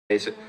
Basically.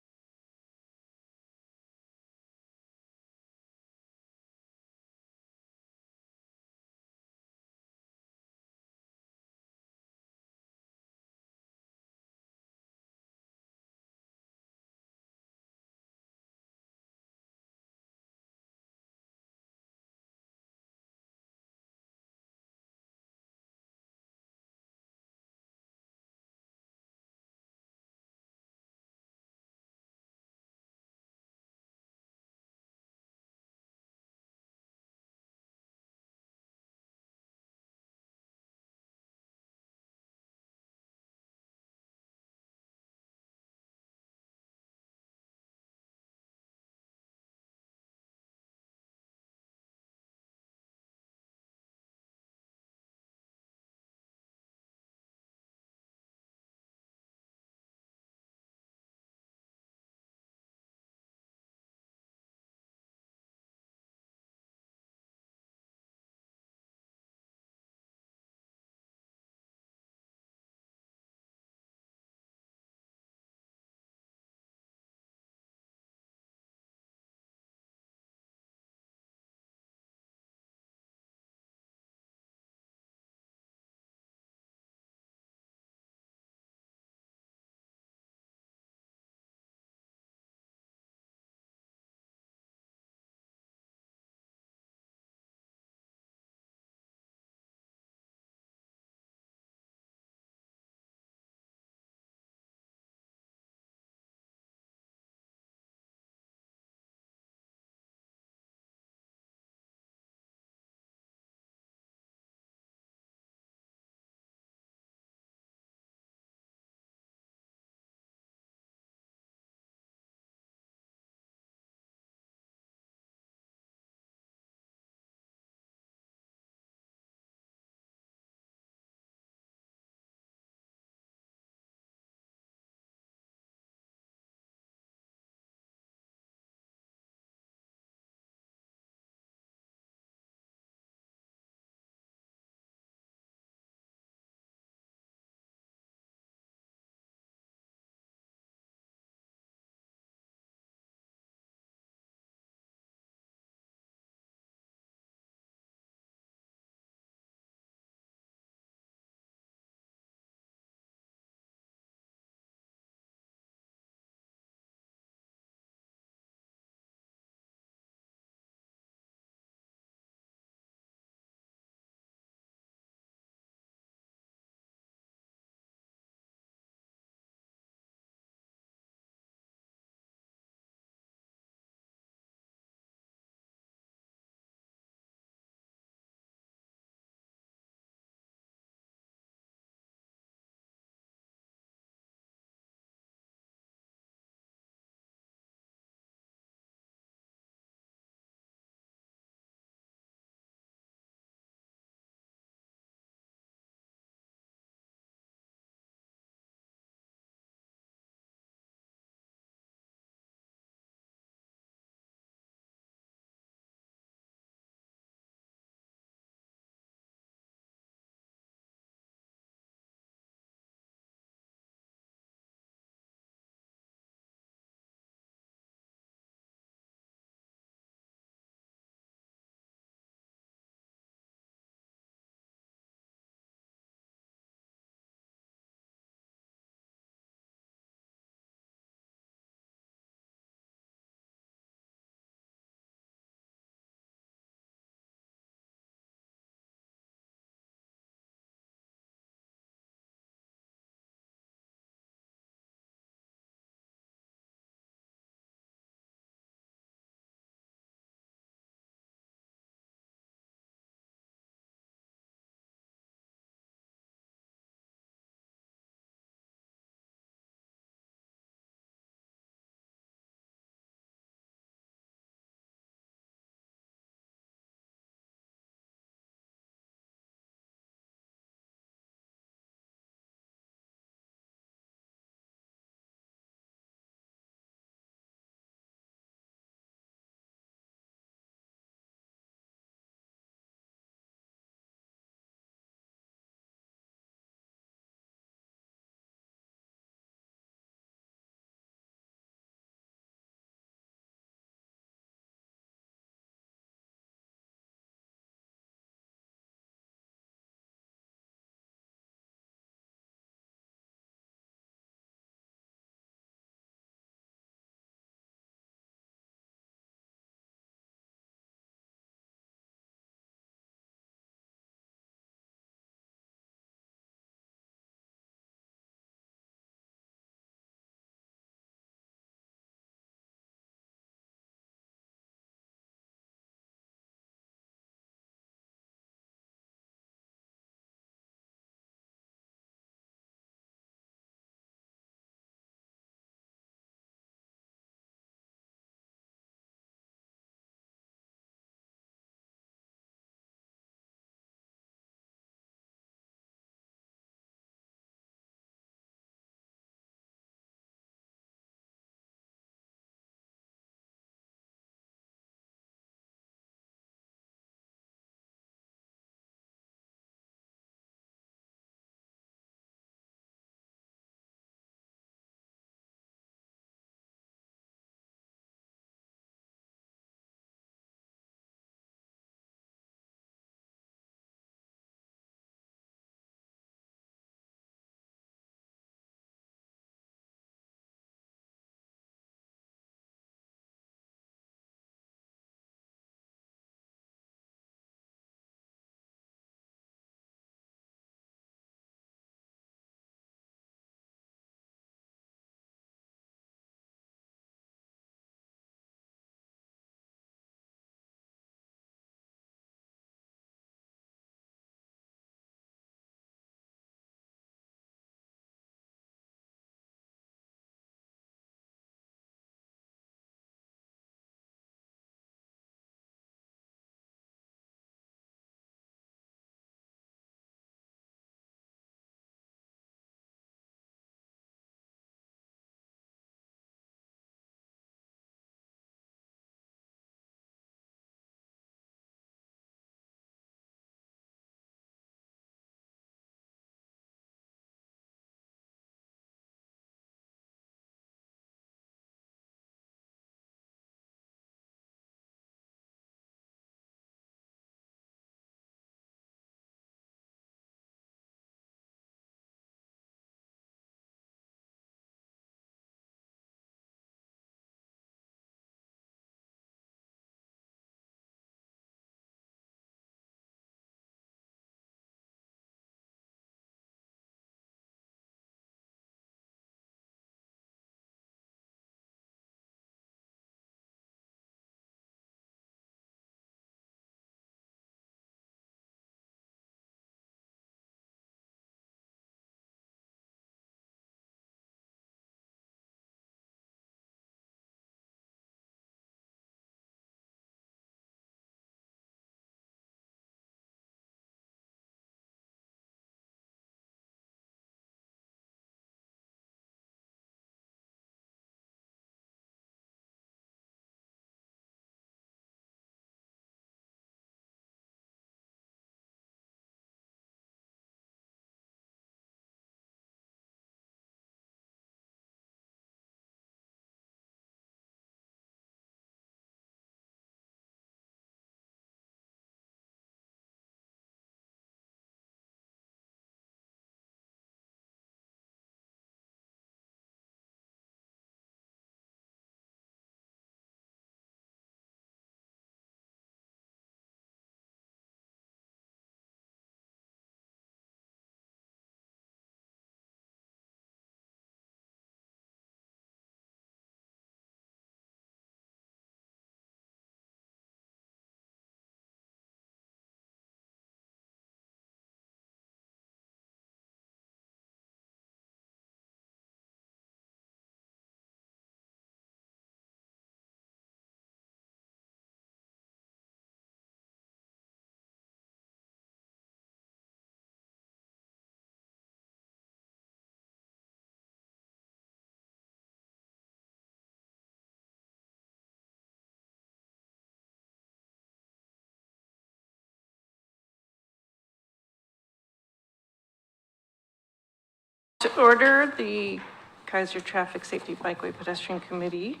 To order the Keizer Traffic Safety Bikeway Pedestrian Committee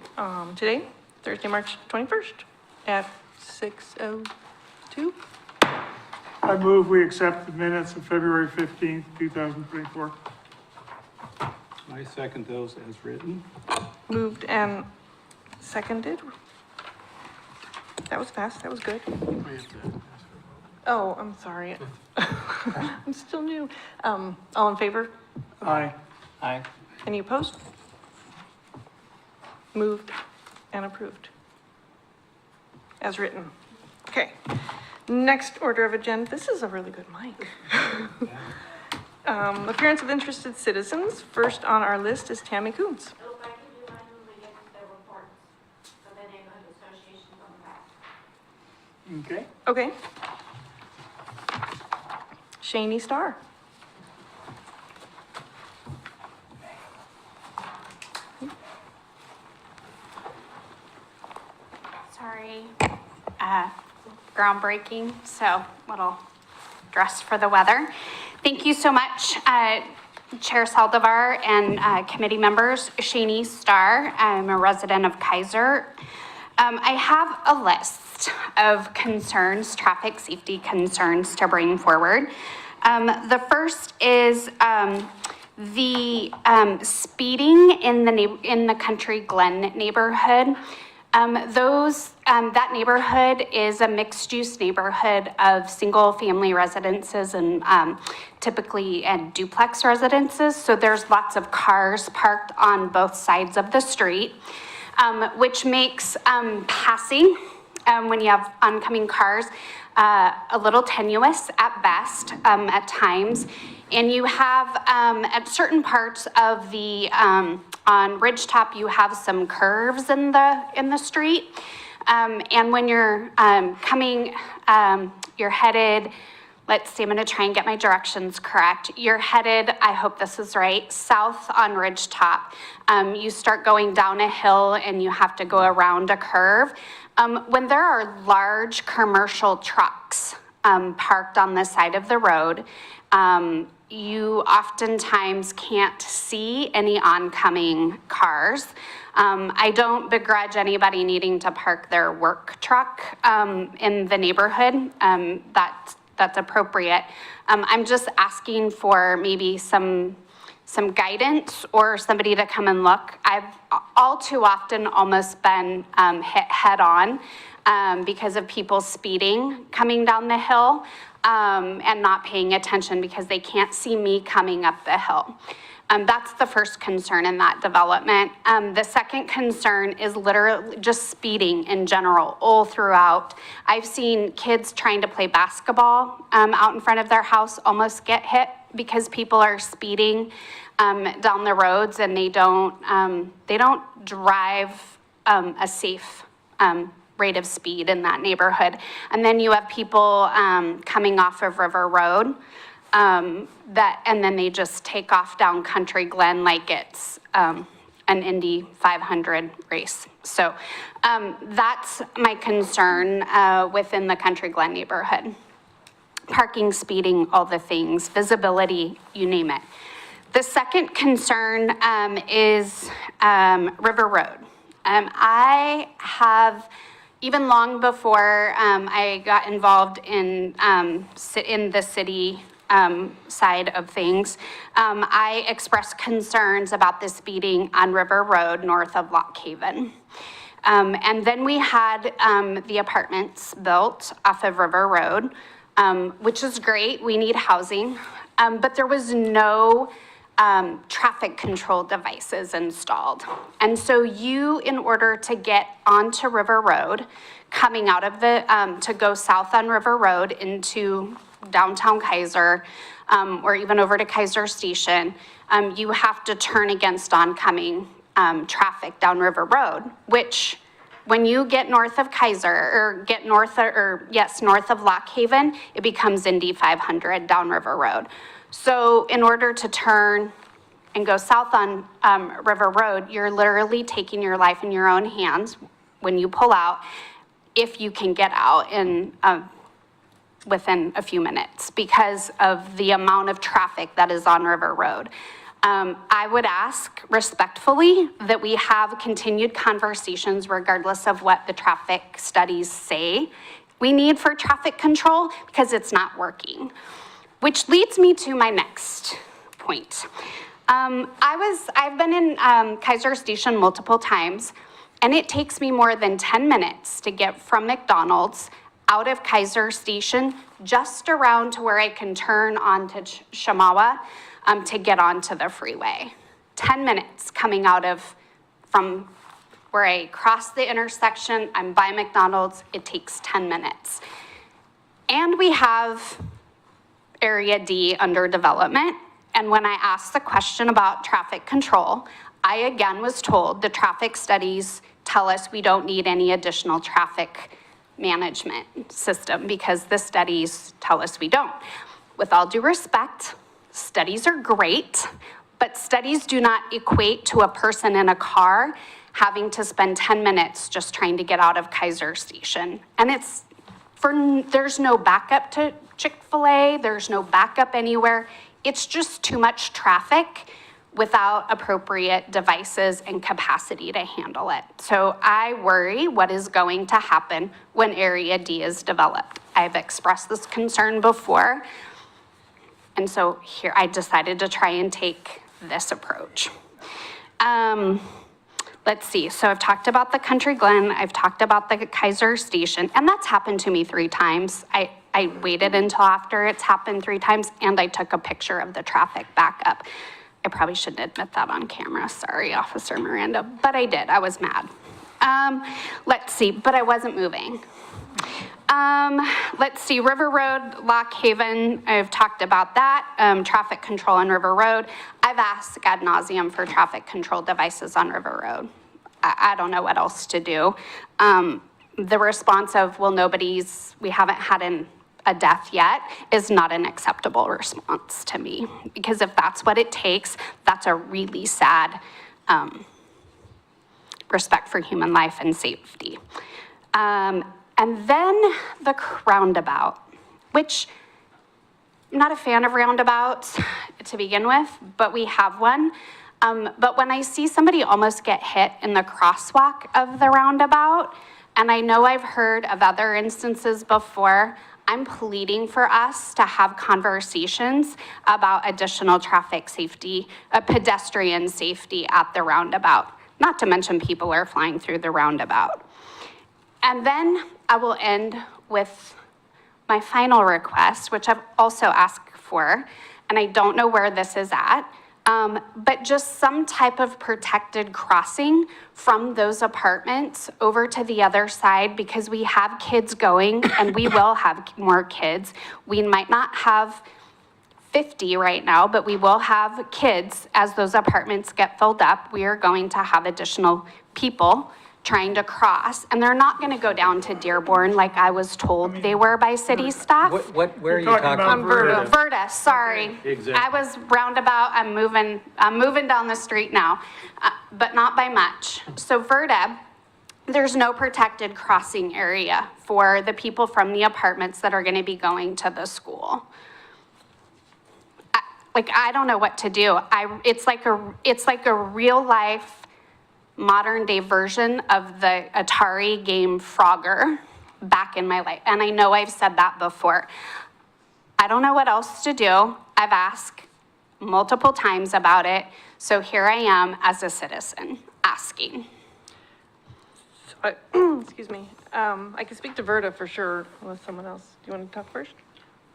today, Thursday, March 21st at 6:02. I move we accept the minutes of February 15th, 2024. I second those as written. Moved and seconded. That was fast. That was good. Oh, I'm sorry. I'm still new. All in favor? Aye. Aye. Any opposed? Moved and approved. As written. Okay. Next order of agenda. This is a really good mic. Appearance of interested citizens. First on our list is Tammy Coombs. Oh, if I can do one when we get to the reports of the neighborhood associations on the back. Okay. Okay. Shaney Starr. Sorry, groundbreaking, so little dress for the weather. Thank you so much, Chair Saldivar and committee members. Shaney Starr, I'm a resident of Keizer. I have a list of concerns, traffic safety concerns to bring forward. The first is the speeding in the Country Glen neighborhood. That neighborhood is a mixed-use neighborhood of single-family residences and typically duplex residences. So there's lots of cars parked on both sides of the street, which makes passing when you have oncoming cars a little tenuous at best at times. And you have at certain parts of the on Ridgetop, you have some curves in the street. And when you're coming, you're headed, let's see, I'm gonna try and get my directions correct. You're headed, I hope this is right, south on Ridgetop. You start going down a hill and you have to go around a curve. When there are large commercial trucks parked on the side of the road, you oftentimes can't see any oncoming cars. I don't begrudge anybody needing to park their work truck in the neighborhood. That's appropriate. I'm just asking for maybe some guidance or somebody to come and look. I've all too often almost been hit head on because of people speeding coming down the hill and not paying attention because they can't see me coming up the hill. That's the first concern in that development. The second concern is literally just speeding in general, all throughout. I've seen kids trying to play basketball out in front of their house almost get hit because people are speeding down the roads and they don't drive a safe rate of speed in that neighborhood. And then you have people coming off of River Road and then they just take off down Country Glen like it's an Indy 500 race. So that's my concern within the Country Glen neighborhood. Parking, speeding, all the things, visibility, you name it. The second concern is River Road. I have, even long before I got involved in the city side of things, I expressed concerns about the speeding on River Road north of Lock Haven. And then we had the apartments built off of River Road, which is great. We need housing, but there was no traffic control devices installed. And so you, in order to get onto River Road, coming out of the, to go south on River Road into downtown Keizer, or even over to Keizer Station, you have to turn against oncoming traffic down River Road, which when you get north of Keizer, or get north of Lock Haven, it becomes Indy 500 down River Road. So in order to turn and go south on River Road, you're literally taking your life in your own hands when you pull out, if you can get out in within a few minutes because of the amount of traffic that is on River Road. I would ask respectfully that we have continued conversations regardless of what the traffic studies say we need for traffic control, because it's not working. Which leads me to my next point. I've been in Keizer Station multiple times, and it takes me more than 10 minutes to get from McDonald's out of Keizer Station, just around to where I can turn onto Shamawa to get onto the freeway. 10 minutes coming out of, from where I cross the intersection, I'm by McDonald's, it takes 10 minutes. And we have Area D under development. And when I asked the question about traffic control, I again was told the traffic studies tell us we don't need any additional traffic management system because the studies tell us we don't. With all due respect, studies are great, but studies do not equate to a person in a car having to spend 10 minutes just trying to get out of Keizer Station. And there's no backup to Chick-fil-A, there's no backup anywhere. It's just too much traffic without appropriate devices and capacity to handle it. So I worry what is going to happen when Area D is developed. I've expressed this concern before, and so here I decided to try and take this approach. Let's see, so I've talked about the Country Glen, I've talked about the Keizer Station, and that's happened to me 3 times. I waited until after it's happened 3 times, and I took a picture of the traffic backup. I probably shouldn't admit that on camera, sorry, Officer Miranda, but I did, I was mad. Let's see, but I wasn't moving. Let's see, River Road, Lock Haven, I've talked about that. Traffic control on River Road. I've asked ad nauseum for traffic control devices on River Road. I don't know what else to do. The response of, well, we haven't had a death yet is not an acceptable response to me. Because if that's what it takes, that's a really sad respect for human life and safety. And then the roundabout, which I'm not a fan of roundabouts to begin with, but we have one. But when I see somebody almost get hit in the crosswalk of the roundabout, and I know I've heard of other instances before, I'm pleading for us to have conversations about additional traffic safety, pedestrian safety at the roundabout, not to mention people are flying through the roundabout. And then I will end with my final request, which I've also asked for, and I don't know where this is at, but just some type of protected crossing from those apartments over to the other side, because we have kids going and we will have more kids. We might not have 50 right now, but we will have kids as those apartments get filled up. We are going to have additional people trying to cross, and they're not gonna go down to Dearborn like I was told they were by city staff. Where are you talking talking about about? Verda. Verda, sorry. Exactly. I was roundabout, I'm moving down the street now, but not by much. So Verda, there's no protected crossing area for the people from the apartments that are gonna be going to the school. I don't know what to do. It's like a real life, modern day version of the Atari game Frogger back in my life. And I know I've said that before. I don't know what else to do. I've asked multiple times about it. So here I am as a citizen asking. Excuse me. I can speak to Verda for sure, unless someone else. Do you want to talk first?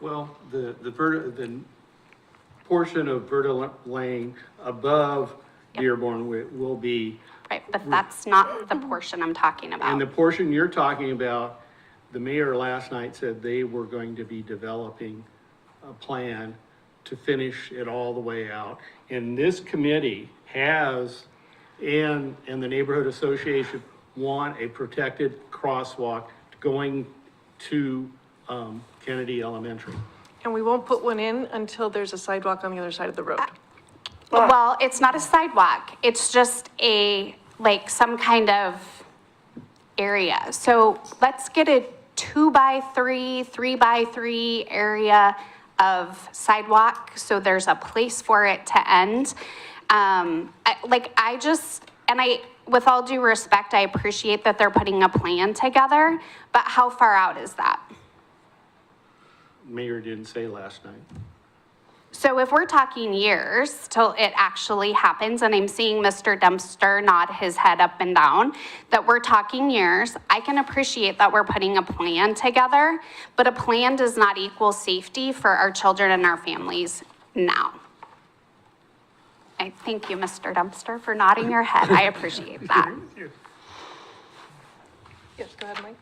Well, the portion of Verda Lane above Dearborn will be. Right, but that's not the portion I'm talking about. And the portion you're talking about, the mayor last night said they were going to be developing a plan to finish it all the way out. And this committee has, and the neighborhood association want a protected crosswalk going to Kennedy Elementary. And we won't put one in until there's a sidewalk on the other side of the road. Well, it's not a sidewalk. It's just some kind of area. So let's get a 2x3, 3x3 area of sidewalk, so there's a place for it to end. With all due respect, I appreciate that they're putting a plan together, but how far out is that? Mayor didn't say last night. So if we're talking years till it actually happens, and I'm seeing Mr. Dempster nod his head up and down, that we're talking years, I can appreciate that we're putting a plan together, but a plan does not equal safety for our children and our families now. I thank you, Mr. Dempster, for nodding your head. I appreciate that. Yes, go ahead, Mike.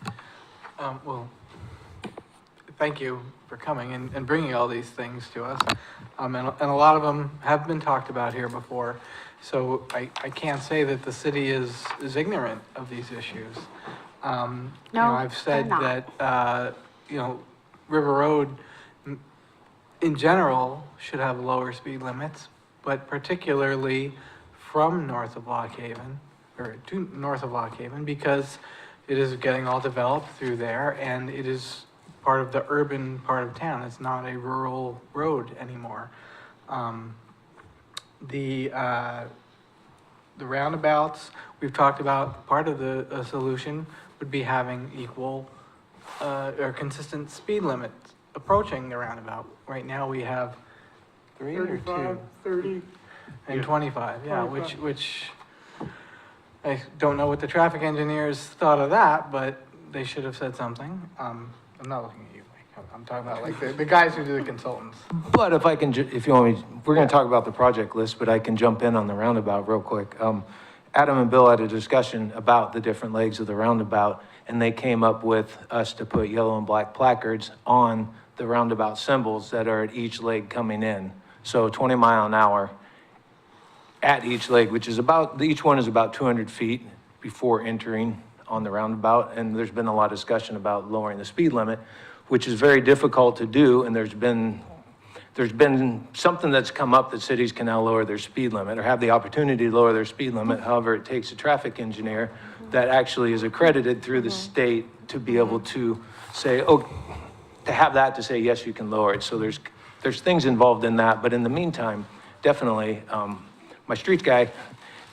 Well, thank you for coming and bringing all these things to us. And a lot of them have been talked about here before. So I can't say that the city is ignorant of these issues. I've said they're not. that, River Road in general should have lower speed limits, but particularly from north of Lock Haven, or to north of Lock Haven, because it is getting all developed through there, and it is part of the urban part of town. It's not a rural road anymore. The roundabouts, we've talked about, part of the solution would be having equal or consistent speed limits approaching the roundabout. Right now, we have 3 or 2? 35, 30. And 25, yeah, 25. which I don't know what the traffic engineers thought of that, but they should have said something. I'm not looking at you, Mike. I'm talking about like the guys who do the consultants. But if I can, if you want me, we're going to talk about the project list, but I can jump in on the roundabout real quick. Adam and Bill had a discussion about the different legs of the roundabout, and they came up with us to put yellow and black placards on the roundabout symbols that are at each leg coming in. So 20 mile an hour at each leg, which is about, each one is about 200 feet before entering on the roundabout. And there's been a lot of discussion about lowering the speed limit, which is very difficult to do. And there's been something that's come up that cities can now lower their speed limit or have the opportunity to lower their speed limit. However, it takes a traffic engineer that actually is accredited through the state to be able to say, oh, to have that to say, yes, you can lower it. So there's things involved in that. But in the meantime, definitely, my streets guy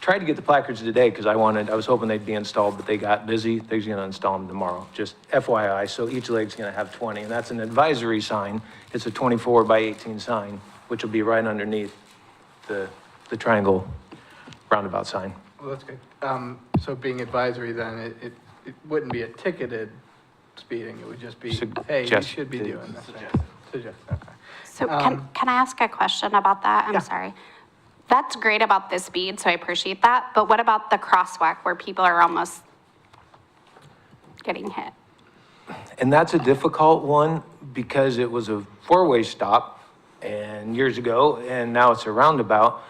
tried to get the placards today because I was hoping they'd be installed, but they got busy. They're going to install them tomorrow, just FYI. So each leg's going to have 20, and that's an advisory sign. It's a 24 by 18 sign, which will be right underneath the triangle roundabout sign. Well, that's good. So being advisory then, it wouldn't be a ticketed speeding, it would just be, hey, you should be doing this. Suggest, okay. So can I ask a question about that? Yeah. I'm sorry. That's great about the speed, so I appreciate that. But what about the crosswalk where people are almost getting hit? And that's a difficult one because it was a four-way stop and years ago, and now it's a roundabout.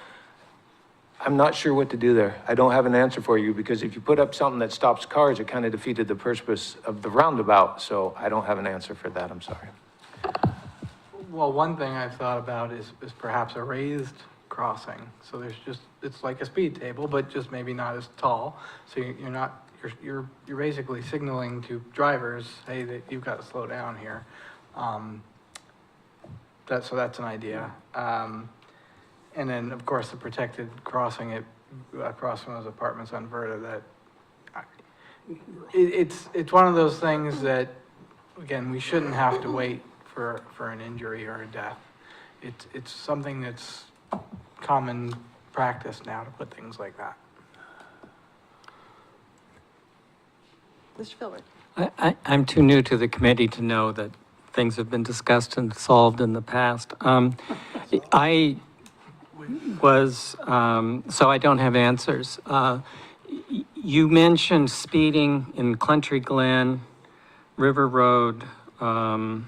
I'm not sure what to do there. I don't have an answer for you because if you put up something that stops cars, it kind of defeated the purpose of the roundabout. So I don't have an answer for that. I'm sorry. Well, one thing I've thought about is perhaps a raised crossing. So it's like a speed table, but just maybe not as tall. So you're basically signaling to drivers, hey, that you've got to slow down here. So that's an idea. And then, of course, the protected crossing across from those apartments on Verda. It's one of those things that, again, we shouldn't have to wait for an injury or a death. It's something that's common practice now to put things like that. Mr. Philbrook. I'm too new to the committee to know that things have been discussed and solved in the past. I was, so I don't have answers. You mentioned speeding in Country Glen, River Road, and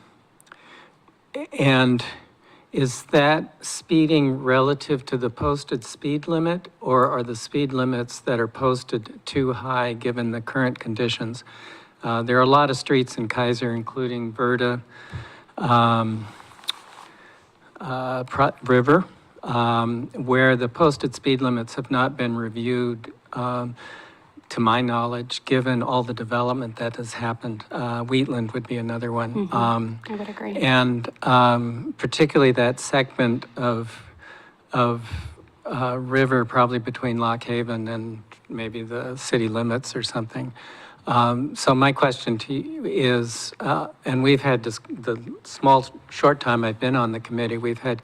is that speeding relative to the posted speed limit, or are the speed limits that are posted too high given the current conditions? There are a lot of streets in Keizer, including Verda, River, where the posted speed limits have not been reviewed. to my knowledge, given all the development that has happened. Wheatland would be another one. I would agree. And particularly that segment of river, probably between Lock Haven and maybe the city limits or something. So my question to you is, and we've had the short time I've been on the committee, we've had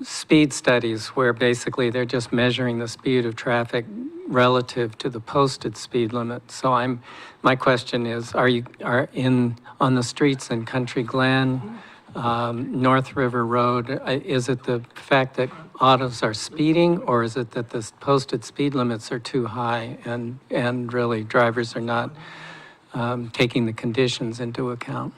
speed studies where basically they're just measuring the speed of traffic relative to the posted speed limit. So my question is, are on the streets in Country Glen, North River Road, is it the fact that autos are speeding, or is it that the posted speed limits are too high and really drivers are not taking the conditions into account?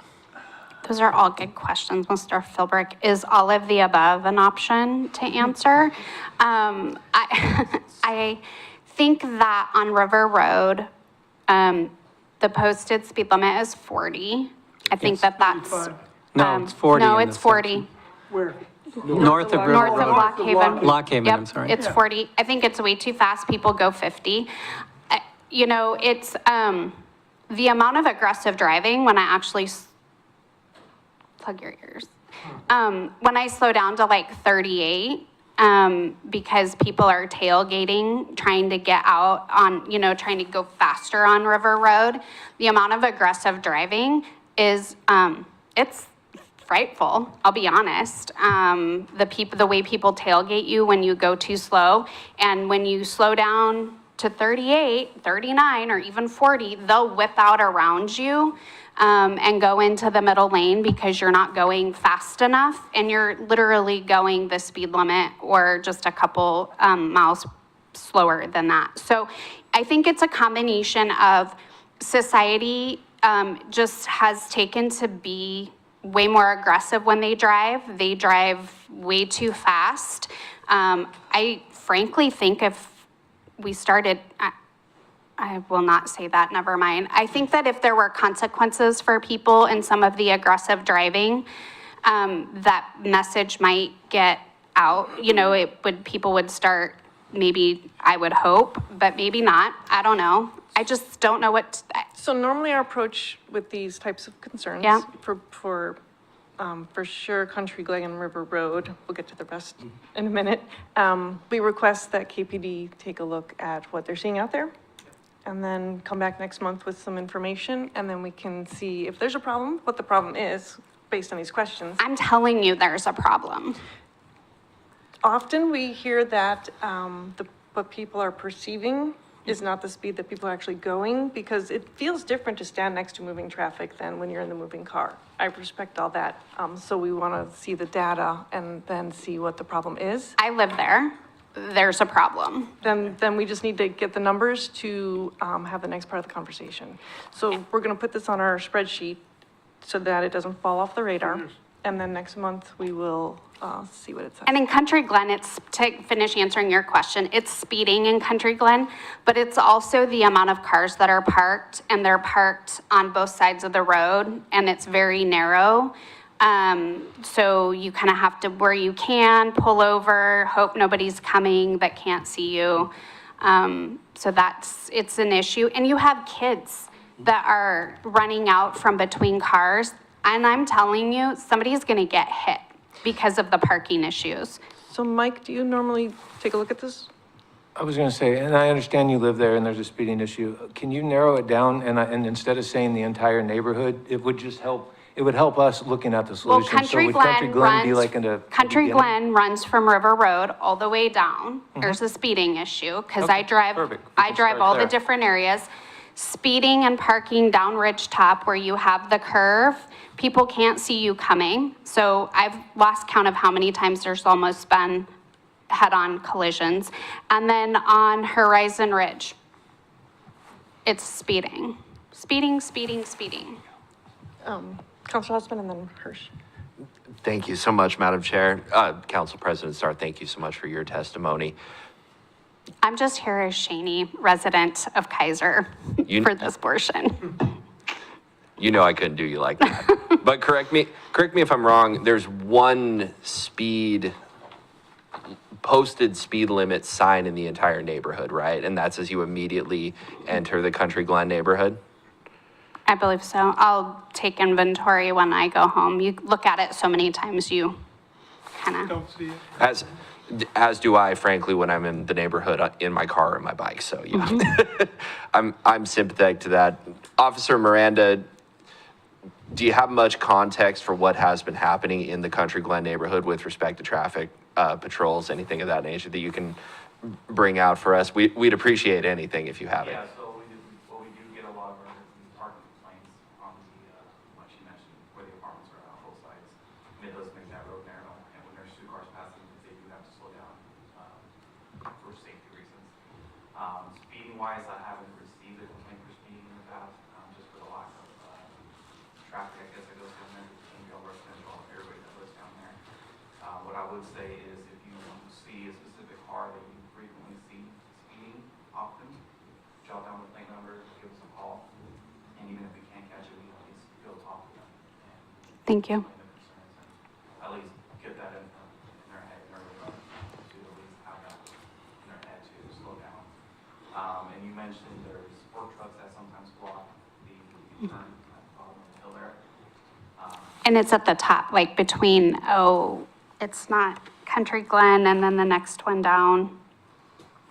Those are all good questions, Mr. Philbrick. Is all of the above an option to answer? I think that on River Road, the posted speed limit is 40. I think that's. 45. No, it's 40. No, in it's this 40. Where? North of River North of Road. Lock Haven. Lock Haven, Yep, I'm sorry. it's 40. I think it's way too fast. People go 50. You know, it's the amount of aggressive driving when I actually plug your ears. When I slow down to like 38, because people are tailgating, trying to get out on, trying to go faster on River Road, the amount of aggressive driving is, it's frightful, I'll be honest. The way people tailgate you when you go too slow, and when you slow down to 38, 39, or even 40, they'll whip out around you and go into the middle lane because you're not going fast enough, and you're literally going the speed limit or just a couple miles slower than that. So I think it's a combination of society just has taken to be way more aggressive when they drive. They drive way too fast. I frankly think if we started, I will not say that, never mind. I think that if there were consequences for people in some of the aggressive driving, that message might get out. People would start, maybe, I would hope, but maybe not. I don't know. I just don't know what. So normally our approach with these types of concerns, Yeah. for sure, Country Glen and River Road, we'll get to the rest in a minute. We request that KPD take a look at what they're seeing out there, and then come back next month with some information, and then we can see if there's a problem, what the problem is, based on these questions. I'm telling you there's a problem. Often we hear that what people are perceiving is not the speed that people are actually going, because it feels different to stand next to moving traffic than when you're in the moving car. I respect all that. So we want to see the data and then see what the problem is. I live there. There's a problem. Then we just need to get the numbers to have the next part of the conversation. So we're going to put this on our spreadsheet so that it doesn't fall off the radar. And then next month we will see what it says. And in Country Glen, it's, to finish answering your question, it's speeding in Country Glen, but it's also the amount of cars that are parked, and they're parked on both sides of the road, and it's very narrow. So you kind of have to, where you can, pull over, hope nobody's coming that can't see you. So it's an issue. And you have kids that are running out from between cars, and I'm telling you, somebody's gonna get hit because of the parking issues. So Mike, do you normally take a look at this? I was going to say, and I understand you live there and there's a speeding issue. Can you narrow it down, and instead of saying the entire neighborhood, it would just help, it would help us looking at the Well, solution. So would Country Glen be like in a Country beginning? Glen runs from River Road all the way down. There's a speeding issue, because I Okay, drive, perfect. We I can drive start all the there. different areas. Speeding and parking down Ridge Top where you have the curve, people can't see you coming. So I've lost count of how many times there's almost been head-on collisions. And then on Horizon Ridge, it's speeding. Speeding, speeding, speeding. Councilor Husband and then Hirsch. Thank you so much, Madam Chair. Council President Starr, thank you so much for your testimony. I'm just here as Shaney, resident of Keizer, for this portion. You know I couldn't do you like that. But correct me if I'm wrong, there's one speed posted speed limit sign in the entire neighborhood, right? And that's as you immediately enter the Country Glen neighborhood? I believe so. I'll take inventory when I go home. You look at it so many times, you kind of. Don't see it. As do I, frankly, when I'm in the neighborhood in my car or my bike. So yeah, I'm sympathetic to that. Officer Miranda, do you have much context for what has been happening in the Country Glen neighborhood with respect to traffic patrols, anything of that nature that you can bring out for us? We'd appreciate anything if you have it. Yeah, so we do get a lot of our parking complaints on the, like she mentioned, where the apartments are on both sides. And it does make that road narrow, and when there's two cars passing, they do have to slow down, for safety reasons. Speeding wise, I haven't received a complaint for speeding in the past, just for the lack of, traffic, I guess it goes from there to Kingdale residential, everybody that lives down there. What I would say is if you see a specific car that you frequently see speeding often, jot down the plate number, give us a call, and even if we can't catch it, we at least go talk to them and Thank you. explain the concerns, and at least get that in their head, in their radar, to at least have that in their head to slow down. And you mentioned there's work trucks that sometimes block the turn at the bottom of the hill there. And it's at the top, like between, it's not Country Glen and then the next one down,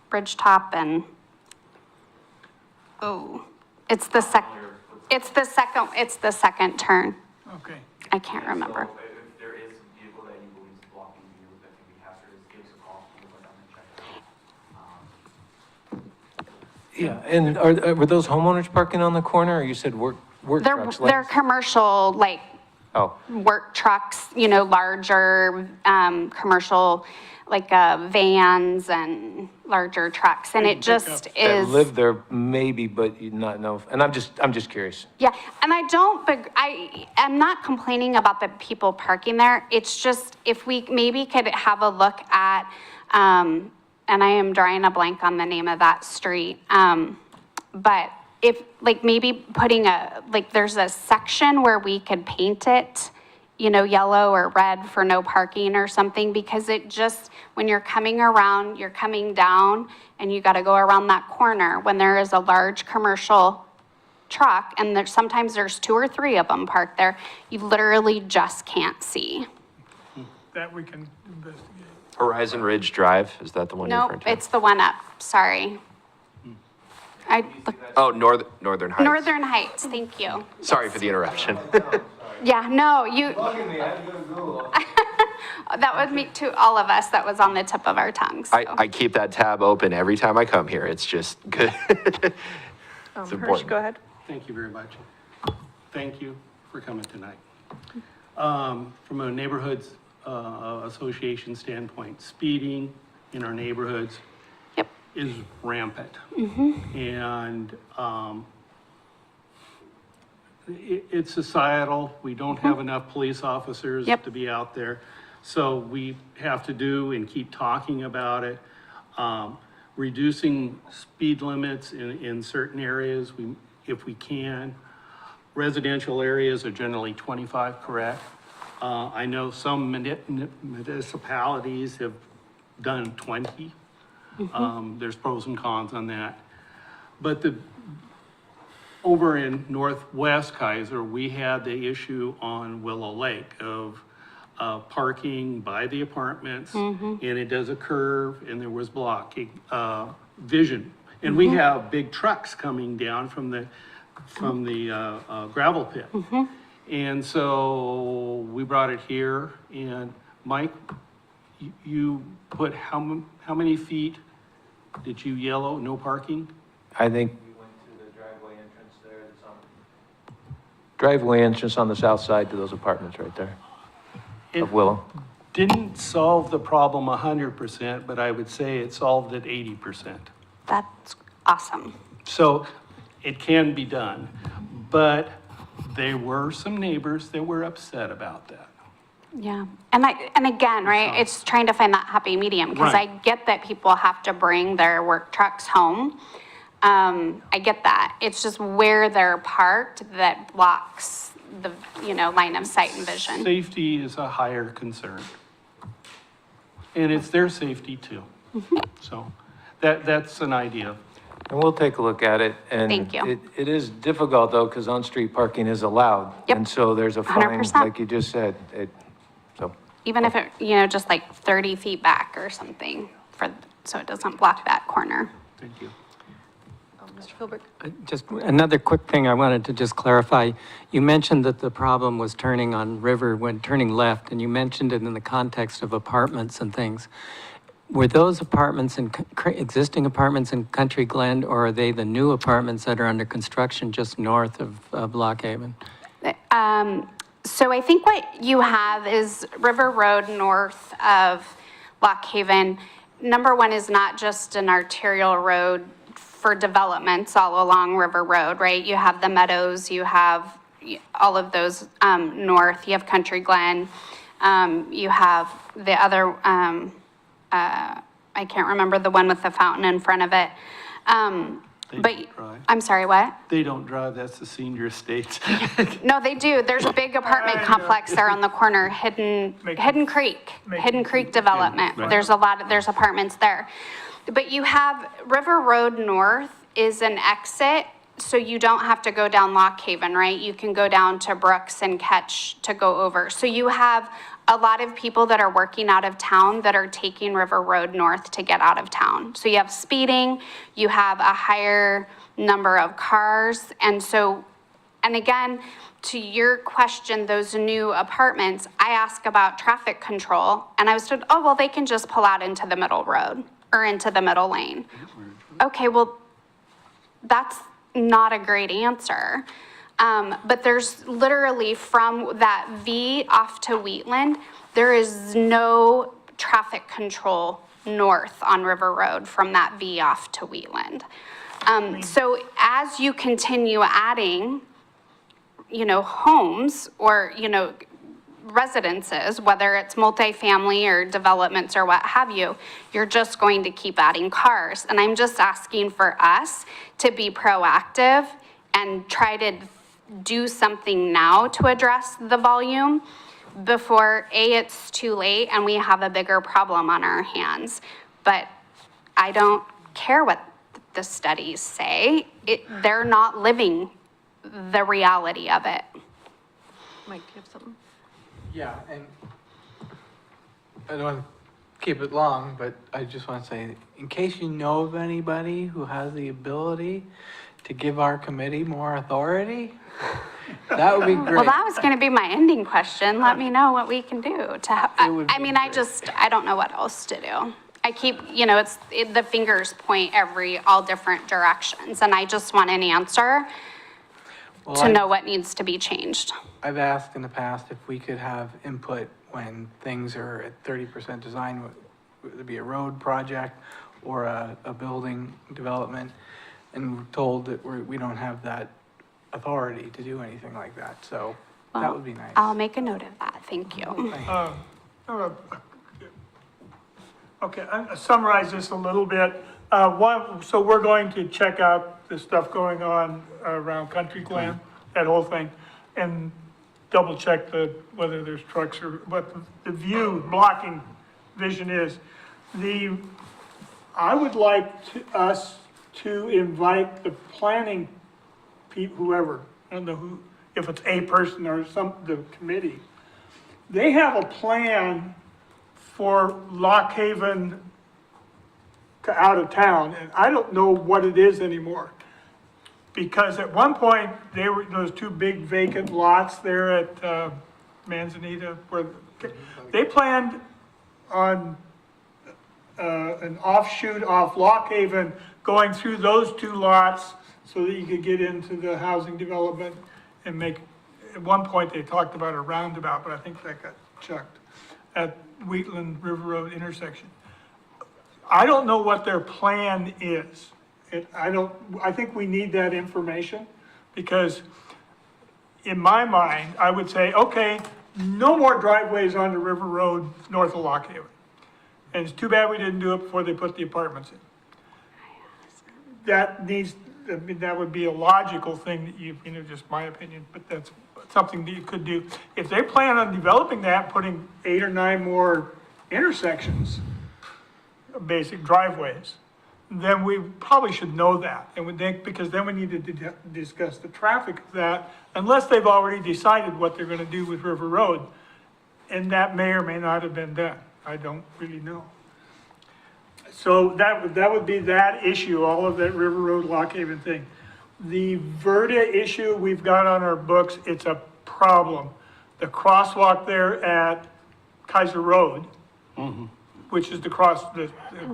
Bridge Top and, it's the second turn. Okay. I can't remember. So if there is a vehicle that you believe is blocking the view that can be hazardous, give us a call, we'll go down and check it out. Yeah, and were those homeowners parking on the corner, or you said work trucks? They're commercial, like Oh, work trucks, larger, commercial, like, vans and larger trucks. And it just that is. live there maybe, but you not know, and I'm just curious. Yeah, and I'm not complaining about the people parking there. It's just if we maybe could have a look at, and I am drawing a blank on the name of that street. But if, like, maybe putting there's a section where we could paint it, yellow or red for no parking or something, because it just, when you're coming around, you're coming down and you got to go around that corner when there is a large commercial truck and sometimes there's 2 or 3 of them parked there, you literally just can't see. That we can investigate. Horizon Ridge Drive, is that the one you're Nope, referring to? it's the one up, sorry. Oh, Northern Heights. Northern Heights, thank you. Sorry for the interruption. Yeah, no, that would make to all of us, that was on the tip of our tongues. So. I keep that tab open every time I come here. It's just good. Hirsch, important. go ahead. Thank you very much. Thank you for coming tonight. From a neighborhoods association standpoint, speeding in our neighborhoods Yep. is rampant. And it's societal. We don't have enough police officers Yep. to be out there. So we have to do and keep talking about it. Reducing speed limits in certain areas, if we can. Residential areas are generally 25, correct? I know some municipalities have done 20. There's pros and cons on that. But over in Northwest Keizer, we had the issue on Willow Lake of parking by the apartments, and it does a curve, and there was blocking vision. And we have big trucks coming down from the gravel pit. And so we brought it here, and Mike, you put how many feet did you yellow, no parking? I think. We went to the driveway entrance there, driveway entrance on the south side to those apartments right there of Willow. Didn't solve the problem 100%, but I would say it solved it 80%. That's awesome. So it can be done, but there were some neighbors that were upset about that. Yeah. And again, right, it's trying to find that happy medium, because I Right. get that people have to bring their work trucks home. I get that. It's just where they're parked that blocks the, line of sight and vision. Safety is a higher concern. And it's their safety too. So that's an idea. And we'll take a look at it. And Thank you. It is difficult though, because on-street parking is allowed. Yep. And so there's a fine, 100%. like you just said, so. Even if it, just like 30 feet back or something so it doesn't block that corner. Thank you. Mr. Philbrick? Just another quick thing I wanted to just clarify. You mentioned that the problem was turning on River when turning left, and you mentioned it in the context of apartments and things. Were those apartments existing apartments in Country Glen, or are they the new apartments that are under construction just north of Lock Haven? So I think what you have is River Road north of Lock Haven. Number one is not just an arterial road for developments all along River Road, right? You have the Meadows, you have all of those north, you have Country Glen, you have the other, I can't remember the one with the fountain in front of it. But, don't drive. I'm sorry, what? They don't drive, that's the senior estates. No, they do. There's a big apartment complex there on the corner, Hidden Creek Development. Right. There's apartments there. But you have River Road North is an exit, so you don't have to go down Lock Haven, right? You can go down to Brooks and Ketch to go over. So you have a lot of people that are working out of town that are taking River Road North to get out of town. So you have speeding, you have a higher number of cars. And so, and again, to your question, those new apartments, I ask about traffic control and I was told, oh, well, they can just pull out into the middle road or into the middle lane. Okay, well, that's not a great answer. But there's literally from that V off to Wheatland, there is no traffic control north on River Road from that V off to Wheatland. So as you continue adding, homes or, residences, whether it's multifamily or developments or what have you, you're just going to keep adding cars. And I'm just asking for us to be proactive and try to do something now to address the volume before it's too late and we have a bigger problem on our hands. But I don't care what the studies say. They're not living the reality of it. Mike, do you have something? Yeah, and I don't want to keep it long, but I just want to say, in case you know of anybody who has the ability to give our committee more authority, that would be great. Well, that was going to be my ending question. Let me know what we can do to, would be I don't know what else to do. I keep, the fingers point all different directions, and I just want an answer to know what needs to be changed. I've asked in the past if we could have input when things are at 30% design, whether it be a road project or a building development, and we're told that we don't have that authority to do anything like that, so that would be nice. I'll make a note of that. Thank you. Okay, I'll summarize this a little bit. So we're going to check out the stuff going on around Country Glen, that whole thing, and double check whether there's trucks or what the view blocking vision is. I would like us to invite the planning whoever, I don't know who, if it's a person or the committee. They have a plan for Lock Haven to out of town, and I don't know what it is anymore. Because at one point, those two big vacant lots there at Manzanita, where they planned on an offshoot off Lock Haven, going through those two lots so that you could get into the housing development and make, at one point, they talked about a roundabout, but I think that got chucked at Wheatland River Road intersection. I don't know what their plan is. I think we need that information, because in my mind, I would say, okay, no more driveways onto River Road north of Lock Haven. And it's too bad we didn't do it before they put the apartments in. That would be a logical thing that just my opinion, but that's something that you could do. If they plan on developing that, putting 8 or 9 more intersections, basic driveways, then we probably should know that. And we think, because then we need to discuss the traffic of that, unless they've already decided what they're gonna do with River Road. And that may or may not have been done. I don't really know. So that would be that issue, all of that River Road, Lock Haven thing. The Verda issue we've got on our books, it's a problem. The crosswalk there at Keizer Road, which is the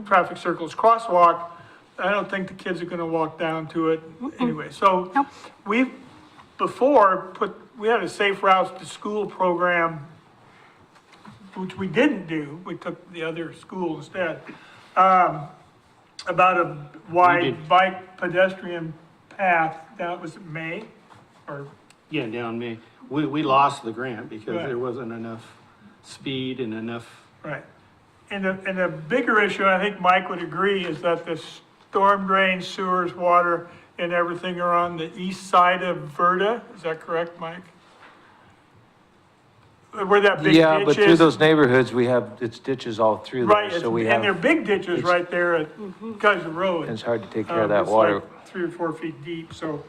traffic circles crosswalk, I don't think the kids are gonna walk down to it anyway. So we, before, we had a safe routes to school program, which we didn't do, we took the other school instead, about a wide bike pedestrian path, that was May, or, Yeah, down me. We lost the grant because Right. there wasn't enough speed and enough. right. And the bigger issue, I think Mike would agree, is that the storm drains, sewers, water, and everything are on the east side of Verda, is that correct, Mike? Where that big ditch is? Yeah, but through those neighborhoods, it's ditches all through Right, there, so we and they're have, big ditches right there at Keizer Road. and it's hard to take care of that It's water. like 3 or 4 feet deep, so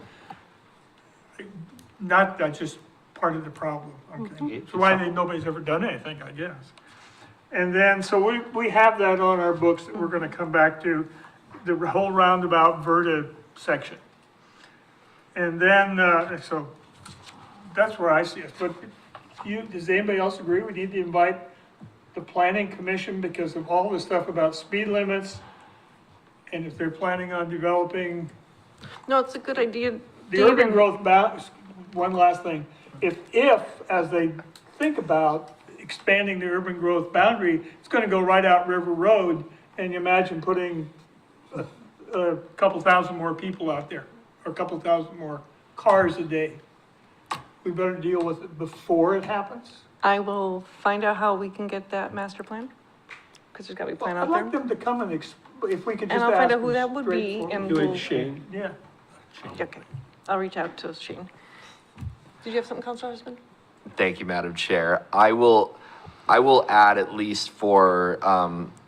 that's just part of the problem, okay? So why nobody's ever done anything, I guess. And then, so we have that on our books that we're gonna come back to, the whole roundabout Verda section. And then, so that's where I see it, but does anybody else agree we need to invite the planning commission because of all the stuff about speed limits? And if they're planning on developing No, it's a good idea. the urban David. growth one last thing. If, as they think about expanding the urban growth boundary, it's gonna go right out River Road, and you imagine putting a couple thousand more people out there, or a couple thousand more cars a day. We better deal with it before it happens. I will find out how we can get that master plan, because there's gotta be a plan I'd out like there. them to come and, if we could And just I'll find ask out who them that would be, straightforward. and Do we'll, it, Shane. Yeah. okay, I'll reach out to Shane. Did you have something, Counselor Husband? Thank you, Madam Chair. I will add, at least for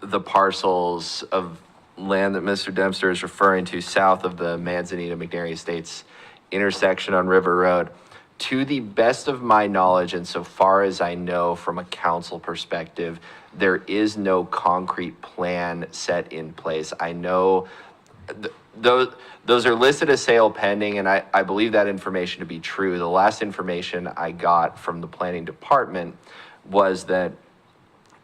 the parcels of land that Mr. Dempster is referring to south of the Manzanita-McNary Estates intersection on River Road. To the best of my knowledge, and so far as I know from a council perspective, there is no concrete plan set in place. I know those are listed as sale pending, and I believe that information to be true. The last information I got from the planning department was that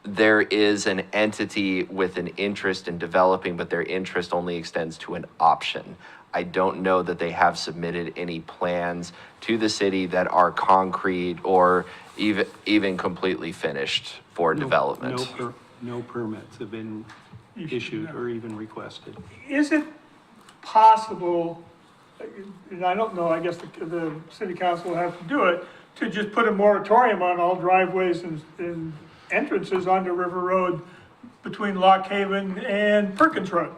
there is an entity with an interest in developing, but their interest only extends to an option. I don't know that they have submitted any plans to the city that are concrete or even completely finished for development. No permits have been issued or even requested. Is it possible, and I don't know, I guess the city council will have to do it, to just put a moratorium on all driveways and entrances onto River Road between Lock Haven and Perkins Road?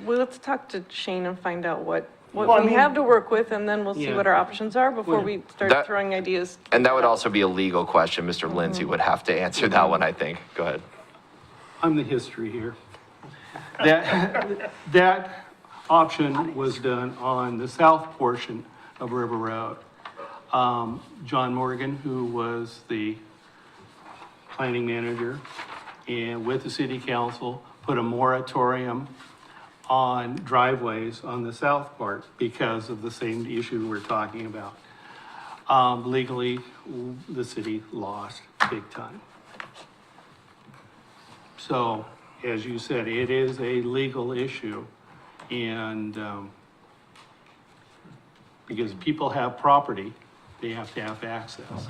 Well, let's talk to Shane and find out what Well, I we mean- have to work with, and then we'll see Yeah. what our options are before we start That- throwing ideas. And that would also be a legal question. Mr. Lindsay would have to answer that one, I think. Go ahead. I'm the history here. That option was done on the south portion of River Road. John Morgan, who was the planning manager, and with the city council, put a moratorium on driveways on the south part because of the same issue we're talking about. Legally, the city lost big time. So, as you said, it is a legal issue, and because people have property, they have to have access.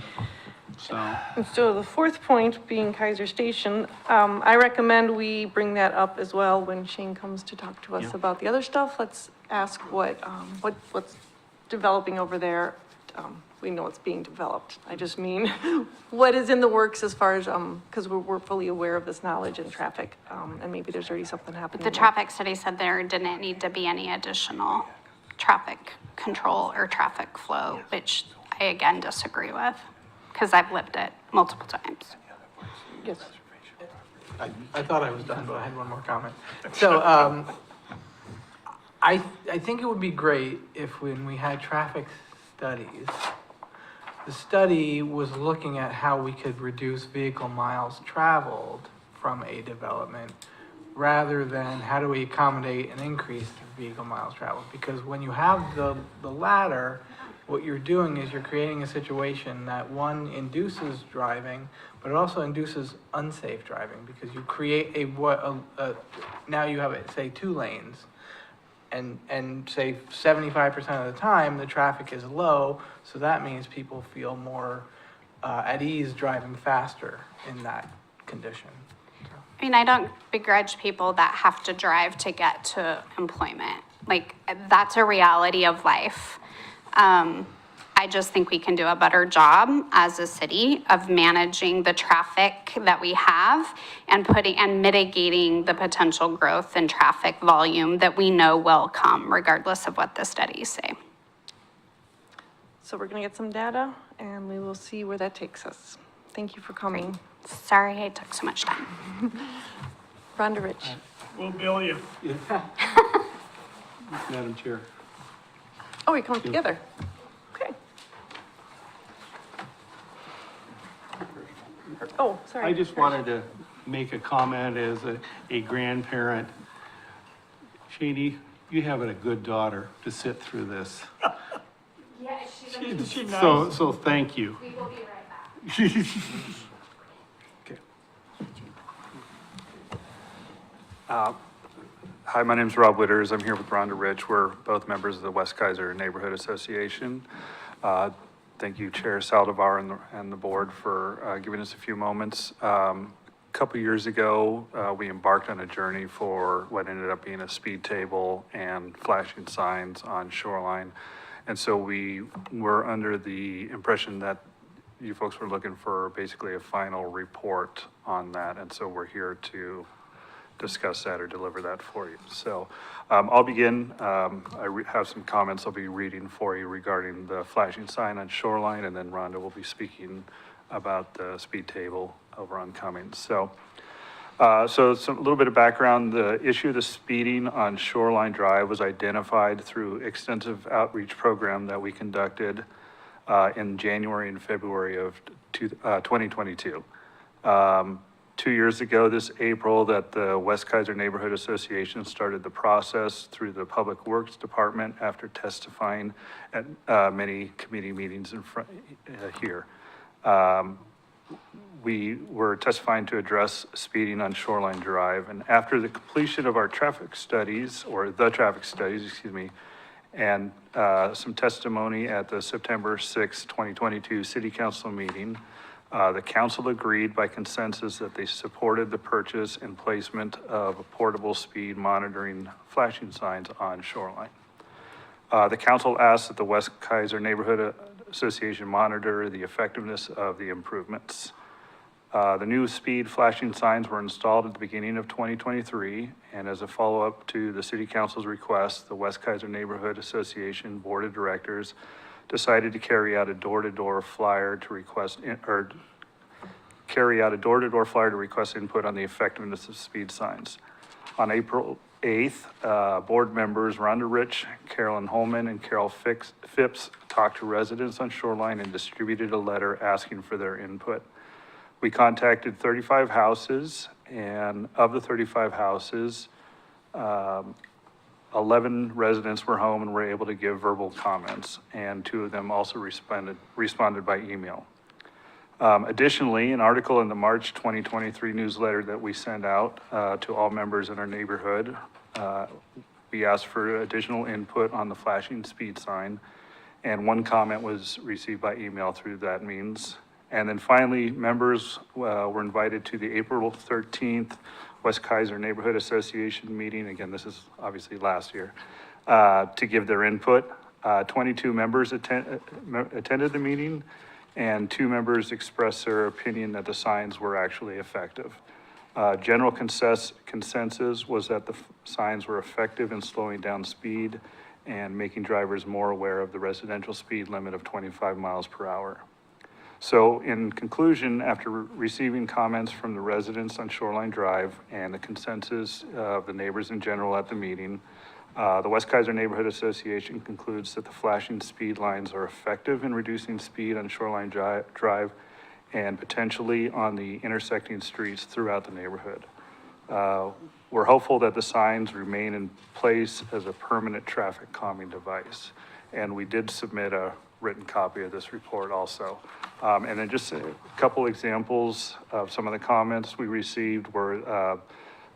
So, And so the fourth point being Keizer Station, I recommend we bring that up as well when Shane comes to talk to us Yeah. about the other stuff. Let's ask what's developing over there. We know it's being developed. I just mean, what is in the works as far as, because we're fully aware of this knowledge and traffic, and maybe there's already something happening. The there. traffic study said there didn't need to be any additional traffic control or traffic flow, which I again disagree with, because I've lived it multiple times. Yes. I thought I was done, but I had one more comment. So, I think it would be great if when we had traffic studies, the study was looking at how we could reduce vehicle miles traveled from a development rather than how do we accommodate an increase in vehicle miles traveled. Because when you have the latter, what you're doing is you're creating a situation that one induces driving, but it also induces unsafe driving because you create now you have, say, 2 lanes. And say 75% of the time, the traffic is low, so that means people feel more at ease driving faster in that condition. I mean, I don't begrudge people that have to drive to get to employment. Like, that's a reality of life. I just think we can do a better job as a city of managing the traffic that we have and mitigating the potential growth in traffic volume that we know will come regardless of what the studies say. So we're gonna get some data and we will see where that takes us. Thank you for coming. Sorry I took so much time. Rhonda Rich. We'll bill you. Madam Chair. Oh, we come together. Okay. Oh, sorry. I just wanted to make a comment as a grandparent. Shady, you have a good daughter to sit through this. Yeah, She's nice. So thank you. we will be right back. Okay. Hi, my name's Rob Witters. I'm here with Rhonda Rich. We're both members of the West Keizer Neighborhood Association. Thank you, Chair Saldivar and the board for giving us a few moments. A couple years ago, we embarked on a journey for what ended up being a speed table and flashing signs on Shoreline. And so we were under the impression that you folks were looking for basically a final report on that. And so we're here to discuss that or deliver that for you. So I'll begin. Have some comments I'll be reading for you regarding the flashing sign on Shoreline, and then Rhonda will be speaking about the speed table over on Cummings. So a little bit of background. The issue of the speeding on Shoreline Drive was identified through extensive outreach program that we conducted in January and February of 2022. 2 years ago this April that the West Keizer Neighborhood Association started the process through the Public Works Department after testifying at many committee meetings in front here. We were testifying to address speeding on Shoreline Drive, and after the completion of our traffic studies, and some testimony at the September 6, 2022 City Council meeting, the council agreed by consensus that they supported the purchase and placement of portable speed monitoring flashing signs on Shoreline. The council asked that the West Keizer Neighborhood Association monitor the effectiveness of the improvements. The new speed flashing signs were installed at the beginning of 2023, and as a follow-up to the City Council's request, the West Keizer Neighborhood Association Board of Directors decided to carry out a door-to-door flyer to request input on the effectiveness of speed signs. On April 8th, board members Rhonda Rich, Carolyn Holman, and Carol Phipps talked to residents on Shoreline and distributed a letter asking for their input. We contacted 35 houses, and of the 35 houses, 11 residents were home and were able to give verbal comments, and 2 of them also responded by email. Additionally, an article in the March 2023 newsletter that we sent out to all members in our neighborhood, we asked for additional input on the flashing speed sign, and 1 comment was received by email through that means. And then finally, members were invited to the April 13th West Keizer Neighborhood Association meeting. Again, this is obviously last year, to give their input. 22 members attended the meeting, and 2 members expressed their opinion that the signs were actually effective. General consensus was that the signs were effective in slowing down speed and making drivers more aware of the residential speed limit of 25 miles per hour. So in conclusion, after receiving comments from the residents on Shoreline Drive and the consensus of the neighbors in general at the meeting, the West Keizer Neighborhood Association concludes that the flashing speed lines are effective in reducing speed on Shoreline Drive and potentially on the intersecting streets throughout the neighborhood. We're hopeful that the signs remain in place as a permanent traffic calming device. And we did submit a written copy of this report also. And then just a couple examples of some of the comments we received were,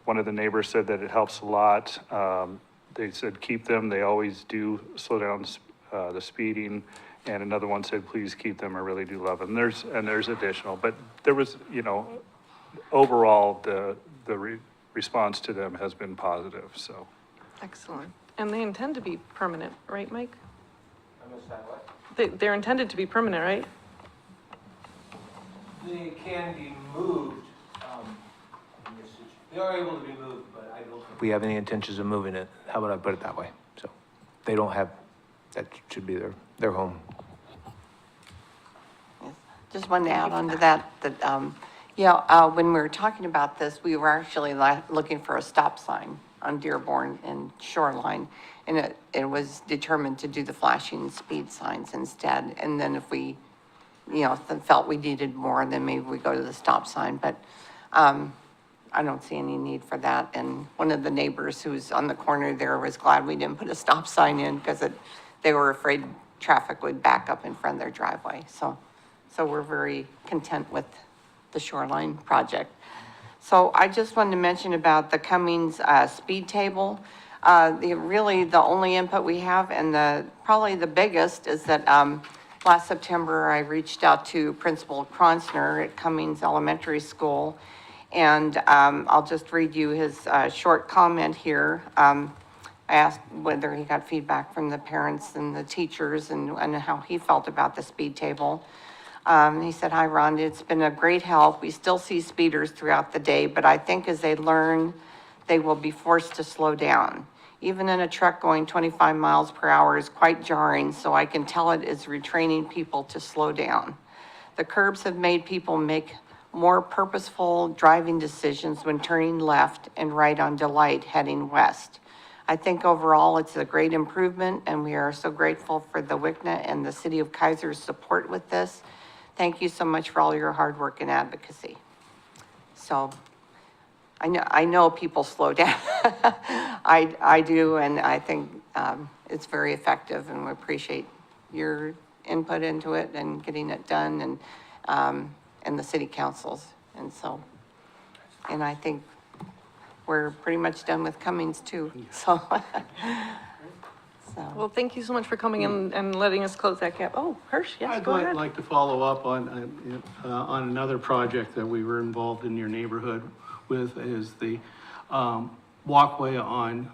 one of the neighbors said that it helps a lot. They said, keep them, they always do slow down the speeding. And another one said, please keep them, I really do love them. There's additional, but there was, you know, overall, the response to them has been positive, so. Excellent. And they intend to be permanent, right, Mike? They're intended to be permanent, right? They can be moved. They are able to be moved, but I don't think we have any intentions of moving it. How about I put it that way? So they don't have, that should be their home. Just wanted to add on to that, when we were talking about this, we were actually looking for a stop sign on Dearborn and Shoreline, and it was determined to do the flashing speed signs instead. And then if we, felt we needed more, then maybe we go to the stop sign, but I don't see any need for that. And one of the neighbors who's on the corner there was glad we didn't put a stop sign in because they were afraid traffic would back up in front of their driveway. So we're very content with the Shoreline project. So I just wanted to mention about the Cummings speed table. The only input we have, and probably the biggest, is that last September I reached out to Principal Kronsner at Cummings Elementary School, and I'll just read you his short comment here. I asked whether he got feedback from the parents and the teachers and how he felt about the speed table. He said, "Hi, Rhonda, it's been a great help. We still see speeders throughout the day, but I think as they learn, they will be forced to slow down. Even in a truck going 25 miles per hour is quite jarring, so I can tell it is retraining people to slow down. The curbs have made people make more purposeful driving decisions when turning left and right on Delight heading west. I think overall it's a great improvement, and we are so grateful for the WICNA and the City of Keizer's support with this. Thank you so much for all your hard work and advocacy." So I know people slow down. I do, and I think it's very effective, and we appreciate your input into it and getting it done, and the city councils. And I think we're pretty much done with Cummings too, so. Well, thank you so much for coming in and letting us close that gap. Oh, Hirsch, yes, go ahead. I'd like to follow up on another project that we were involved in your neighborhood with, is the walkway on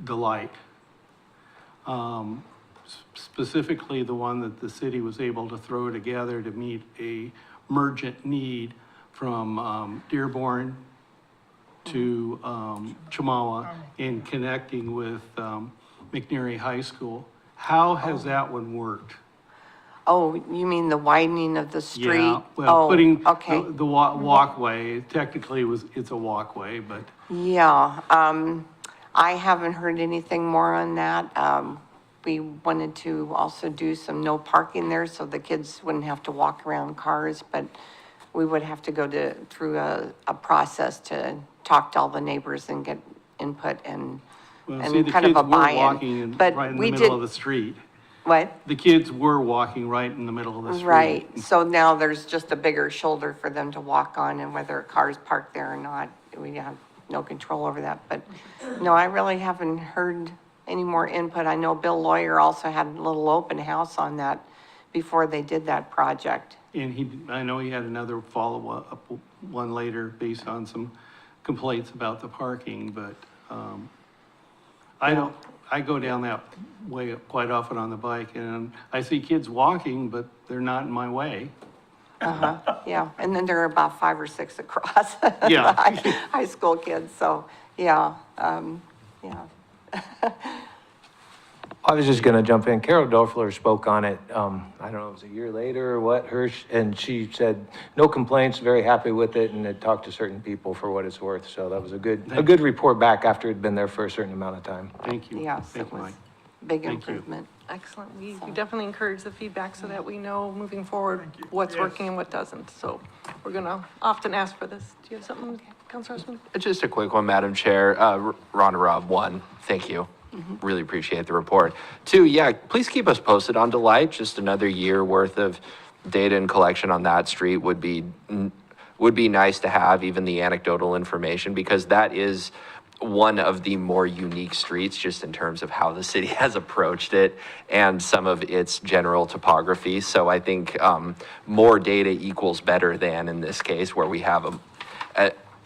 Delight. Specifically, the one that the city was able to throw together to meet a emergent need from Dearborn to Chamawa in connecting with McNary High School. How has that one worked? Oh, you mean the widening of the street? Yeah, well, putting okay. the walkway, technically it's a walkway, but. Yeah, I haven't heard anything more on that. We wanted to also do some no parking there so the kids wouldn't have to walk around cars, but we would have to go through a process to talk to all the neighbors and get input and See, the kind of kids a were buy-in. walking But right in the we middle did- of the street. What? The kids were walking right in the middle of the street. Right, so now there's just a bigger shoulder for them to walk on, and whether a car's parked there or not, we have no control over that. But no, I really haven't heard any more input. I know Bill Lawyer also had a little open house on that before they did that project. And I know he had another follow-up one later based on some complaints about the parking, but, I go down that way quite often on the bike, and I see kids walking, but they're not in my way. Yeah, and then there are about 5 or 6 across. Yeah. The high school kids, so, yeah, yeah. I was just gonna jump in. Carol Dorfler spoke on it, I don't know, it was a year later or what, and she said, no complaints, very happy with it, and had talked to certain people for what it's worth. So that was a good report back after it'd been there for a certain amount of time. Thank you. Yes, Thank it you, was Mike. big Thank you. improvement. Excellent. We definitely encourage the feedback so that we know moving forward what's working and what doesn't. So we're gonna often ask for this. Do you have something, Councilor Osman? Just a quick one, Madam Chair. Rhonda Robb, one, thank you. Really appreciate the report. Two, yeah, please keep us posted on Delight. Just another year worth of data and collection on that street would be nice to have, even the anecdotal information, because that is one of the more unique streets just in terms of how the city has approached it and some of its general topography. So I think more data equals better than in this case, where we have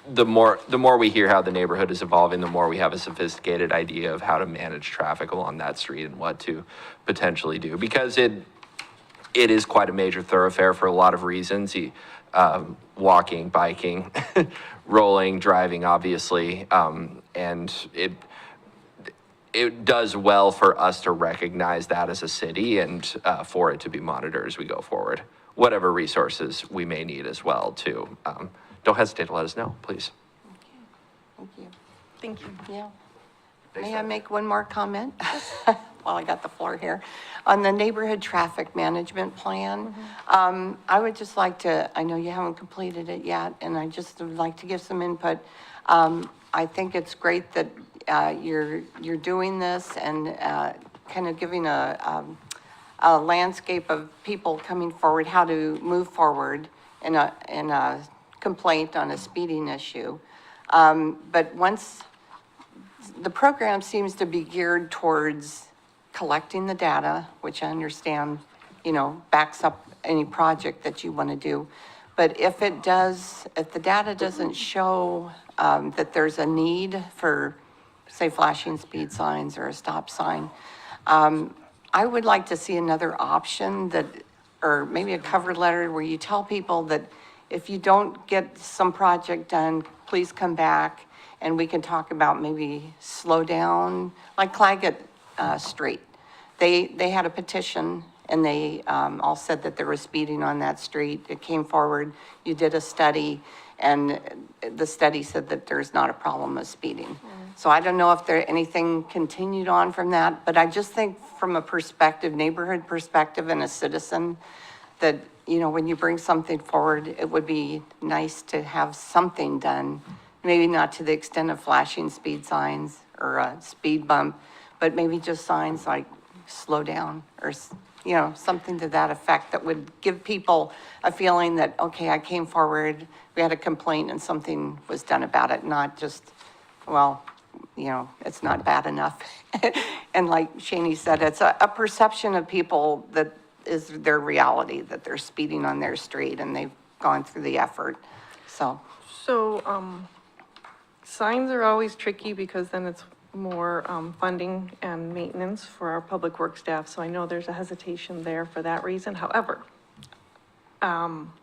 the more we hear how the neighborhood is evolving, the more we have a sophisticated idea of how to manage traffic along that street and what to potentially do, because it is quite a major thoroughfare for a lot of reasons. Walking, biking, rolling, driving, obviously, and it does well for us to recognize that as a city and for it to be monitored as we go forward. Whatever resources we may need as well, too. Don't hesitate to let us know, please. Thank you. Thank you. Yeah. May I make one more comment while I got the floor here? On the neighborhood traffic management plan, I would just like to, I know you haven't completed it yet, and I just would like to give some input. I think it's great that you're doing this and kind of giving a landscape of people coming forward, how to move forward in a complaint on a speeding issue. But once the program seems to be geared towards collecting the data, which I understand, backs up any project that you want to do. But if the data doesn't show that there's a need for, say, flashing speed signs or a stop sign, I would like to see another option or maybe a cover letter where you tell people that if you don't get some project done, please come back and we can talk about maybe slow down, like Claggett Street. They had a petition and they all said that there was speeding on that street. It came forward, you did a study, and the study said that there's not a problem with speeding. So I don't know if anything continued on from that, but I just think from a perspective, neighborhood perspective and a citizen, that, when you bring something forward, it would be nice to have something done, maybe not to the extent of flashing speed signs or a speed bump, but maybe just signs like slow down or, something to that effect that would give people a feeling that, okay, I came forward, we had a complaint and something was done about it, not just, well, it's not bad enough. And like Shani said, it's a perception of people that is their reality, that they're speeding on their street and they've gone through the effort, so. So, signs are always tricky because then it's more funding and maintenance for our public work staff. So I know there's a hesitation there for that reason. However,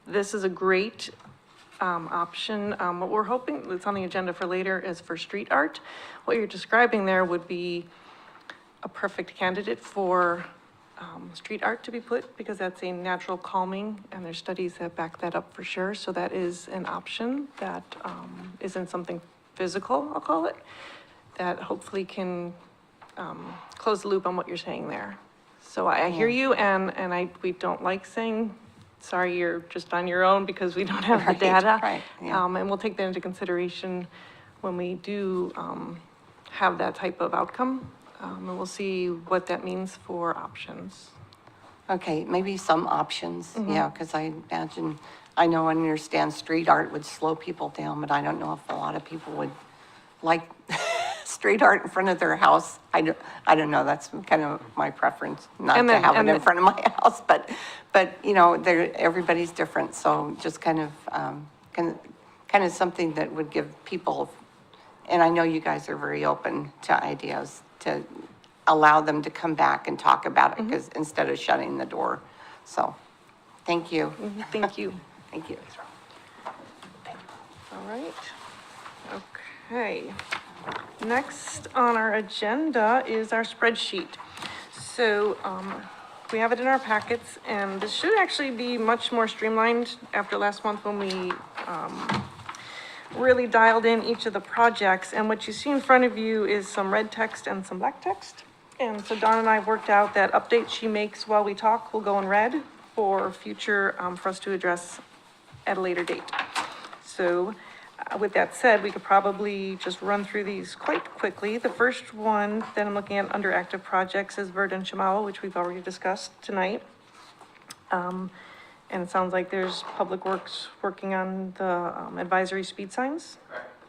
this is a great option. What we're hoping that's on the agenda for later is for street art. What you're describing there would be a perfect candidate for street art to be put, because that's a natural calming, and there's studies that back that up for sure. So that is an option that isn't something physical, I'll call it, that hopefully can close the loop on what you're saying there. So I hear you, and we don't like saying, sorry, you're just on your own because we don't have the data. Right, yeah. And we'll take that into consideration when we do have that type of outcome. And we'll see what that means for options. Okay, maybe some options, yeah, because I imagine, I know and understand street art would slow people down, but I don't know if a lot of people would like street art in front of their house. I don't know, that's kind of my preference, not And to then- have it and in then- front of my house, but everybody's different, so just kind of something that would give people, and I know you guys are very open to ideas, to allow them to come back and talk about it, because instead of shutting the door. So, thank you. Thank you. Thank you. All right. Okay. Next on our agenda is our spreadsheet. So, we have it in our packets, and this should actually be much more streamlined after last month when we, really dialed in each of the projects. And what you see in front of you is some red text and some black text. And so Dawn and I worked out that updates she makes while we talk will go in red for future, for us to address at a later date. So, with that said, we could probably just run through these quite quickly. The first one that I'm looking at under active projects is Verde and Chamawa, which we've already discussed tonight. And it sounds like there's Public Works working on the advisory speed signs.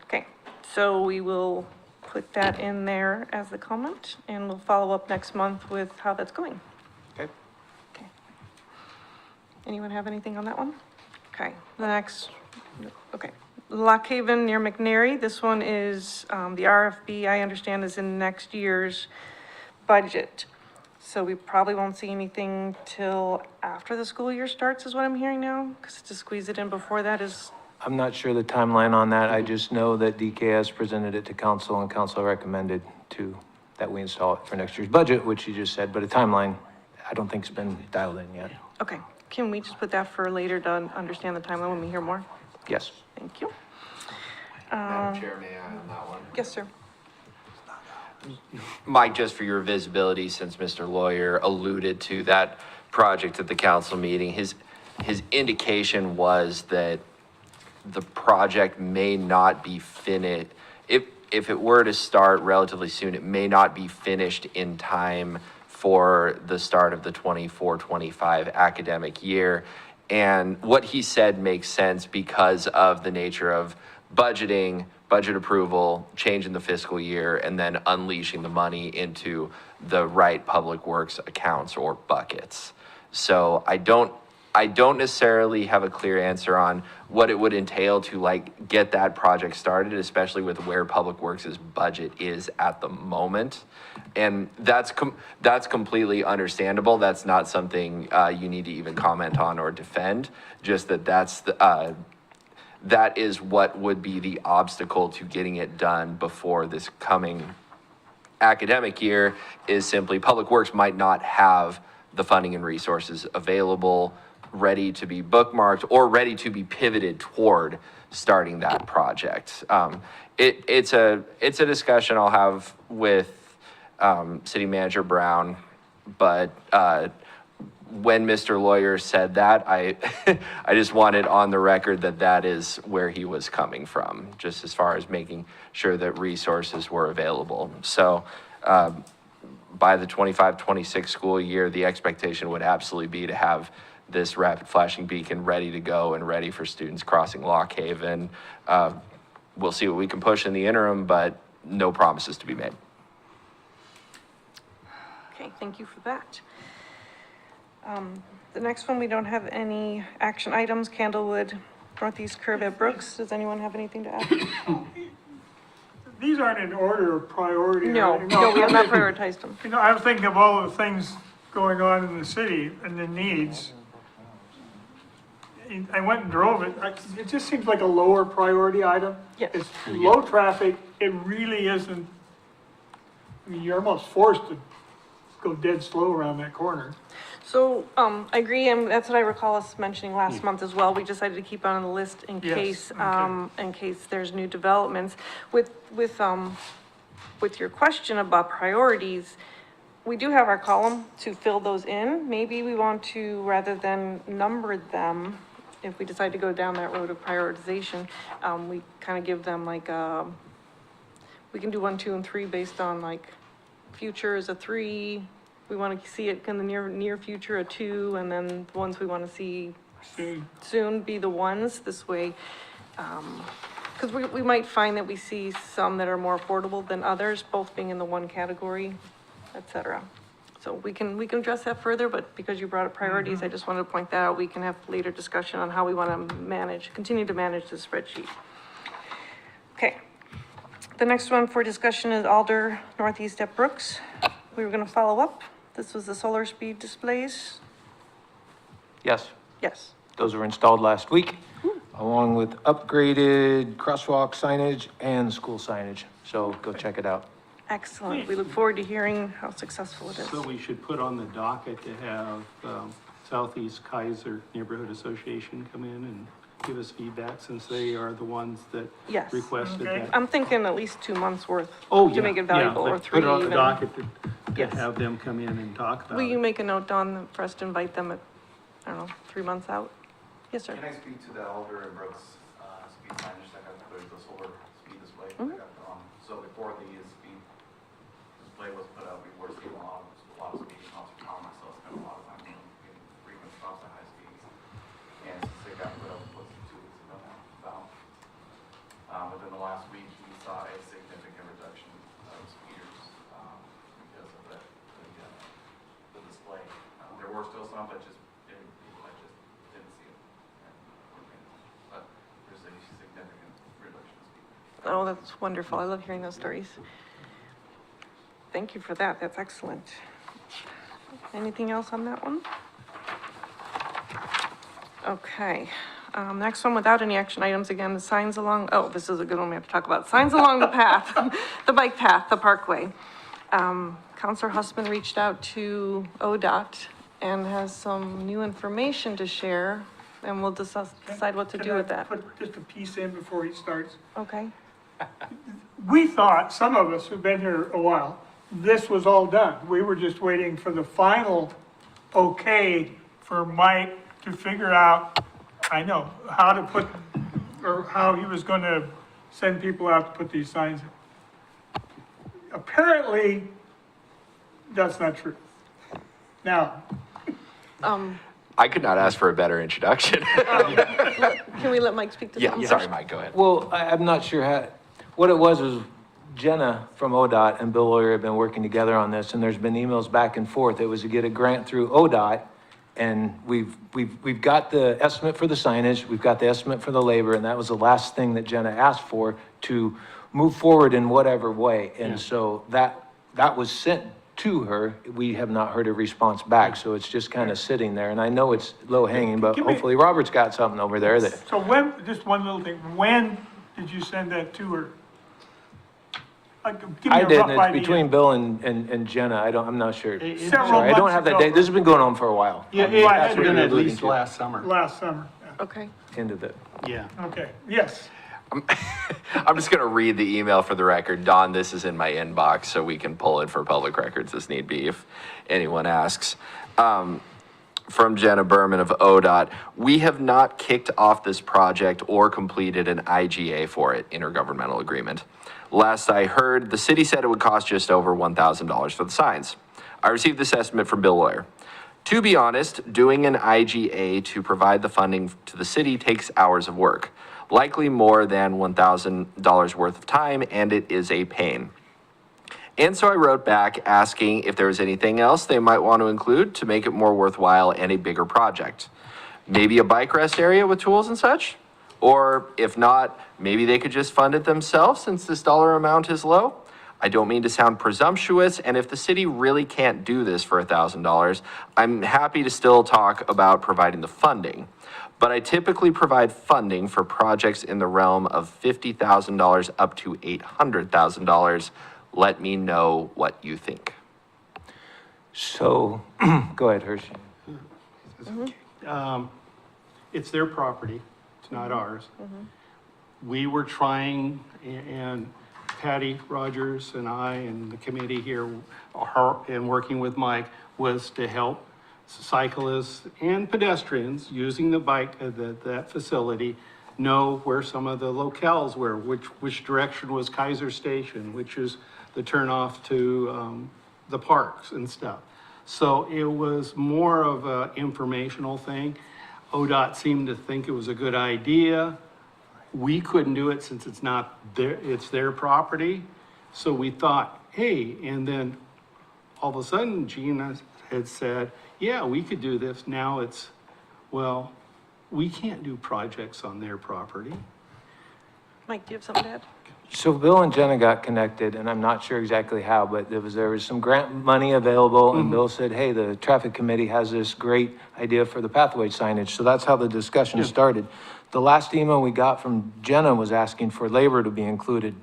Okay, so we will put that in there as the comment, and we'll follow up next month with how that's going. Okay. Okay. Anyone have anything on that one? Okay, the next, okay. Lock Haven near McNary, this one is, the RFB, I understand, is in next year's budget. So we probably won't see anything till after the school year starts, is what I'm hearing now, because to squeeze it in before that is, I'm not sure the timeline on that. I just know that DKS presented it to council and council recommended that we install it for next year's budget, which you just said, but a timeline, I don't think has been dialed in yet. okay. Can we just put that for later to understand the timeline when we hear more? Yes. Thank you. Madam Chair, may I on that one? Yes, sir. Mike, just for your visibility, since Mr. Lawyer alluded to that project at the council meeting, his indication was that the project may not be finished. If it were to start relatively soon, it may not be finished in time for the start of the 24-25 academic year. And what he said makes sense because of the nature of budgeting, budget approval, change in the fiscal year, and then unleashing the money into the right public works accounts or buckets. So I don't necessarily have a clear answer on what it would entail to like get that project started, especially with where Public Works' budget is at the moment. And that's completely understandable. That's not something you need to even comment on or defend. Just that is what would be the obstacle to getting it done before this coming academic year, is simply Public Works might not have the funding and resources available, ready to be bookmarked or ready to be pivoted toward starting that project. It's a discussion I'll have with City Manager Brown, but when Mr. Lawyer said that, I just wanted on the record that is where he was coming from, just as far as making sure that resources were available. So by the 25-26 school year, the expectation would absolutely be to have this rapid flashing beacon ready to go and ready for students crossing Lock Haven. We'll see what we can push in the interim, but no promises to be made. Okay, thank you for that. The next one, we don't have any action items, Candlewood Northeast Curve at Brooks. Does anyone have anything to add? These aren't in order of priority. No, we have not prioritized them. You know, I'm thinking of all the things going on in the city and the needs. I went and drove it. It just seems like a lower priority item. Yes. It's low traffic. It really isn't, I mean, you're almost forced to go dead slow around that corner. So, I agree, and that's what I recall us mentioning last month as well. We decided to keep it on the list in Yes, case, okay. in case there's new developments. With your question about priorities, we do have our column to fill those in. Maybe we want to, rather than number them, if we decide to go down that road of prioritization, we kind of give them like, we can do 1, 2, and 3 based on like, future is a 3, we want to see it in the near future, a 2, and then the ones we want to see soon be the ones. This way, because we might find that we see some that are more affordable than others, both being in the one category, et cetera. So we can address that further, but because you brought up priorities, I just wanted to point that out. We can have later discussion on how we want to continue to manage the spreadsheet. Okay. The next one for discussion is Alder Northeast at Brooks. We were going to follow up. This was the solar speed displays. Yes. Yes. Those were installed last week, along with upgraded crosswalk signage and school signage. So go check it out. Excellent. We look forward to hearing how successful it is. So we should put on the docket to have Southeast Keizer Neighborhood Association come in and give us feedback, since they are the ones that Yes. requested Okay. that. I'm thinking at least 2 months worth Oh, to yeah, make it yeah, valuable, or but 3 Put it on the even. docket to Yes. have them come in and talk about Will you it. make a note, Dawn, for us to invite them at, I don't know, 3 months out? Yes, sir. Can I speak to the Elder and Brooks speed signage that got put, the solar speed display? Mhm. So before the speed display was put up, we were seeing a lot of speed, and also calling myself, spent a lot of time in frequent stops at high speeds. And since it got put up, was 2 weeks ago now, about. Within the last week, we saw a significant reduction of speeders because of the display. There were still some, but just people that just didn't see it. But there's a significant reduction in speed. Oh, that's wonderful. I love hearing those stories. Thank you for that. That's excellent. Anything else on that one? Okay. Next one, without any action items, again, the signs along, oh, this is a good one we have to talk about. Signs along the path, the bike path, the parkway. Counselor Hussman reached out to ODOT and has some new information to share, and we'll decide what to do with that. Put just a piece in before he starts. Okay? We thought, some of us who've been here a while, this was all done. We were just waiting for the final okay for Mike to figure out, I know, how to put, or how he was gonna send people out to put these signs in. Apparently, that's not true. Now, I could not ask for a better introduction. Can we let Mike speak to Yeah, that? sorry, Mike, go ahead. Well, I'm not sure how, what it was Jenna from ODOT and Bill Lawyer have been working together on this, and there's been emails back and forth. It was to get a grant through ODOT, and we've got the estimate for the signage, we've got the estimate for the labor, and that was the last thing that Jenna asked for to move forward in whatever way. And so that was sent to her. We have not heard a response back, so it's just kind of sitting there. And I know it's low hanging, but Give me- hopefully Robert's got something over there that, so when, just one little thing, when did you send that to her? Like, give me I a didn't, rough it's idea. between Bill and Jenna. I'm not sure. It- Several Sorry, I don't months have that ago. date. This has been going on for a while. Yeah, That's it what has been you're at alluding least to. last summer. Last summer, Okay. Into the, Yeah. okay, yes. I'm just gonna read the email for the record. Don, this is in my inbox, so we can pull it for public records as need be if anyone asks. From Jenna Berman of ODOT, we have not kicked off this project or completed an IGA for it, intergovernmental agreement. Last I heard, the city said it would cost just over $1,000 for the signs. I received this estimate from Bill Lawyer. To be honest, doing an IGA to provide the funding to the city takes hours of work, likely more than $1,000 worth of time, and it is a pain. And so I wrote back asking if there was anything else they might want to include to make it more worthwhile and a bigger project. Maybe a bike rest area with tools and such? Or if not, maybe they could just fund it themselves since this dollar amount is low? I don't mean to sound presumptuous, and if the city really can't do this for $1,000, I'm happy to still talk about providing the funding. But I typically provide funding for projects in the realm of $50,000 up to $800,000. Let me know what you think. so, go ahead, Hershey. It's their property, it's not ours. We were trying, and Patty Rogers and I and the committee here, and working with Mike, was to help cyclists and pedestrians using the bike, that facility, know where some of the locales were, which direction was Keizer Station, which is the turnoff to the parks and stuff. So it was more of a informational thing. ODOT seemed to think it was a good idea. We couldn't do it since it's not their, it's their property. So we thought, hey, and then all of a sudden Gina had said, yeah, we could do this. Now it's, well, we can't do projects on their property. Mike, do you have something to add? So Bill and Jenna got connected, and I'm not sure exactly how, but there was some grant money available, and Bill said, hey, the traffic committee has this great idea for the pathway signage. So that's how the discussion started. The last email we got from Jenna was asking for labor to be included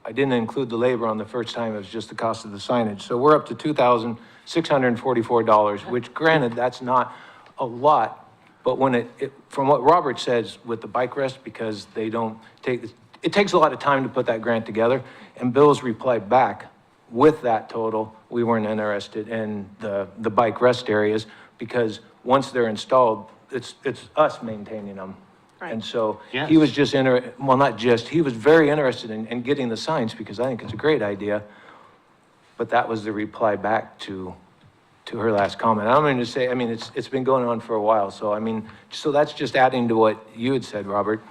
I didn't include the labor on the first time, it was just the cost of the signage. So we're up to $2,644, which granted, that's not a lot, but when from what Robert says with the bike rest, because they don't take, it takes a lot of time to put that grant together, and Bill's replied back with that total, we weren't interested in the bike rest areas, because once they're installed, it's us maintaining them. Right. And so Yes. he was just well, not just, he was very interested in getting the signs, because I think it's a great idea. But that was the reply back to her last comment. I'm going to say, I mean, it's been going on for a while, so I mean, so that's just adding to what you had said, Robert.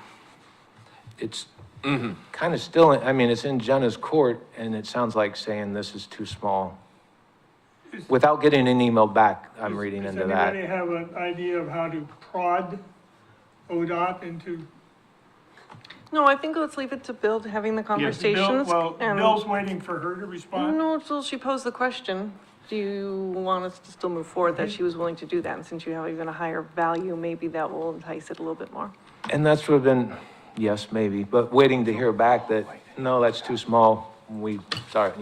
It's kind of still, I mean, it's in Jenna's court, and it sounds like saying this is too small. Without getting an email back, I'm reading into Does that. anybody have an idea of how to prod ODOT into? No, I think let's leave it to Bill to having the Bill- conversations. Well, and- Bill's waiting for her to respond. No, till she posed the question. Do you want us to still move forward that she was willing to do that? And since you have even a higher value, maybe that will entice it a little bit more. And that's what I've been, yes, maybe, but waiting to hear back that, no, that's too small. We start,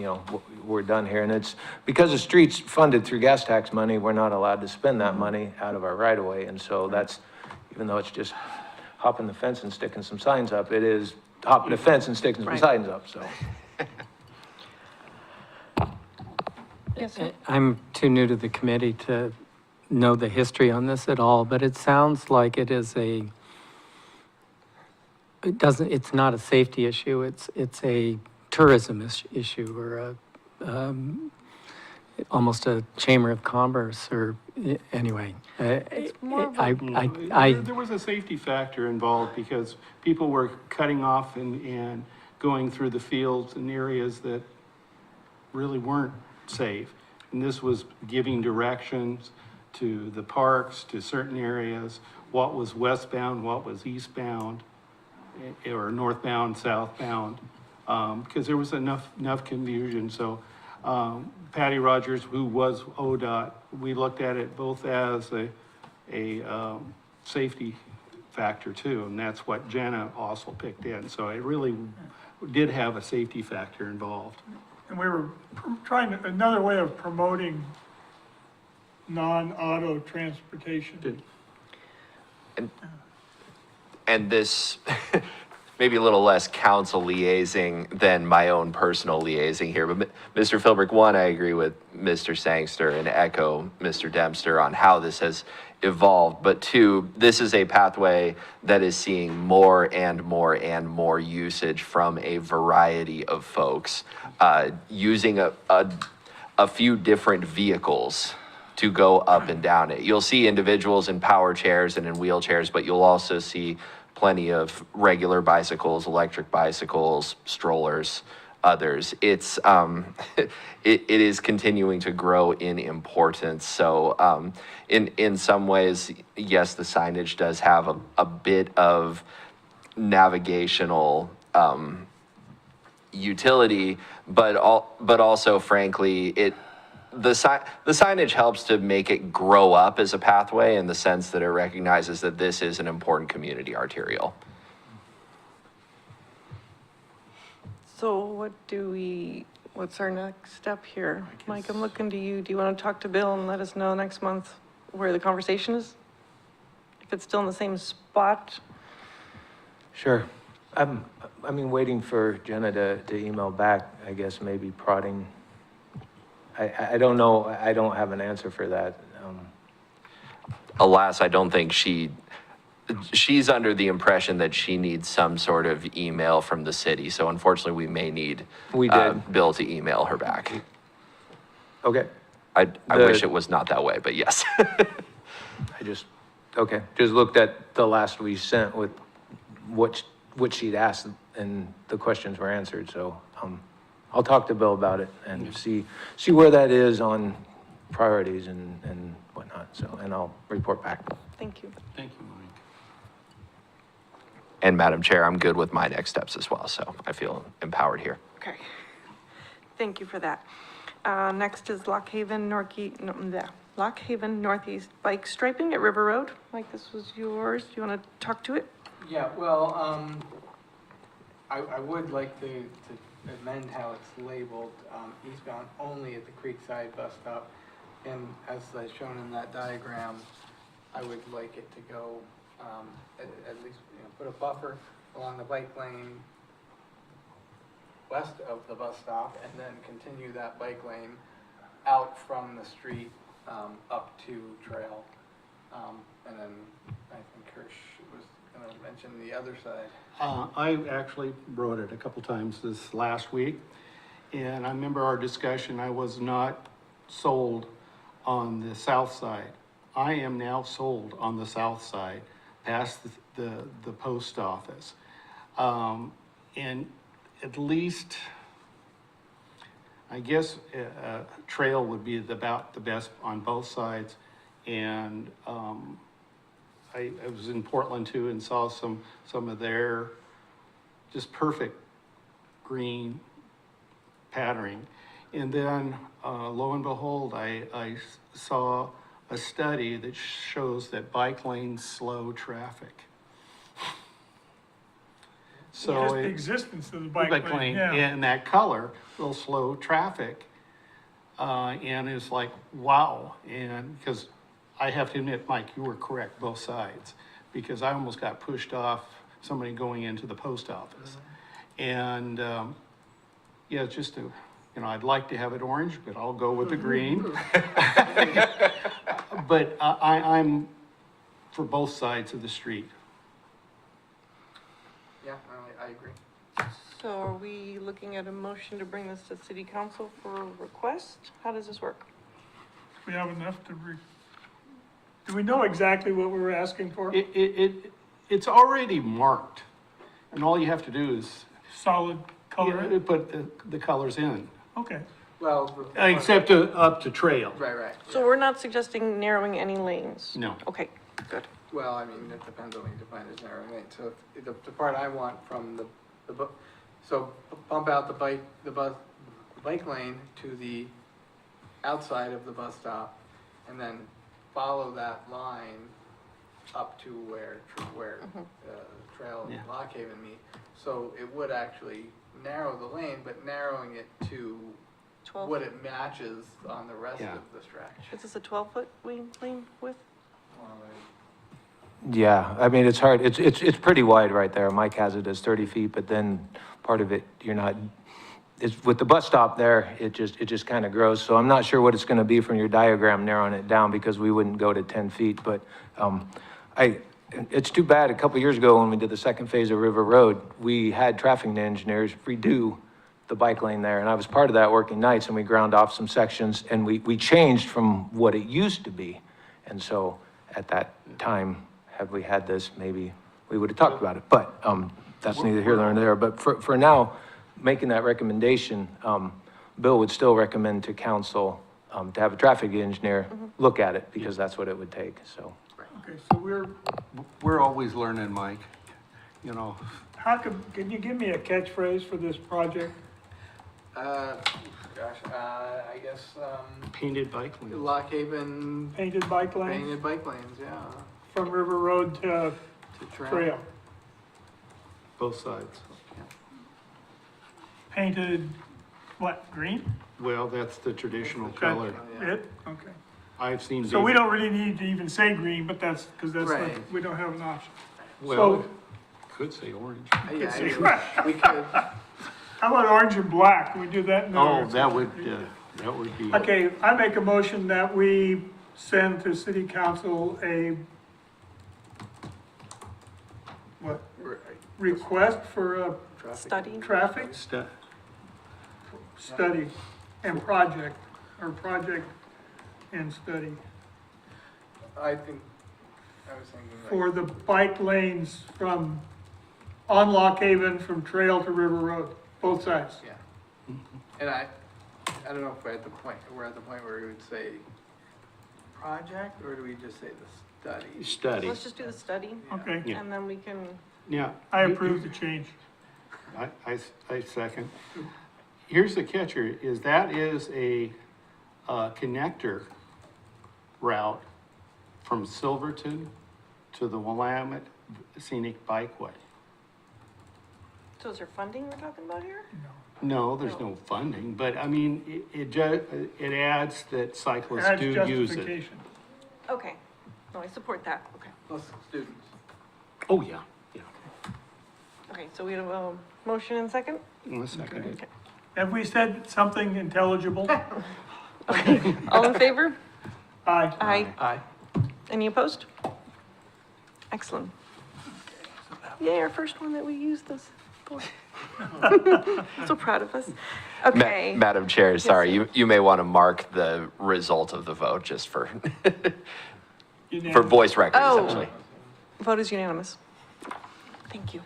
we're done here. And it's because the street's funded through gas tax money, we're not allowed to spend that money out of our right of way. And so that's, even though it's just hopping the fence and sticking some signs up, it is hopping the fence and sticking some Right. signs up, so. Yes, sir. I'm too new to the committee to know the history on this at all, but it sounds like it is it's not a safety issue, it's a tourism issue, or almost a chamber of commerce, or anyway. It's more of a- There was a safety factor involved, because people were cutting off and going through the fields and areas that really weren't safe. And this was giving directions to the parks, to certain areas, what was westbound, what was eastbound, or northbound, southbound, because there was enough confusion. So Patty Rogers, who was ODOT, we looked at it both as a safety factor too, and that's what Jenna also picked in. So it really did have a safety factor involved. And we were trying another way of promoting non-auto transportation. And this, maybe a little less council liaising than my own personal liaising here, but Mr. Philbrick, one, I agree with Mr. Sangster and echo Mr. Dempster on how this has evolved, but two, this is a pathway that is seeing more and more and more usage from a variety of folks, using a few different vehicles to go up and down it. You'll see individuals in power chairs and in wheelchairs, but you'll also see plenty of regular bicycles, electric bicycles, strollers, others. It's it is continuing to grow in importance. So in some ways, yes, the signage does have a bit of navigational utility, but also, frankly, the signage helps to make it grow up as a pathway, in the sense that it recognizes that this is an important community arterial. So what's our next step here? Mike, I'm looking to you. Do you want to talk to Bill and let us know next month where the conversation is? If it's still in the same spot? Sure. I mean, waiting for Jenna to email back, I guess, maybe prodding. I don't know, I don't have an answer for that. Alas, I don't think she's under the impression that she needs some sort of email from the city. So unfortunately, we may need We did. Bill to email her back. Okay, I wish it was not that way, but yes. just looked at the last we sent with what she'd asked, and the questions were answered, so, I'll talk to Bill about it and see where that is on priorities and whatnot, so, and I'll report back. Thank you. Thank you, Mike. And Madam Chair, I'm good with my next steps as well, so I feel empowered here. Okay. Thank you for that. Next is Lock Haven Northeast Bike Striping at River Road. Mike, this was yours. Do you want to talk to it? Yeah, well, I would like to amend how it's labeled, eastbound only at the Creekside bus stop. And as shown in that diagram, I would like it to go, at least, put a buffer along the bike lane west of the bus stop, and then continue that bike lane out from the street, up to Trail. And then I think Kirsch was gonna mention the other side. I actually rode it a couple times this last week, and I remember our discussion, I was not sold on the south side. I am now sold on the south side, past the post office. And at least, I guess, Trail would be about the best on both sides. And, I was in Portland too and saw some of their just perfect green patterning. And then, lo and behold, I saw a study that shows that bike lanes slow traffic. Just So the existence of the bike lane, yeah, yeah. and that color will slow traffic. And it's like, wow, and because I have to admit, Mike, you were correct, both sides, because I almost got pushed off somebody going into the post office. And, yeah, just to, I'd like to have it orange, but I'll go with the green. But I'm for both sides of the street. Yeah, I agree. So are we looking at a motion to bring this to city council for a request? How does this work? We have enough to do we know exactly what we were asking for? It's already marked, and all you have to do is Solid color? put the colors in, Okay. Well. except up to Trail. Right. So we're not suggesting narrowing any lanes? No. Okay, good. Well, I mean, it depends on what you define as narrow lane. So if the part I want from so bump out the bike lane to the outside of the bus stop, and then follow that line up to where Trail Yeah. and Lock Haven meet. So it would actually narrow the lane, but narrowing it to 12? what it matches on the rest Yeah. of the stretch. Is this a 12-foot lane width? Yeah, I mean, it's hard, it's pretty wide right there. Mike has it as 30 feet, but then part of it, it's, with the bus stop there, it just kind of grows. So I'm not sure what it's going to be from your diagram narrowing it down, because we wouldn't go to 10 feet. But it's too bad, a couple years ago when we did the second phase of River Road, we had traffic engineers redo the bike lane there. And I was part of that working nights, and we ground off some sections, and we changed from what it used to be. And so at that time, had we had this, maybe we would have talked about it, but that's neither here nor there. But for now, making that recommendation, Bill would still recommend to council to have a traffic engineer look at it, because that's what it would take, so. Okay, so We're always learning, Mike, can you give me a catchphrase for this project? I guess, painted bike lanes. Lock Haven Painted bike lanes painted bike lanes, yeah, from River Road to to Trail? Both sides. Painted, what, green? Well, that's the traditional Okay. color. Yeah. It, okay. I've seen. So we don't really need to even say green, but because that's, Right. we don't have an option. Well, So- could say orange. Yeah, see. we could, How about orange and black? Can we do that? No. Oh, that would be. Okay, I make a motion that we send to city council a, what, request for a Study? traffic study and project, or project and study I think, I was thinking like. for the bike lanes on Lock Haven from Trail to River Road, both sides. Yeah. And I don't know if we're at the point where we would say project, or do we just say the study? Study, Let's just do the study, Okay, Yeah. and then we can, yeah. I approve the change. I second. Here's the catcher, that is a connector route from Silverton to the Willamette Scenic Bikeway. So is there funding we're talking about here? No, there's no funding, but I mean, it adds that cyclists Adds do use it. justification. Okay, no, I support that, okay. Plus students. Oh, yeah, yeah. Okay, so we have a motion and second? One second. Have we said something intelligible? Okay, all in favor? Aye. Aye. Aye. Any opposed? Excellent. Yay, our first one that we used this for. I'm so proud of us. Okay. Madam Chair, sorry, sir. you may want to mark the result of the vote just for, for Unanimous. voice record, Oh. essentially. Vote is unanimous. Thank you.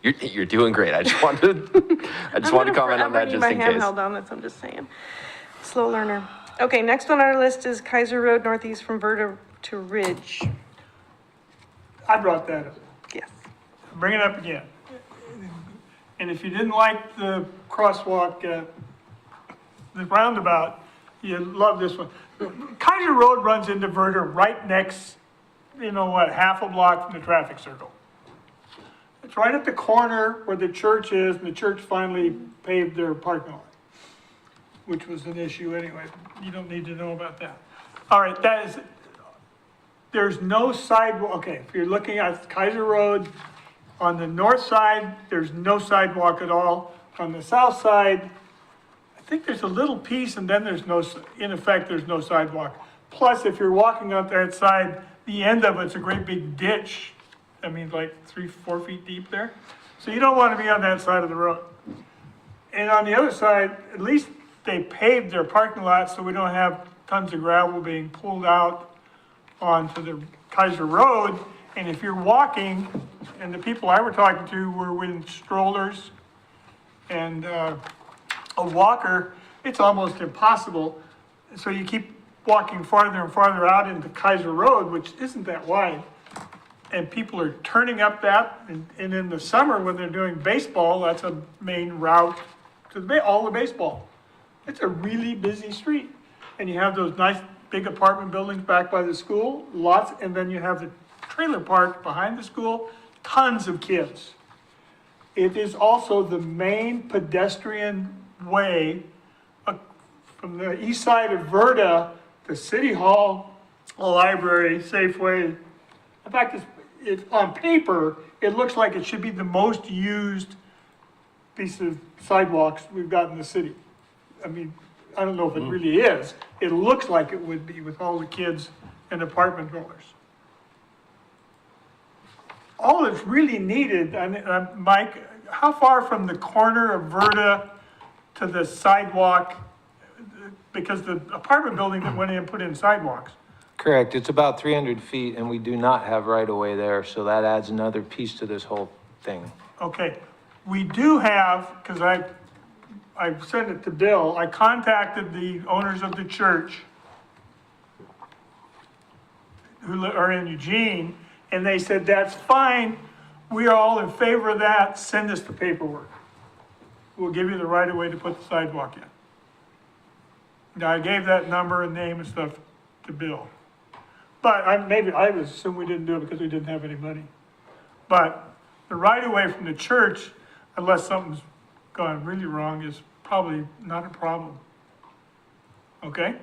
You're doing great. I just wanted to comment on that just in I'm gonna forever need my case. handheld on this, I'm just saying. Slow learner. Okay, next on our list is Keizer Road northeast from Verda to Ridge. I brought that up. Yes. Bring it up again. And if you didn't like the crosswalk, the roundabout, you love this one. Keizer Road runs into Verda right next, half a block from the traffic circle. It's right at the corner where the church is, and the church finally paved their parking lot, which was an issue anyway. You don't need to know about that. All right, there's no sidewalk, okay, if you're looking at Keizer Road, on the north side, there's no sidewalk at all. On the south side, I think there's a little piece, and then in effect, there's no sidewalk. Plus, if you're walking up that side, the end of it's a great big ditch. I mean, like 3-4 feet deep there. So you don't want to be on that side of the road. And on the other side, at least they paved their parking lot so we don't have tons of gravel being pulled out onto the Keizer Road. And if you're walking, and the people I were talking to were with strollers and a walker, it's almost impossible. So you keep walking farther and farther out into Keizer Road, which isn't that wide. And people are turning up that, and in the summer when they're doing baseball, that's a main route to all the baseball. It's a really busy street. And you have those nice big apartment buildings back by the school, lots, and then you have the trailer park behind the school, tons of kids. It is also the main pedestrian way from the east side of Verda to City Hall, a library, Safeway. In fact, it's on paper, it looks like it should be the most used piece of sidewalks we've got in the city. I mean, I don't know if it really is. It looks like it would be with all the kids and apartment dwellers. All that's really needed, Mike, how far from the corner of Verda to the sidewalk? Because the apartment building that went in and put in sidewalks. Correct, it's about 300 feet, and we do not have right-of-way there, so that adds another piece to this whole thing. Okay, we do have, because I sent it to Bill, I contacted the owners of the church who are in Eugene, and they said, that's fine, we are all in favor of that, send us the paperwork. We'll give you the right of way to put the sidewalk in. Now, I gave that number and name and stuff to Bill. But I would assume we didn't do it because we didn't have any money. But the right of way from the church, unless something's gone really wrong, is probably not a problem. Okay?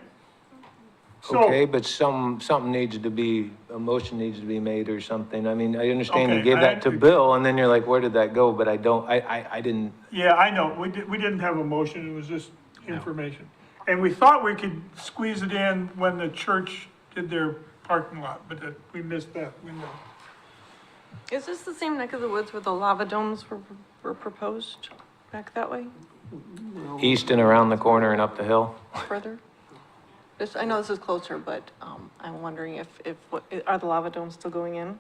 So- Okay, but something needs to be, a motion needs to be made or something. I mean, I understand you Okay, gave that to I- Bill, and then you're like, where did that go? But I didn't, Yeah, I know, we didn't have a motion, it was just information. And we thought we could squeeze it in when the church did their parking lot, but we missed that window. Is this the same neck of the woods where the lava domes were proposed back that way, east and around the corner and up the hill. further? I know this is closer, but I'm wondering are the lava domes still going in?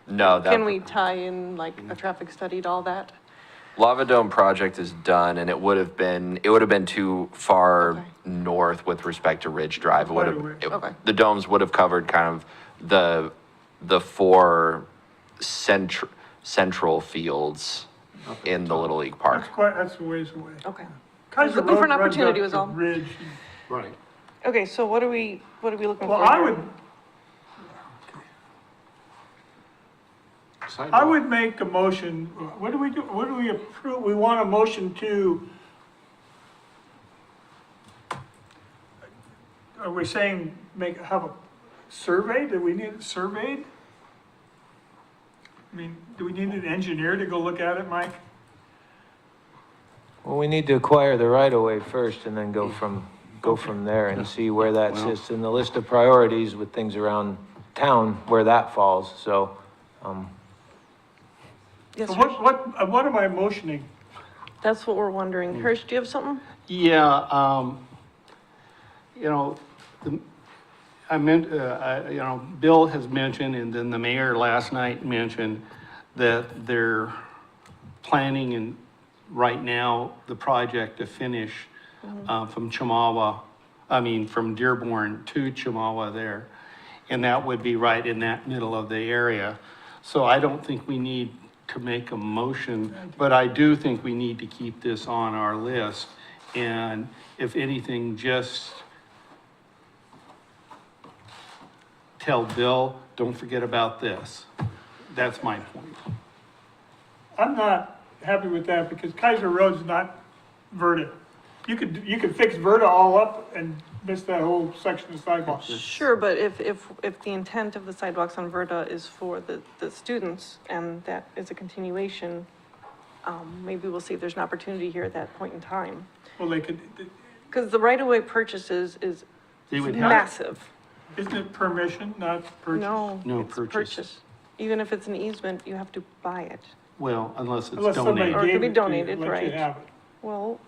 No, Can we tie in like a traffic study to all that? Lava Dome project is done, and it would have been too far Okay. north with respect to Ridge Drive. It would have, Right away. Okay. the domes would have covered kind of the four central fields in the Little League Park. That's a ways away. Okay. Keizer Looking for Road an runs opportunity up was to all. Ridge. Right. Okay, so what are we looking for? Well, I here? would. I would make a motion, what do we do, what do we approve? We want a motion to, are we saying have a survey? Do we need it surveyed? I mean, do we need an engineer to go look at it, Mike? Well, we need to acquire the right-of-way first and then go from there and see where that sits in the list of priorities with things around town, where that falls, so, Yes, So Hirsch? what am I motioning? That's what we're wondering. Hirsch, do you have something? Yeah, you know, I meant, you know, Bill has mentioned, and then the mayor last night mentioned that they're planning and right now, the project to finish, from from Dearborn to Chemawa there. And that would be right in that middle of the area. So I don't think we need to make a motion, but I do think we need to keep this on our list. And if anything, just tell Bill, don't forget about this. That's my point. I'm not happy with that because Keizer Road's not Verda. You could fix Verda all up and miss that whole section of sidewalk. Sure, but if the intent of the sidewalks on Verda is for the students and that is a continuation, maybe we'll see if there's an opportunity here at that point in time. Well, they could, Because the right-of-way purchases is They would have- massive. isn't it permission, not purchase? No, It's purchase. Even if it's an easement, you have to buy it. Well, unless it's Unless somebody donated. Or it gave could be it to you, donated, let you right. have it. Well,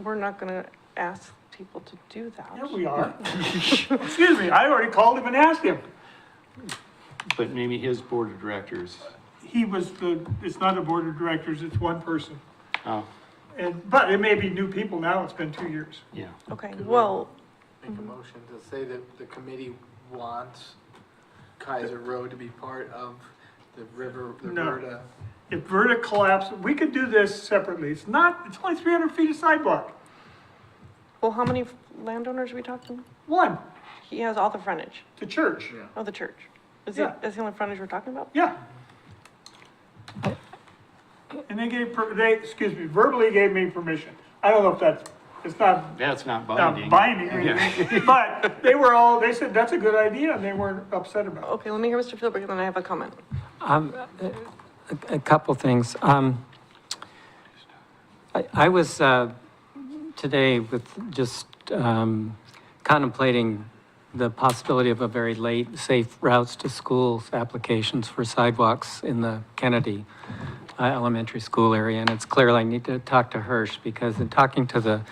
we're not gonna ask people to do that. Yeah, we are. Excuse me, I already called him and asked him. But maybe his board of directors. It's not a board of directors, it's one person. Oh, But it may be new people now, it's been 2 years. yeah. Okay, well, Make a motion to say that the committee wants Keizer Road to be part of the No. Verda. If Verda collapses, we could do this separately. It's only 300 feet of sidewalk. well, how many landowners are we talking? One, He has all the frontage. the church. Oh, the church. Yeah. That's the only frontage we're talking about? Yeah. And verbally gave me permission. I don't know if it's not That's not not binding. binding or anything, but they said that's a good idea and they weren't upset about it. Okay, let me hear Mr. Philbrick and then I have a comment. A couple things. I was today with just contemplating the possibility of a very late safe routes to schools applications for sidewalks in the Kennedy elementary school area. And it's clear I need to talk to Hirsch because in talking to the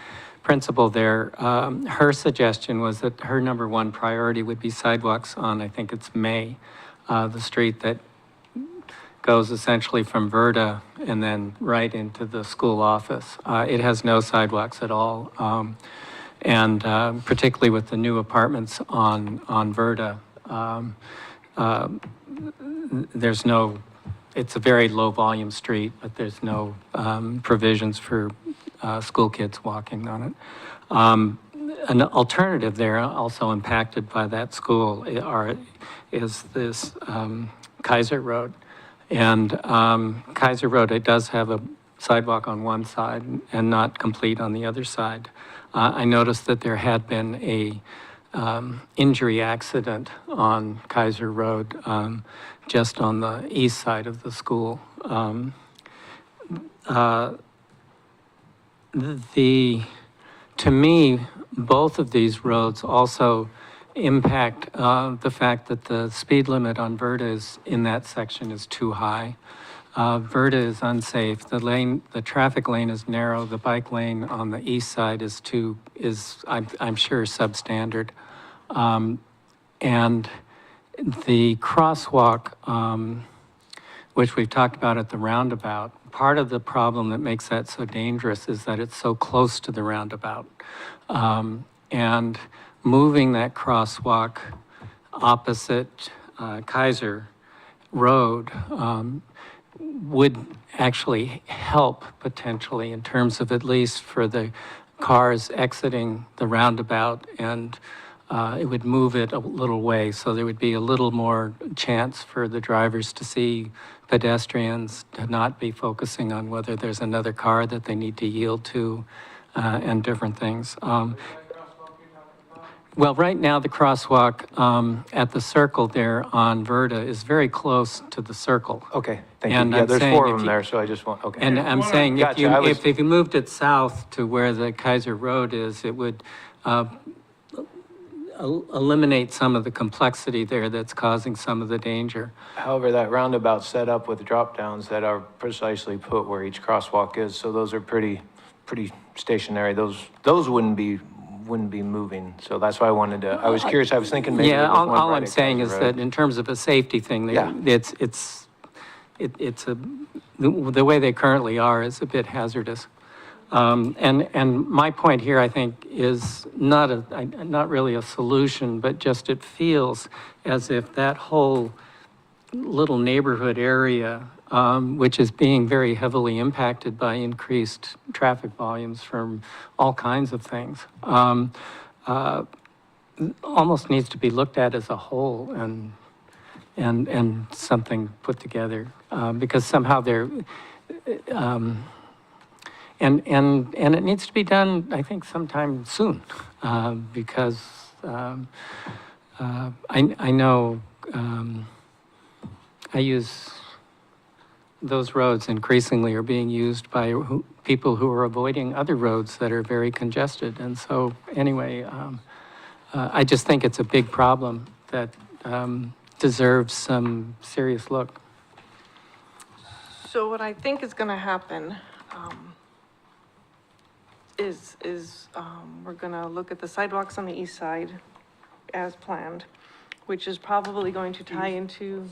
principal there, her suggestion was that her number one priority would be sidewalks on, I think it's May, the street that goes essentially from Verda and then right into the school office. It has no sidewalks at all. And particularly with the new apartments on Verda, there's no, it's a very low volume street, but there's no provisions for school kids walking on it. An alternative there, also impacted by that school, is this Keizer Road. And Keizer Road, it does have a sidewalk on one side and not complete on the other side. I noticed that there had been a injury accident on Keizer Road, just on the east side of the school. To me, both of these roads also impact the fact that the speed limit on Verda is, in that section is too high. Verda is unsafe. The traffic lane is narrow. The bike lane on the east side is I'm sure substandard. And the crosswalk, which we've talked about at the roundabout, part of the problem that makes that so dangerous is that it's so close to the roundabout. And moving that crosswalk opposite Keizer Road would actually help potentially in terms of at least for the cars exiting the roundabout and it would move it a little way, so there would be a little more chance for the drivers to see pedestrians, to not be focusing on whether there's another car that they need to yield to, and different things. Well, right now, the crosswalk at the circle there on Verda is very close to the circle. Okay, thank you. And Yeah, I'm there's saying 4 of if them you- there, so I just want, okay. And I'm saying if Gotcha, you, I was- if you moved it south to where the Keizer Road is, it would eliminate some of the complexity there that's causing some of the danger. However, that roundabout's set up with drop downs that are precisely put where each crosswalk is, so those are pretty stationary. Those wouldn't be moving, so that's why I wanted to, I was curious, I was thinking maybe there Yeah, was one all right I'm at saying Keizer is Road. that in terms of a safety thing, Yeah. the way they currently are is a bit hazardous. And my point here, I think, is not really a solution, but just it feels as if that whole little neighborhood area, which is being very heavily impacted by increased traffic volumes from all kinds of things, almost needs to be looked at as a whole and something put together, because somehow they're, and it needs to be done, I think, sometime soon, because I know I use those roads increasingly are being used by people who are avoiding other roads that are very congested. And so anyway, I just think it's a big problem that deserves some serious look. So what I think is gonna happen, is we're gonna look at the sidewalks on the east side as planned, which is probably going to tie into,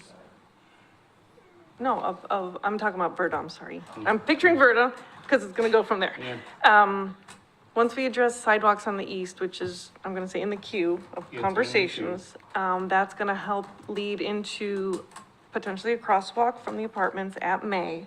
no, I'm talking about Verda, I'm sorry. I'm picturing Verda, because it's gonna go from there. Once we address sidewalks on the east, which is, I'm gonna say in the queue of conversations, that's gonna help lead into potentially a crosswalk from the apartments at May,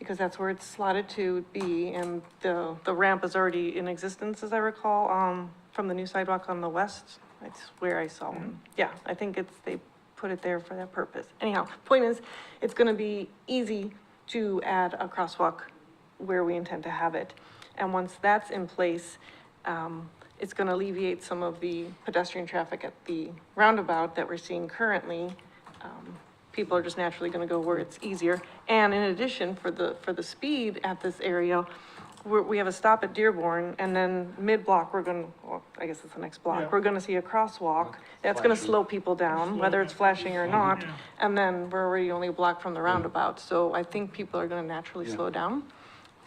because that's where it's slotted to be, and the ramp is already in existence, as I recall, from the new sidewalk on the west. That's where I saw one. Yeah, I think they put it there for that purpose. Anyhow, point is, it's gonna be easy to add a crosswalk where we intend to have it. And once that's in place, it's gonna alleviate some of the pedestrian traffic at the roundabout that we're seeing currently. People are just naturally gonna go where it's easier. And in addition, for the speed at this area, we have a stop at Dearborn, and then mid-block, well, I guess it's the next block, Yeah. we're gonna see a crosswalk. That's gonna slow people down, whether it's flashing or not. And then we're already only a block from the roundabout, so I think people are gonna naturally slow down.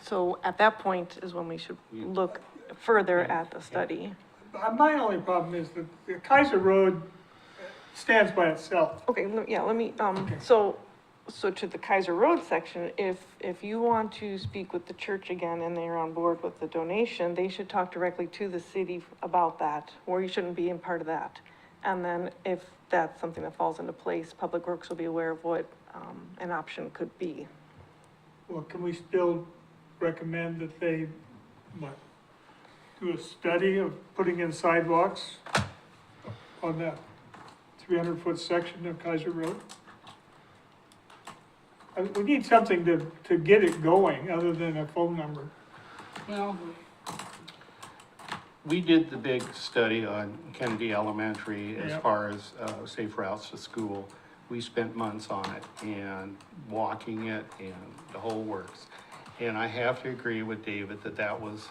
So at that point is when we should look further at the study. My only problem is that the Keizer Road stands by itself. Okay, let me, so to the Keizer Road section, if you want to speak with the church again and they're on board with the donation, they should talk directly to the city about that, or you shouldn't be in part of that. And then if that's something that falls into place, Public Works will be aware of what, an option could be. Well, can we still recommend that they, do a study of putting in sidewalks on that 300-foot section of Keizer Road? We need something to get it going, other than a phone number. Well, we did the big study on Kennedy Elementary as Yeah. far as safe routes to school. We spent months on it and walking it and the whole works. And I have to agree with David that that was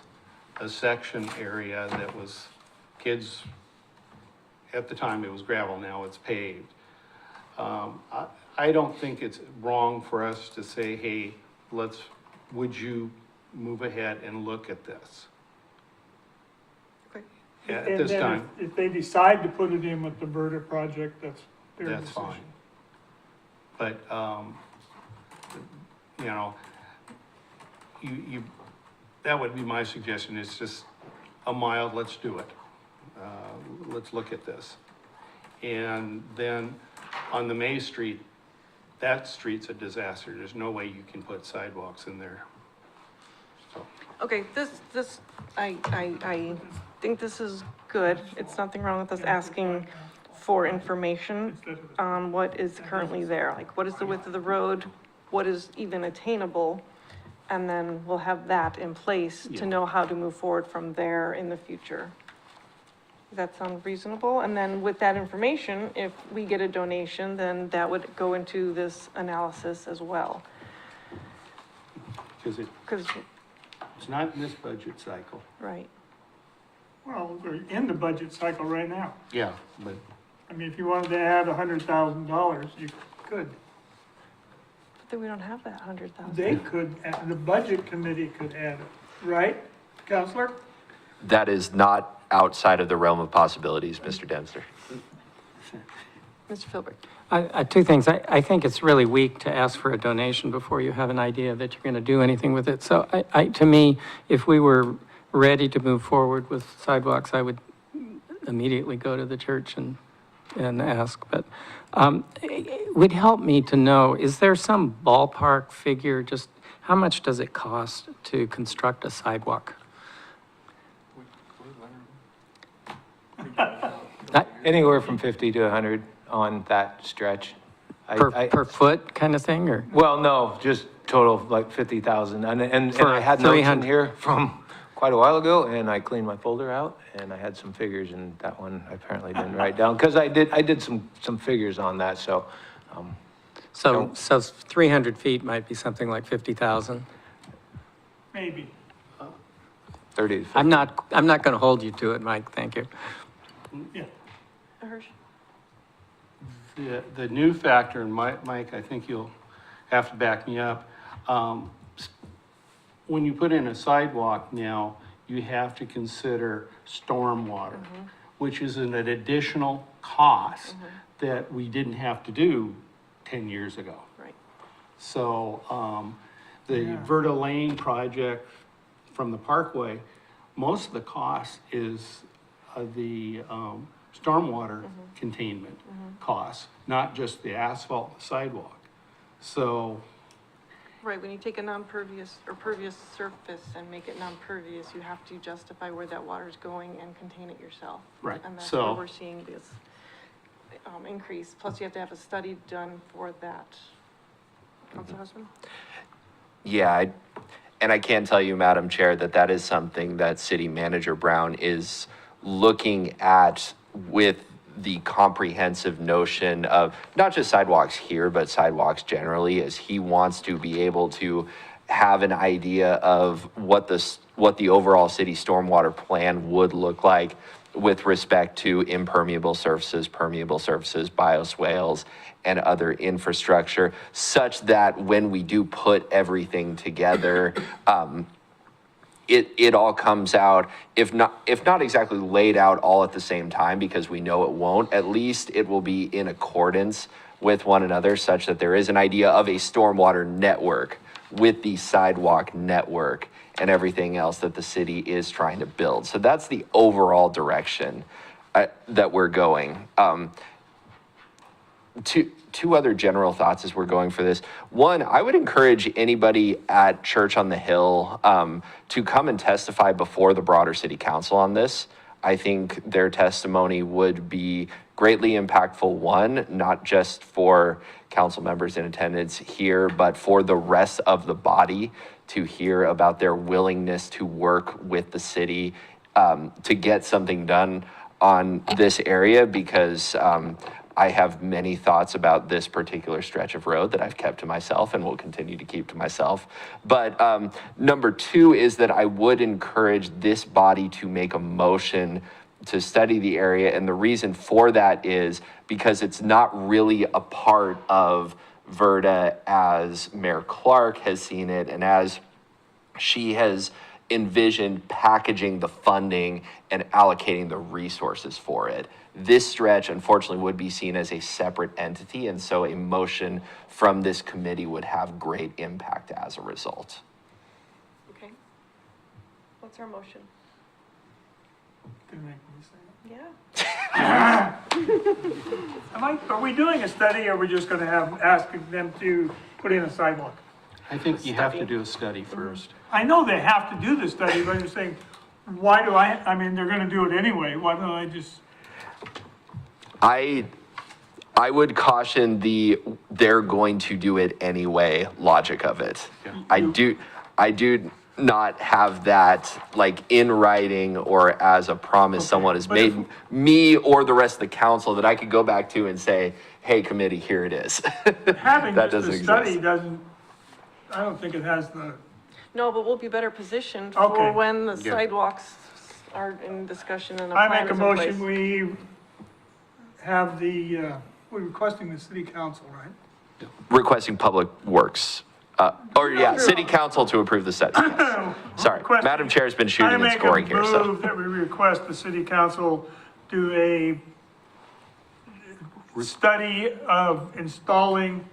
a section area that was, kids, at the time it was gravel, now it's paved. I don't think it's wrong for us to say, hey, would you move ahead and look at this? Okay. At And this then time, if they decide to put it in with the Verda project, that's their that's decision. fine. But, you know, that would be my suggestion, it's just a mild, let's do it. Let's look at this. And then on the May Street, that street's a disaster, there's no way you can put sidewalks in there. So, Okay, I think this is good. It's nothing wrong with us asking for information on what is currently there. Like, what is the width of the road? What is even attainable? And then we'll have that in place Yeah. to know how to move forward from there in the future. Does that sound reasonable? And then with that information, if we get a donation, then that would go into this analysis as well. Because Because, it's not in this budget cycle. right, Well, we're in the budget cycle right now. Yeah, but I mean, if you wanted to add $100,000, you could. but then we don't have that 100,000. They could, the budget committee could add it, right, Counselor? That is not outside of the realm of possibilities, Mr. Dempster. Mr. Philbrick. Two things. I think it's really weak to ask for a donation before you have an idea that you're going to do anything with it. So to me, if we were ready to move forward with sidewalks, I would immediately go to the church and ask. But it would help me to know, is there some ballpark figure, just how much does it cost to construct a sidewalk? Anywhere from 50 to 100 on that stretch. Per foot kind of thing, or? Well, no, just total like 50,000. And For I had notes in 300. here from quite a while ago, and I cleaned my folder out, and I had some figures, and that one I apparently didn't write down, because I did some figures on that, so, So 300 feet might be something like 50,000. Maybe. 30 to 50. I'm not going to hold you to it, Mike, thank you. Yeah. Hirsch? the new factor, and Mike, I think you'll have to back me up. When you put in a sidewalk now, you have to consider stormwater, which is an additional cost that we didn't have to do 10 years ago. Right. So, the Verta Lane project from the Parkway, most of the cost is the stormwater containment costs, not just the asphalt and sidewalk. So, Right, when you take a non-pervious or pervious surface and make it non-pervious, you have to justify where that water's going and contain it yourself. Right, And that's so- where we're seeing this increase. Plus, you have to have a study done for that. Council Husband? Yeah, and I can tell you, Madam Chair, that is something that City Manager Brown is looking at with the comprehensive notion of not just sidewalks here, but sidewalks generally, as he wants to be able to have an idea of what the overall city stormwater plan would look like with respect to impermeable surfaces, permeable surfaces, bioswales, and other infrastructure, such that when we do put everything together, it all comes out, if not exactly laid out all at the same time, because we know it won't, at least it will be in accordance with one another, such that there is an idea of a stormwater network with the sidewalk network and everything else that the city is trying to build. So that's the overall direction that we're going. Two other general thoughts as we're going for this. One, I would encourage anybody at Church on the Hill to come and testify before the broader city council on this. I think their testimony would be greatly impactful, one, not just for council members in attendance here, but for the rest of the body to hear about their willingness to work with the city to get something done on this area, because I have many thoughts about this particular stretch of road that I've kept to myself and will continue to keep to myself. But number two is that I would encourage this body to make a motion to study the area. And the reason for that is because it's not really a part of Verta as Mayor Clark has seen it and as she has envisioned packaging the funding and allocating the resources for it. This stretch, unfortunately, would be seen as a separate entity, and so a motion from this committee would have great impact as a result. Okay. What's our motion? Can make me say it. Yeah. Are we doing a study, or are we just gonna asking them to put in a sidewalk? I think you have to Study. do a study first. I know they have to do the study, but I'm saying, why do I mean, they're gonna do it anyway, why don't I just, I would caution they're going to do it anyway logic of it. I do not have that like in writing or as a promise someone has but made if- me or the rest of the council that I could go back to and say, hey, committee, here it is. having That just doesn't a study exist. doesn't, I don't think it has the, No, but we'll be better positioned Okay. for when the Yeah. sidewalks are in discussion and a I plan make a is in place. motion, we have we're requesting the city council, right? Requesting public works, city council to approve the study. Yes. Sorry, Requesting- Madam Chair's been shooting and scoring here, I so. move that we request the city council do a study of installing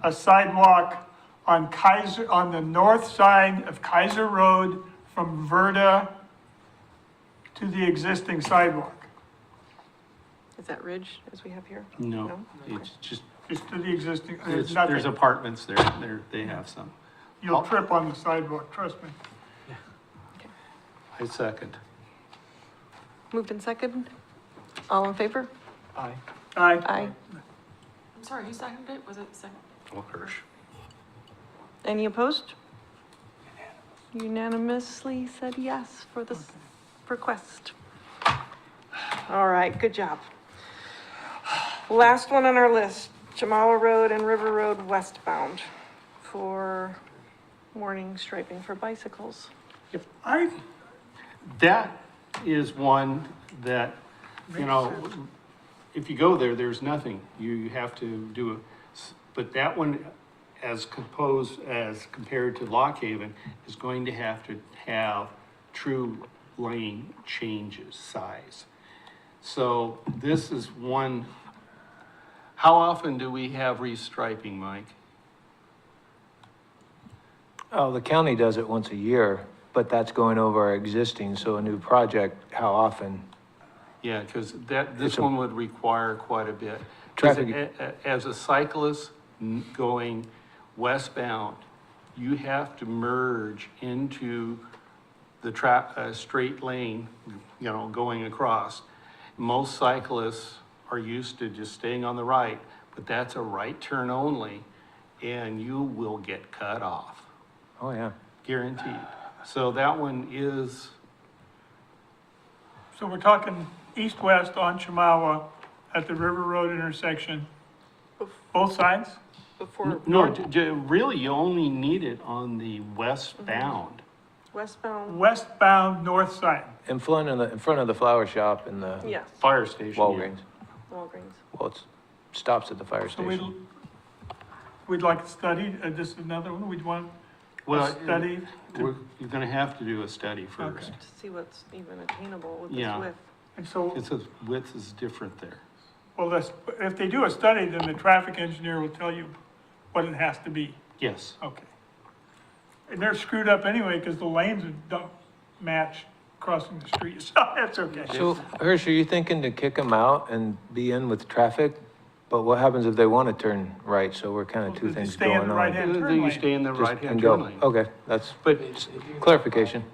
a sidewalk on Keizer, on the north side of Keizer Road from Verda to the existing sidewalk, Is that Ridge, as we have here? No, it's just, just to the existing, there's there's nothing. apartments there, they have some. You'll trip on the sidewalk, trust me. I second. Moved and second? All in favor? Aye. Aye. I'm sorry, who seconded it? Was it second? Well, Hirsch. Any opposed? Unanimously said yes for this request. All right, good job. Last one on our list, Jamala Road and River Road westbound for warning striping for bicycles. That is one that, you know, if you go there, there's nothing. You have to do but that one, as compared to Lock Haven, is going to have true lane changes, size. So this is one, how often do we have restriping, Mike? Oh, the county does it once a year, but that's going over our existing, so a new project, how often? Yeah, because this It's a- one would require quite a bit. 'Cause as a cyclist going westbound, you have to merge into the straight lane, you know, going across. Most cyclists are used to just staying on the right, but that's a right turn only, and you will get cut off, Oh, yeah. guaranteed. So that one is, So we're talking east-west on Chemawa at the River Road intersection, both sides? Before no, really, you only need it on the westbound. westbound, Westbound north side. In front of the flower shop and the yes, Fire station. yeah. Walgreens. Walgreens. Well, it stops at the fire So station. we'd like to study, this is another one, we'd want Well, a study. you're gonna have to do a study first. Okay. To see what's even attainable with this Yeah. width. And so, It's a width is different there. well, if they do a study, then the traffic engineer will tell you what it has to be. Yes. Okay. And they're screwed up anyway, because the lanes don't match crossing the street, so that's okay. So, Hirsch, are you thinking to kick them out and be in with traffic? But what happens if they want to turn right? So we're kind of two Well, they things stay in going the on. right-hand turn You lane. stay in the Just- right-hand and turn go. lane. Okay, that's But clarification.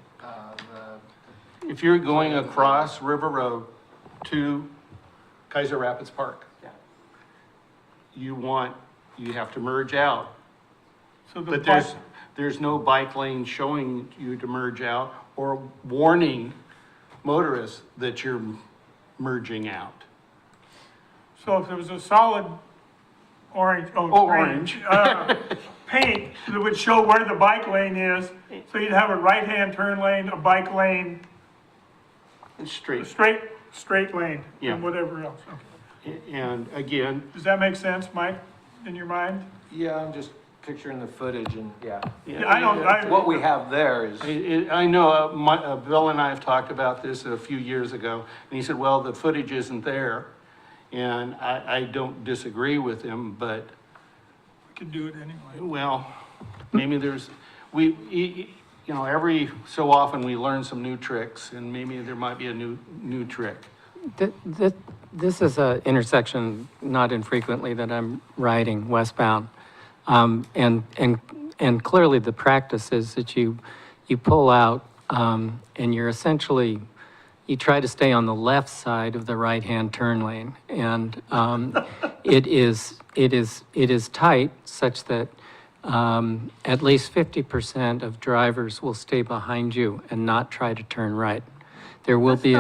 if you're going across River Road to Keizer Rapids Park, you have to merge out. So the But bike- there's no bike lane showing you to merge out or warning motorists that you're merging out. So if there was a solid orange, orange. paint that would show where the bike lane is, so you'd have a right-hand turn lane, a bike lane, a Straight. straight lane, Yeah. and whatever else. Okay. And again, Does that make sense, Mike, in your mind? Yeah, I'm just picturing the footage and, yeah. Yeah, I What we have there is, I know, Bill and I have talked about this a few years ago, and he said, well, the footage isn't there. And I don't disagree with him, but, We could do it anyway. well, maybe every so often we learn some new tricks, and maybe there might be a new trick. This is a intersection not infrequently that I'm riding westbound. And clearly the practice is that you pull out, and you're essentially, you try to stay on the left side of the right-hand turn lane. And it is tight such that at least 50% of drivers will stay behind you and not try to turn right. There will be,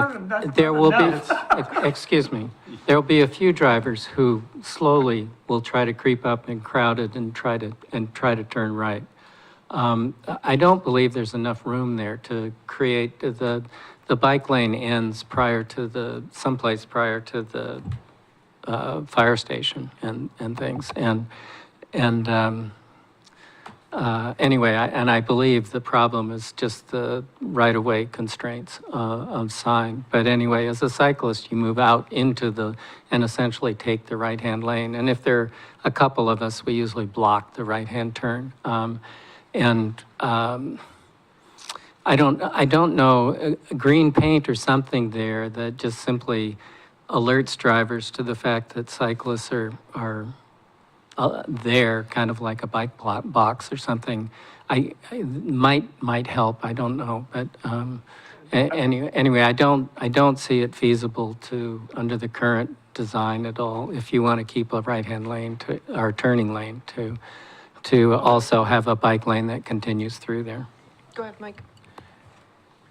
excuse me, there will be a few drivers who slowly will try to creep up and crowd it and try to turn right. I don't believe there's enough room there to create, the bike lane ends someplace prior to the fire station and things. Anyway, I believe the problem is just the right-of-way constraints of sign. But anyway, as a cyclist, you move out and essentially take the right-hand lane. And if there are a couple of us, we usually block the right-hand turn. I don't know, green paint or something there that just simply alerts drivers to the fact that cyclists are there, kind of like a bike box or something. Might help. I don't know, but anyway, I don't see it feasible under the current design at all. If you want to keep a right-hand lane or turning lane to also have a bike lane that continues through there. Go ahead, Mike.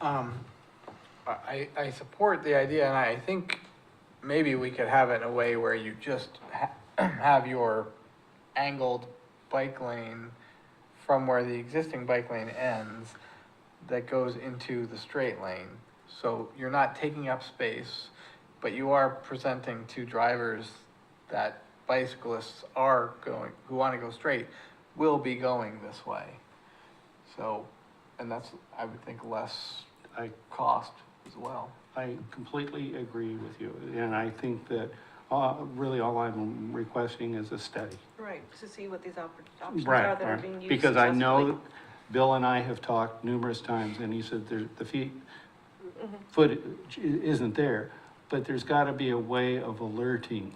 I support the idea, and I think maybe we could have it in a way where you just have your angled bike lane from where the existing bike lane ends that goes into the straight lane. So you're not taking up space, but you are presenting to drivers that bicyclists who want to go straight, will be going this way. So, and that's, I would think, less cost as well. I completely agree with you, and I think that really all I'm requesting is a study. Right, to see what these options Right, are that are right. being used Because I know successfully. Bill and I have talked numerous times, and he said the footage isn't there, but there's got to be a way of alerting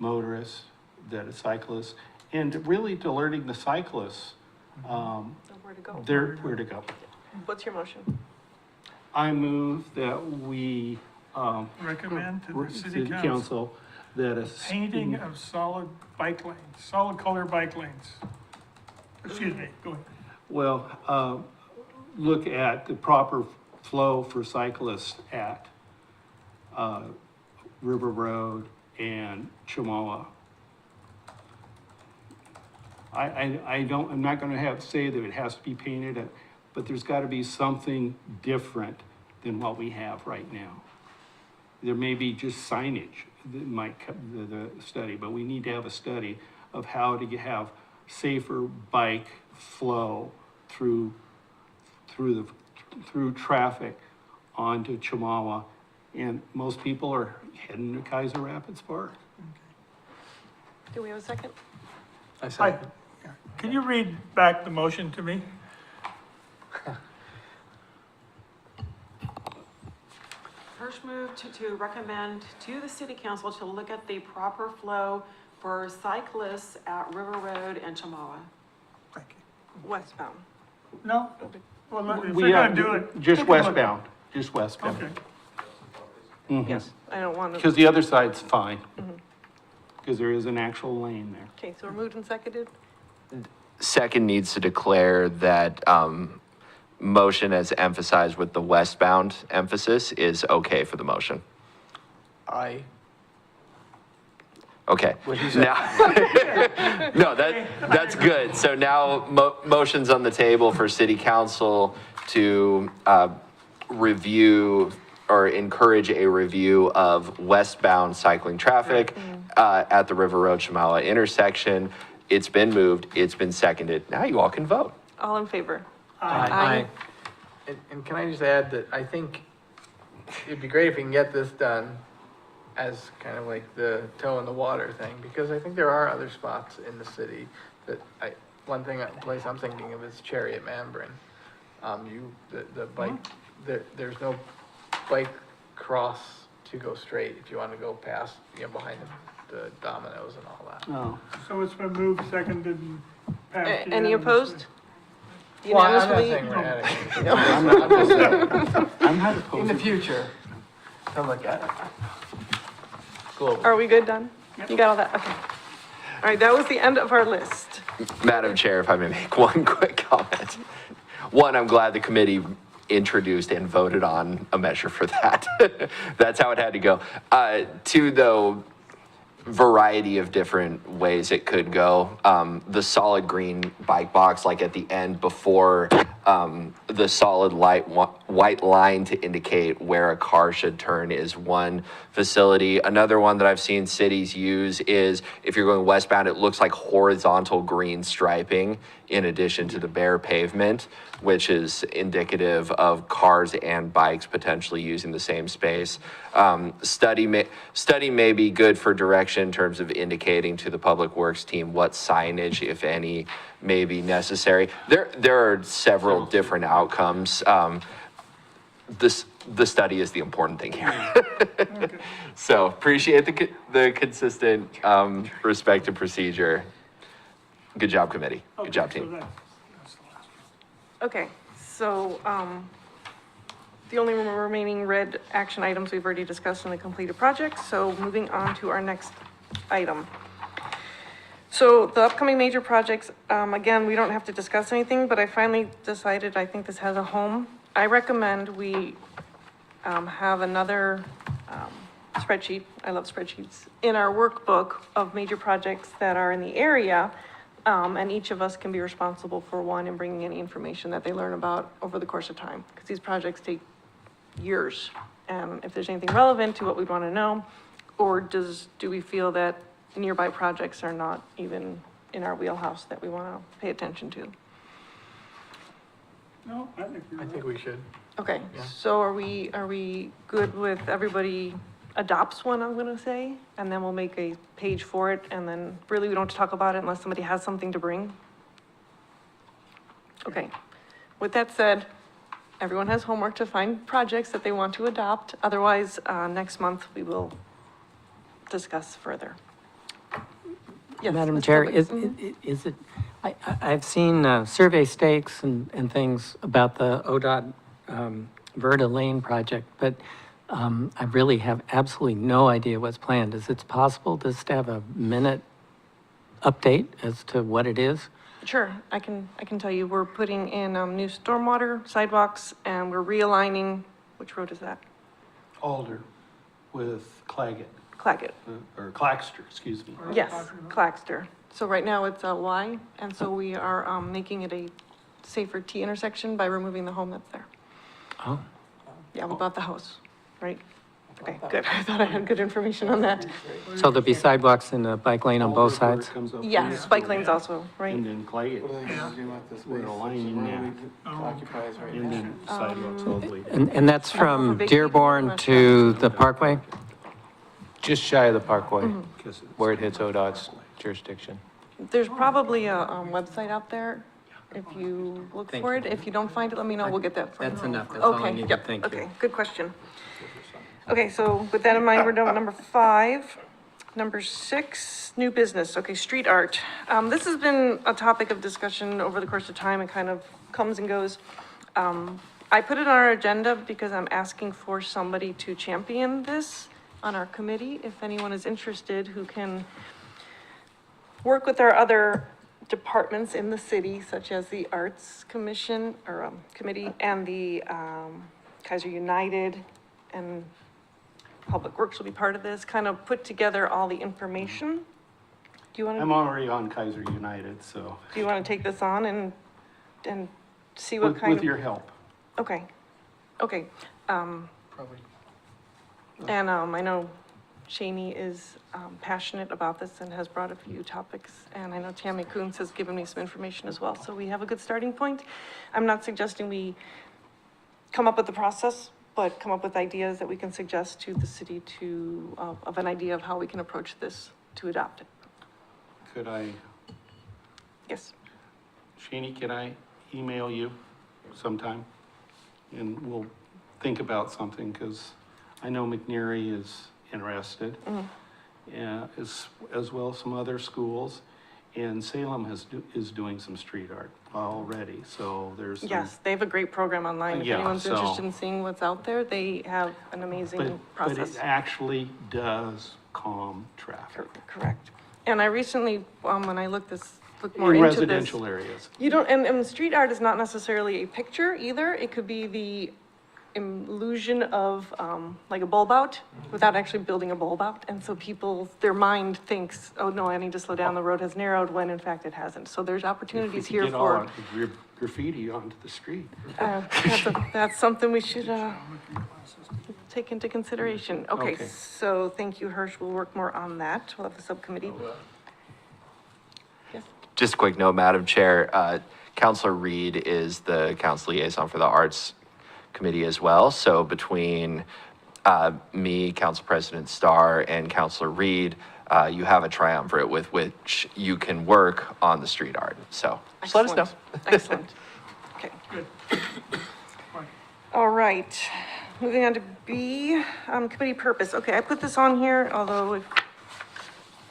motorists, that are cyclists, and really alerting the cyclists Where to go. where to go. What's your motion? I move that we Recommend to the to city the council that a painting of solid bike lanes, solid color bike lanes. Excuse me, go ahead. Well, look at the proper flow for cyclists at River Road and Chamawa. I'm not gonna say that it has to be painted, but there's gotta be something different than what we have right now. There may be just signage that might cut the study, but we need to have a study of how to have safer bike flow through traffic onto Chamawa. And most people are heading to Keizer Rapids Park. Do we have a second? Can you read back the motion to me? Hirsch moved to recommend to the city council to look at the proper flow for cyclists at River Road and Chamawa. Thank you. Westbound. No? Well, if We they're have gonna do it. just take a look. westbound, just westbound. Okay. Mhm. Yes, I don't want to, Because the other side's fine. Because there is an actual lane there. okay, so we're moved and seconded? Second needs to declare that motion as emphasized with the westbound emphasis is okay for the motion. Okay. Now, no, that's good. So now motion's on the table for city council to review or encourage a review of westbound cycling traffic at the River Road Chamawa intersection. It's been moved, it's been seconded. Now you all can vote. All in favor? Aye. And can I just add that I think it'd be great if we can get this done as kind of like the toe in the water thing, because I think there are other spots in the city that place I'm thinking of is Chariot Manbrin. The bike, there's no bike cross to go straight if you want to go past, behind the dominoes and all that. Oh. So it's been moved, seconded, and passed. Any opposed? Well, I'm not Unanimously? saying we're adding anything. I'm just saying, I'm not In opposed. the future, to look at it. Global. Are we good, done? You got all that? Okay. All right, that was the end of our list. Madam Chair, if I may make one quick comment. One, I'm glad the committee introduced and voted on a measure for that. That's how it had to go. Two, though, variety of different ways it could go. The solid green bike box, like at the end before the solid white line to indicate where a car should turn, is one facility. Another one that I've seen cities use is if you're going westbound, it looks like horizontal green striping in addition to the bare pavement, which is indicative of cars and bikes potentially using the same space. Study may be good for direction in terms of indicating to the Public Works team what signage, if any, may be necessary. There are several different outcomes. The study is the important thing here. So appreciate the consistent respect to procedure. Good job, committee. Good job, team. That's the last one. Okay, so, the only remaining red action items we've already discussed in the completed projects, so moving on to our next item. So the upcoming major projects, again, we don't have to discuss anything, but I finally decided, I think this has a home. I recommend we, have another, spreadsheet, I love spreadsheets, in our workbook of major projects that are in the area. And each of us can be responsible for one and bringing any information that they learn about over the course of time. Because these projects take years. And if there's anything relevant to what we want to know, or do we feel that nearby projects are not even in our wheelhouse that we want to pay attention to? No, I think you're I right. think we should. Okay, Yeah. so are we good with everybody adopts one, I'm gonna say, and then we'll make a page for it, and then really we don't have to talk about it unless somebody has something to bring? Okay, with that said, everyone has homework to find projects that they want to adopt, otherwise, next month we will discuss further. Yes, Madam Ms. Chair, Public. is it, I've seen survey stakes and things about the ODOT Verda Lane project, but I really have absolutely no idea what's planned. Is it possible just to have a minute update as to what it is? Sure, I can tell you, we're putting in, new stormwater sidewalks, and we're realigning, which road is that? Alder with Claggett, Claggett. or Claxter, excuse me. Yes, Claxter. So right now it's a Y, and so we are, making it a safer T intersection by removing the home that's there. Oh, Yeah, we bought the house, right? Okay, good. I thought I had good information on that. so there'll be sidewalks and a bike lane on both sides? Yes, bike lanes also, right? And then Claggett, where the line in there, Occupies right and now. then sidewalks all the way. And that's from Dearborn to the Parkway? Just shy of the Parkway, Mm-hmm. where it hits ODOT's jurisdiction. There's probably a, website out there if you look Thank for you. it. If you don't find it, let me know, we'll get that for you. That's enough, that's all I Okay, needed, yep, thank you. okay, good question. Okay, so with that in mind, we're down to number 5. Number 6, new business, okay, street art. This has been a topic of discussion over the course of time, it kind of comes and goes. I put it on our agenda because I'm asking for somebody to champion this on our committee, if anyone is interested, who can work with our other departments in the city, such as the Arts Commission, or, Committee, and the, Keizer United, and Public Works will be part of this, kind of put together all the information. Do you want I'm to, already on Keizer United, so, do you want to take this on and see what kind of? with your help. Okay, okay, Probably. and, I know Shaney is, passionate about this and has brought a few topics, and I know Tammy Coons has given me some information as well, so we have a good starting point. I'm not suggesting we come up with the process, but come up with ideas that we can suggest to the city to, of an idea of how we can approach this to adopt it. Could I, Yes, Shani, can I email you sometime? And we'll think about something, because I know McNeary is interested. as well as some other schools. And Salem is doing some street art already, so there's some. Yes, they have a great program online. If Yeah, anyone's so- interested in seeing what's out there, they have an But, amazing but it process. actually does calm traffic. Correct. And I recently, when I looked more In into this. residential areas. You don't, and street art is not necessarily a picture either. It could be the illusion of, like a bulb out without actually building a bulb out. And so their mind thinks, oh no, I need to slow down, the road has narrowed, when in fact it hasn't. So there's opportunities here Get all for, graffiti onto the street. that's something we should, take into consideration. Okay, Okay. so thank you, Hirsch. We'll work more on that. We'll have the subcommittee. Yes. Just a quick note, Madam Chair, Counselor Reed is the council liaison for the Arts Committee as well. So between me, Council President Starr, and Counselor Reed, you have a triumvirate with which you can work on the street art. So just let us know. Excellent. Okay. All right, moving on to B, committee purpose. Okay, I put this on here, although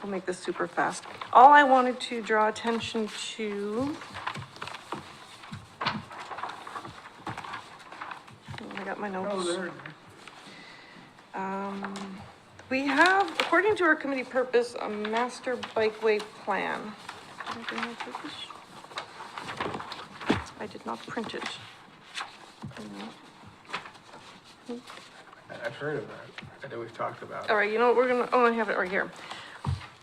we'll make this super fast. All I wanted to draw attention to. I got my notes. Oh, there. We have, according to our committee purpose, a master bikeway plan. Did I bring my purpose? I did not print it. I've heard of that. I know we've talked about it. All right, you know what, I have it right here.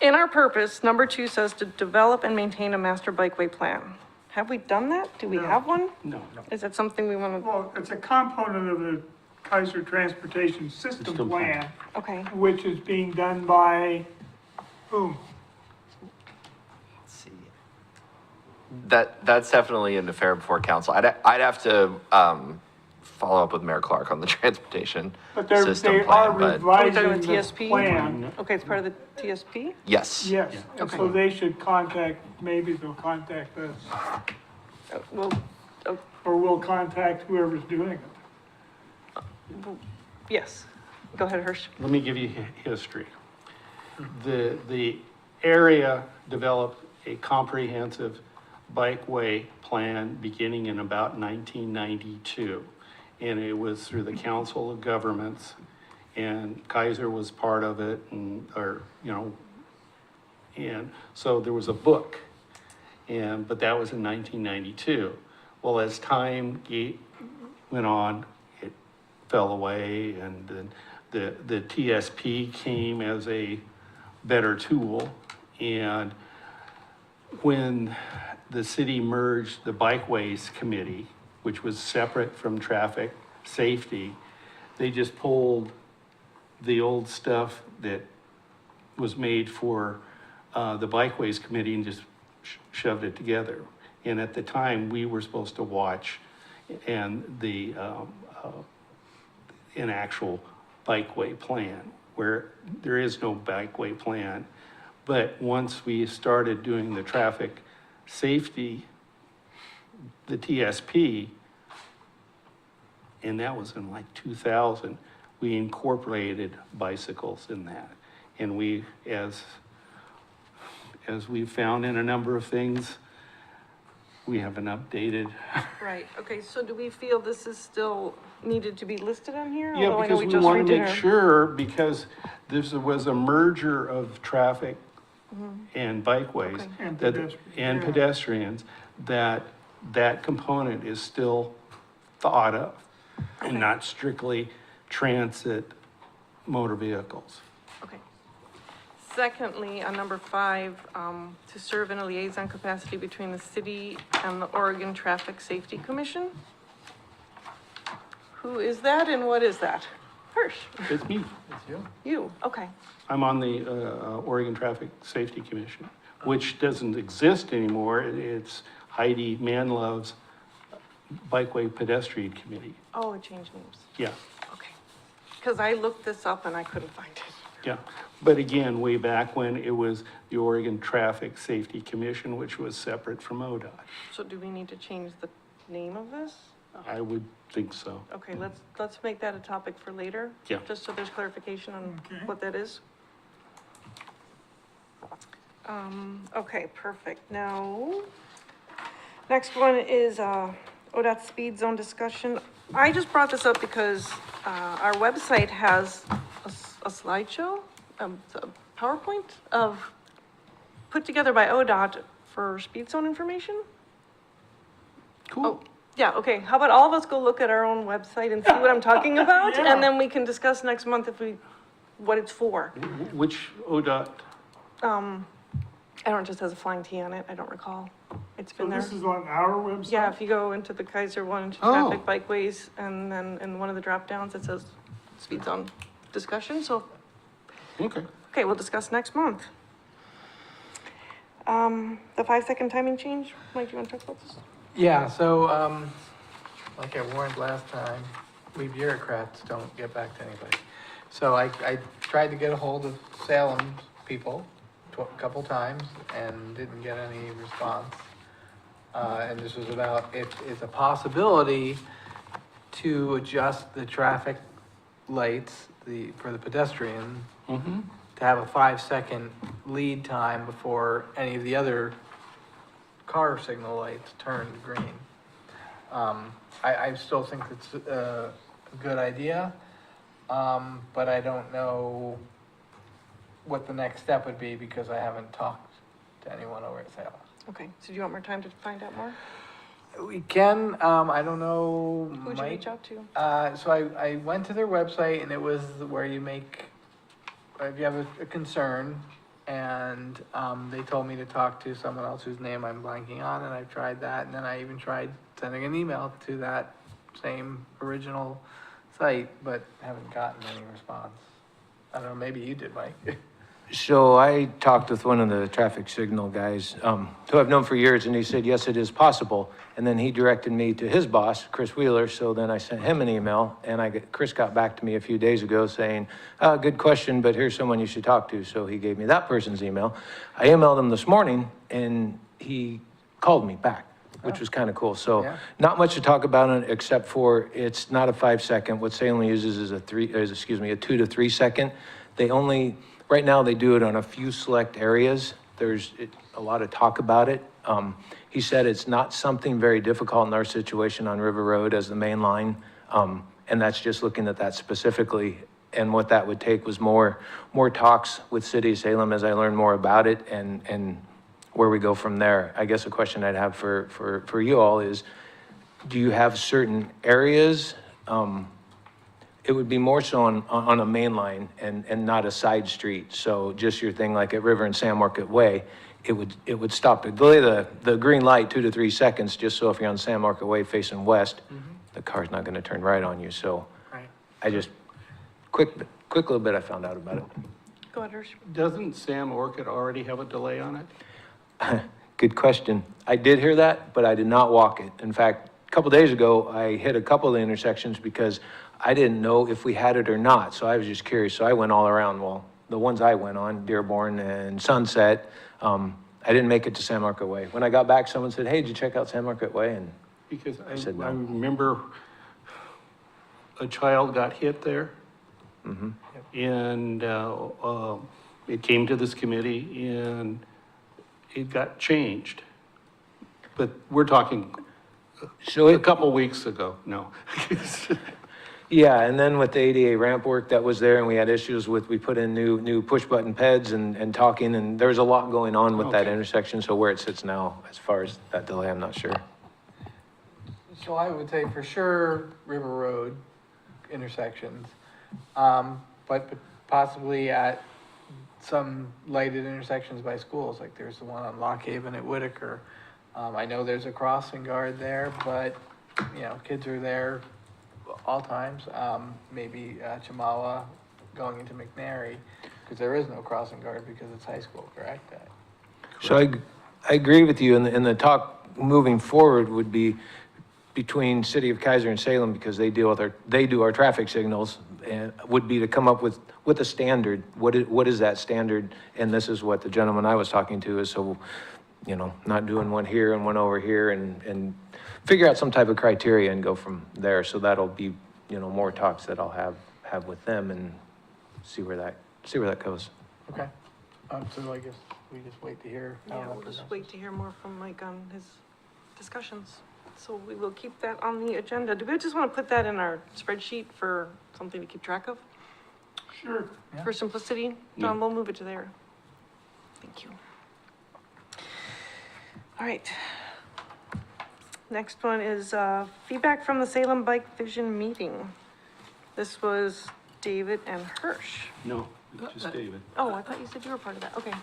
In our purpose, number 2 says to develop and maintain a master bikeway plan. Have we done that? Do we No. have one? No. Is that something we want to, Well, it's a component of the Keizer Transportation System System plan. Plan, okay, which is being done by whom? Let's see. That's definitely an affair before council. I'd have to follow up with Mayor Clark on the transportation But system they plan, are but Are we talking revising about the TSP? plan. okay, it's part of the TSP? yes. Yes, and Okay. so they should contact, maybe they'll contact us, Well, or we'll contact whoever's doing it. yes, go ahead, Hirsch. Let me give you history. The area developed a comprehensive bikeway plan beginning in about 1992. And it was through the Council of Governments, and Keizer was part of it, and so there was a book. But that was in 1992. Well, as time went on, it fell away, and then the TSP came as a better tool. And when the city merged the Bikeways Committee, which was separate from traffic safety, they just pulled the old stuff that was made for the Bikeways Committee and just shoved it together. And at the time, we were supposed to watch and an actual bikeway plan, where there is no bikeway plan. But once we started doing the traffic safety, the TSP, and that was in like 2000, we incorporated bicycles in that. And we, as we've found in a number of things, we haven't updated. Right, okay, so do we feel this is still needed to be listed on here? Yeah, Although I know because we just want to redid make our- sure, because there was a merger of traffic and bikeways. Okay. And that- pedestrians. And Yeah. pedestrians, that component is still thought of, and not strictly transit motor vehicles. Okay. Secondly, on number 5, to serve in a liaison capacity between the city and the Oregon Traffic Safety Commission. Who is that and what is that? Hirsch, It's me. you, okay. I'm on the Oregon Traffic Safety Commission, which doesn't exist anymore. It's Heidi Manlove's Bikeway Pedestrian Committee. Oh, it changed names, Yeah, okay. Because I looked this up and I couldn't find it. yeah. But again, way back when, it was the Oregon Traffic Safety Commission, which was separate from ODOT. So do we need to change the name of this? I would think so. Okay, let's make that a topic for later. Yeah. Just so there's clarification on Okay. what that is. Okay, perfect. Now, next one is, ODOT speed zone discussion. I just brought this up because, our website has a slideshow, a PowerPoint of, put together by ODOT for speed zone information. Cool. Yeah, okay. How about all of us go look at our own website and see what I'm talking about? Yeah. And then we can discuss next month what it's for. Which ODOT? I don't, it just has a flying T on it. I don't recall. It's So been there. this is on our website? Yeah, if you go into the Keizer one, into Oh. traffic bikeways, and then in one of the drop downs, it says speed zone discussion, so, Okay. okay, we'll discuss next month. The 5-second timing change, Mike, do you want to talk about this? Yeah, so, like I warned last time, we bureaucrats don't get back to anybody. So I tried to get a hold of Salem's people a couple times and didn't get any response. And this was about if it's a possibility to adjust the traffic lights, for the pedestrian, Mm-hmm. to have a 5-second lead time before any of the other car signal lights turn green. I still think it's a good idea, but I don't know what the next step would be because I haven't talked to anyone over at Salem. Okay, so do you want more time to find out more? We can, I don't know. Who'd you Mike- reach out to? So I went to their website and it was where you make, if you have a concern, and they told me to talk to someone else whose name I'm blanking on, and I've tried that, and then I even tried sending an email to that same original site, but haven't gotten any response. I don't know, maybe you did, Mike. So I talked with one of the traffic signal guys, who I've known for years, and he said, yes, it is possible. And then he directed me to his boss, Chris Wheeler, so then I sent him an email, and Chris got back to me a few days ago saying, good question, but here's someone you should talk to. So he gave me that person's email. I emailed him this morning, and he called me back, which was kind of cool. So Yeah. not much to talk about it, except for it's not a 5-second. What Salem uses is a 2 to 3 second. Right now, they do it on a few select areas. There's a lot of talk about it. He said it's not something very difficult in our situation on River Road as the main line. And that's just looking at that specifically. And what that would take was more talks with City of Salem as I learn more about it and where we go from there. I guess a question I'd have for you all is, do you have certain areas? It would be more so on a main line and not a side street. So just your thing like at River and San Market Way, it would stop, delay the green light 2 to 3 seconds, just so if you're on San Market Way facing west, the car's not gonna turn right on you. So Right. I just, quick little bit I found out about it. Go ahead, Hirsch. Doesn't Sam Orchid already have a delay on it? Good question. I did hear that, but I did not walk it. In fact, a couple days ago, I hit a couple of the intersections because I didn't know if we had it or not, so I was just curious. So I went all around, well, the ones I went on, Dearborn and Sunset, I didn't make it to San Market Way. When I got back, someone said, hey, did you check out San Market Way? And Because I said no. I remember a child got hit there. And it came to this committee and it got changed. But we're talking so a couple weeks ago, no. yeah, and then with the ADA ramp work that was there, and we had issues with, we put in new push-button peds and talking, and there was a lot going on with that Okay. intersection, so where it sits now, as far as that delay, I'm not sure. So I would say for sure River Road intersections, but possibly at some lighted intersections by schools, like there's the one on Lock Haven at Whitaker. I know there's a crossing guard there, but, kids are there all times. Maybe Chamawa going into McNary, because there is no crossing guard because it's high school, correct? So I agree with you, and the talk moving forward would be between City of Keizer and Salem, because they do our traffic signals, and would be to come up with a standard. What is that standard? And this is what the gentleman I was talking to is, so, not doing one here and one over here, and figure out some type of criteria and go from there. So that'll be, more talks that I'll have with them and see where that goes. Okay. So I guess We just wait to hear how Yeah, that we'll just progresses. wait to hear more from Mike on his discussions. So we will keep that on the agenda. Do we just want to put that in our spreadsheet for something to keep track of? Sure. Yeah. For simplicity? Don, we'll move it to there. Thank you. All right. Next one is feedback from the Salem Bike Vision meeting. This was David and Hirsch. No, just David. Oh, I thought you said you were part of that. Okay.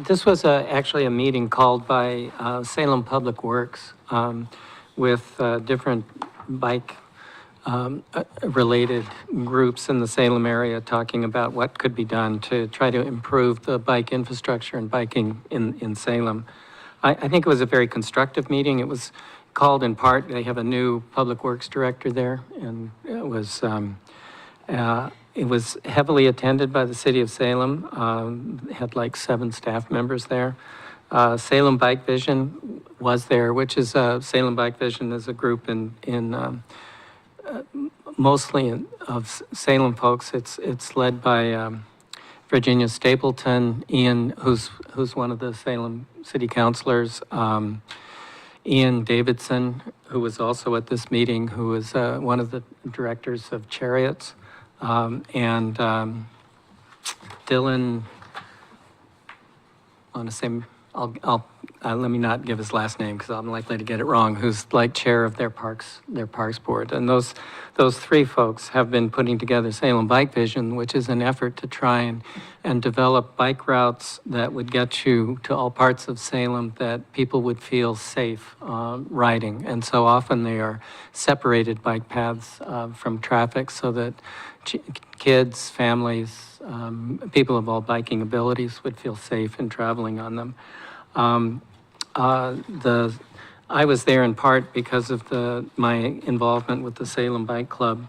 This was actually a meeting called by Salem Public Works with different bike related groups in the Salem area talking about what could be done to try to improve the bike infrastructure and biking in Salem. I think it was a very constructive meeting. It was called in part, they have a new public works director there, and it was heavily attended by the city of Salem, had like 7 staff members there. Salem Bike Vision was there, which is, Salem Bike Vision is a group mostly of Salem folks. It's led by Virginia Stapleton, Ian, who's one of the Salem city councilors, Ian Davidson, who was also at this meeting, who was one of the directors of Chariots, and Dylan, I want to say, let me not give his last name because I'm likely to get it wrong, who's like chair of their parks board. And those 3 folks have been putting together Salem Bike Vision, which is an effort to try and develop bike routes that would get you to all parts of Salem that people would feel safe riding. And so often they are separated bike paths from traffic so that kids, families, people of all biking abilities would feel safe in traveling on them. I was there in part because of my involvement with the Salem Bike Club.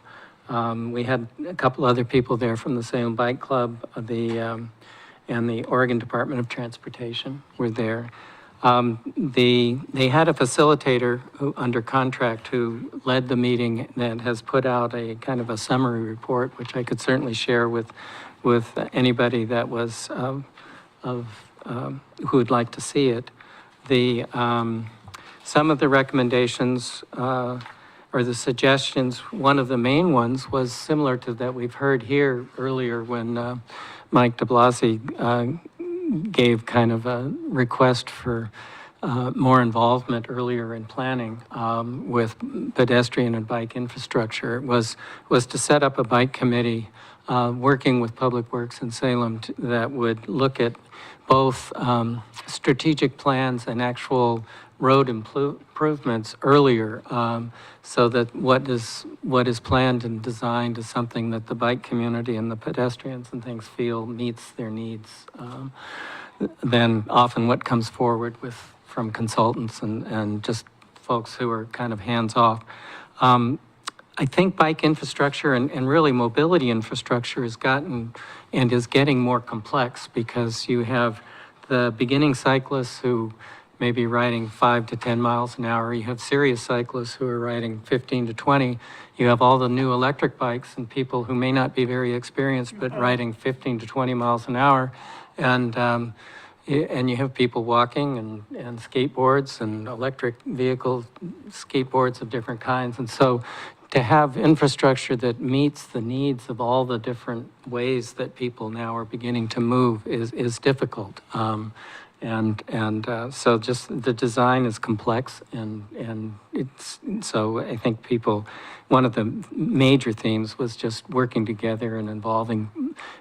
We had a couple other people there from the Salem Bike Club, and the Oregon Department of Transportation were there. They had a facilitator under contract who led the meeting that has put out a kind of a summary report, which I could certainly share with anybody that was who would like to see it. Some of the recommendations or the suggestions, one of the main ones was similar to that we've heard here earlier when Mike de Blasi gave kind of a request for more involvement earlier in planning with pedestrian and bike infrastructure was to set up a bike committee working with Public Works in Salem that would look at both strategic plans and actual road improvements earlier, so that what is planned and designed is something that the bike community and the pedestrians and things feel meets their needs. Than often what comes forward from consultants and just folks who are kind of hands-off. I think bike infrastructure and really mobility infrastructure has gotten and is getting more complex because you have the beginning cyclists who may be riding 5 to 10 miles an hour. You have serious cyclists who are riding 15 to 20. You have all the new electric bikes and people who may not be very experienced but riding 15 to 20 miles an hour. And you have people walking and skateboards and electric vehicles, skateboards of different kinds. And so to have infrastructure that meets the needs of all the different ways that people now are beginning to move is difficult. So just the design is complex and so I think one of the major themes was just working together and involving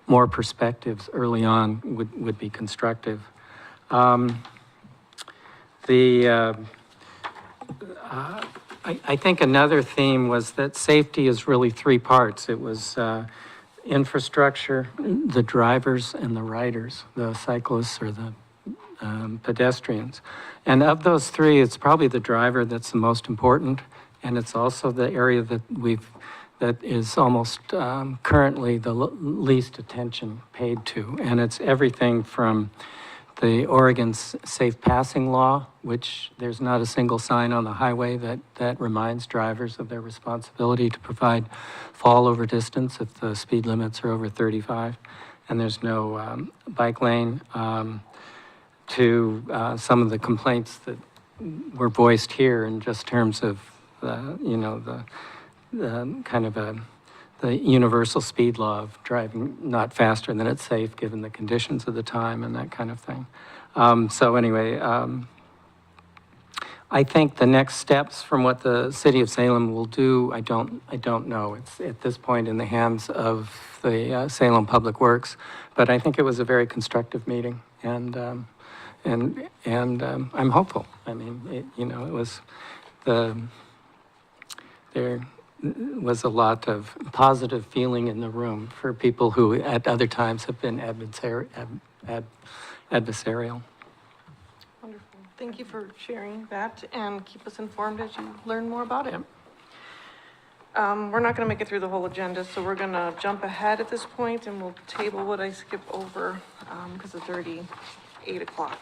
more perspectives early on would be constructive. I think another theme was that safety is really 3 parts. It was infrastructure, the drivers, and the riders, the cyclists or the pedestrians. And of those 3, it's probably the driver that's the most important, and it's also the area that is almost currently the least attention paid to. And it's everything from the Oregon Safe Passing Law, which there's not a single sign on the highway that reminds drivers of their responsibility to provide fall over distance if the speed limits are over 35, and there's no bike lane. to some of the complaints that were voiced here in just terms of, the kind of the universal speed law of driving not faster than it's safe, given the conditions of the time and that kind of thing. So anyway, I think the next steps from what the city of Salem will do, I don't know. It's at this point in the hands of the Salem Public Works, but I think it was a very constructive meeting, and I'm hopeful. I mean, it was there was a lot of positive feeling in the room for people who at other times have been adversarial. Wonderful. Thank you for sharing that and keep us informed as you learn more about it. We're not going to make it through the whole agenda, so we're going to jump ahead at this point and we'll table what I skipped over because it's already 8 o'clock.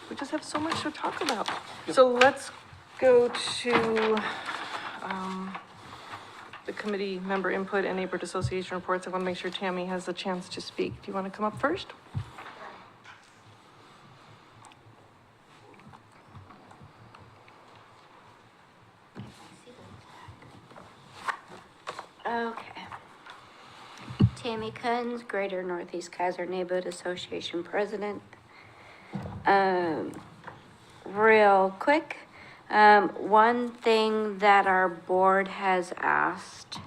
We just have so much to talk about. So let's go to the committee member input and neighborhood association reports. I want to make sure Tammy has a chance to speak. Do you want to come up first? Okay. Tammy Kunz, Greater Northeast Keizer Neighborhood Association President. Real quick, one thing that our board has asked,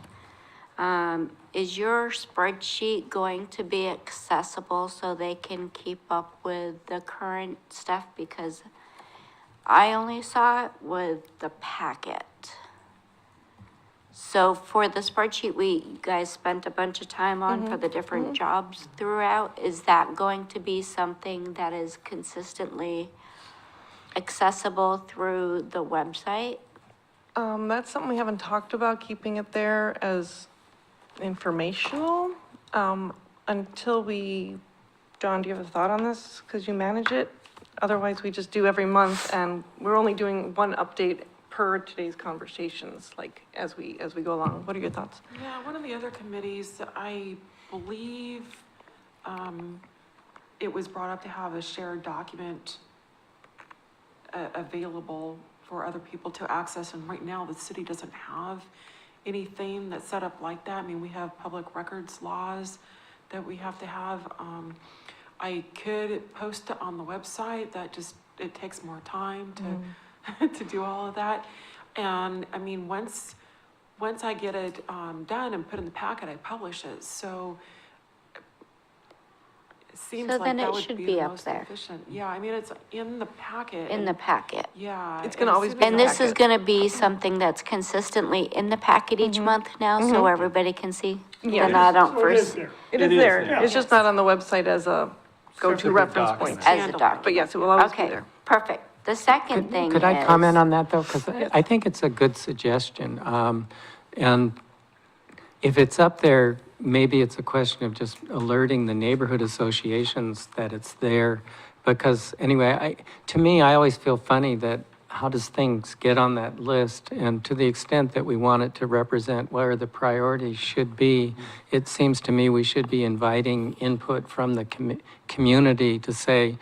is your spreadsheet going to be accessible so they can keep up with the current stuff? Because I only saw it with the packet. So for the spreadsheet you guys spent a bunch of time on for the different jobs throughout, is that going to be something that is consistently accessible through the website? That's something we haven't talked about, keeping it there as informational, until John, do you have a thought on this? Because you manage it. Otherwise, we just do every month and we're only doing one update per today's conversations, like as we go along. What are your thoughts? Yeah, one of the other committees, I believe, it was brought up to have a shared document available for other people to access, and right now the city doesn't have anything that's set up like that. I mean, we have public records laws that we have to have. I could post it on the website, it takes more time to do all of that. And I mean, once I get it done and put in the packet, I publish it. So it seems So like then that it would should be be the up most there. efficient. Yeah, I mean, it's in the packet. In the packet. Yeah. It's gonna and as always soon be as And I- this is gonna be something that's consistently in the packet each month now, so everybody can see? Yeah. Then I don't So it is first, there. It It is is there. there. It's just not on the website as a go-to Separate reference document. point. as a document. But yes, it will always be Okay, there. perfect. The second thing is. Could I comment on that, though? Because I think it's a good suggestion. And if it's up there, maybe it's a question of just alerting the neighborhood associations that it's there. Because anyway, to me, I always feel funny that how does things get on that list? And to the extent that we want it to represent where the priorities should be, it seems to me we should be inviting input from the community to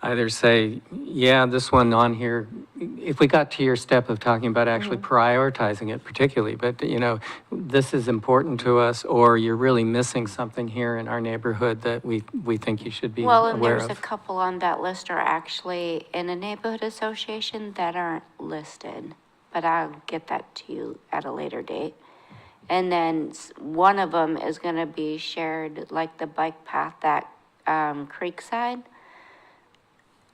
either say, yeah, this one on here, if we got to your step of talking about actually prioritizing it particularly, but this is important to us, or you're really missing something here in our neighborhood that we think you should be Well, and aware there's a of. couple on that list are actually in a neighborhood association that aren't listed, but I'll get that to you at a later date. And then one of them is gonna be shared, like the bike path that, Creekside.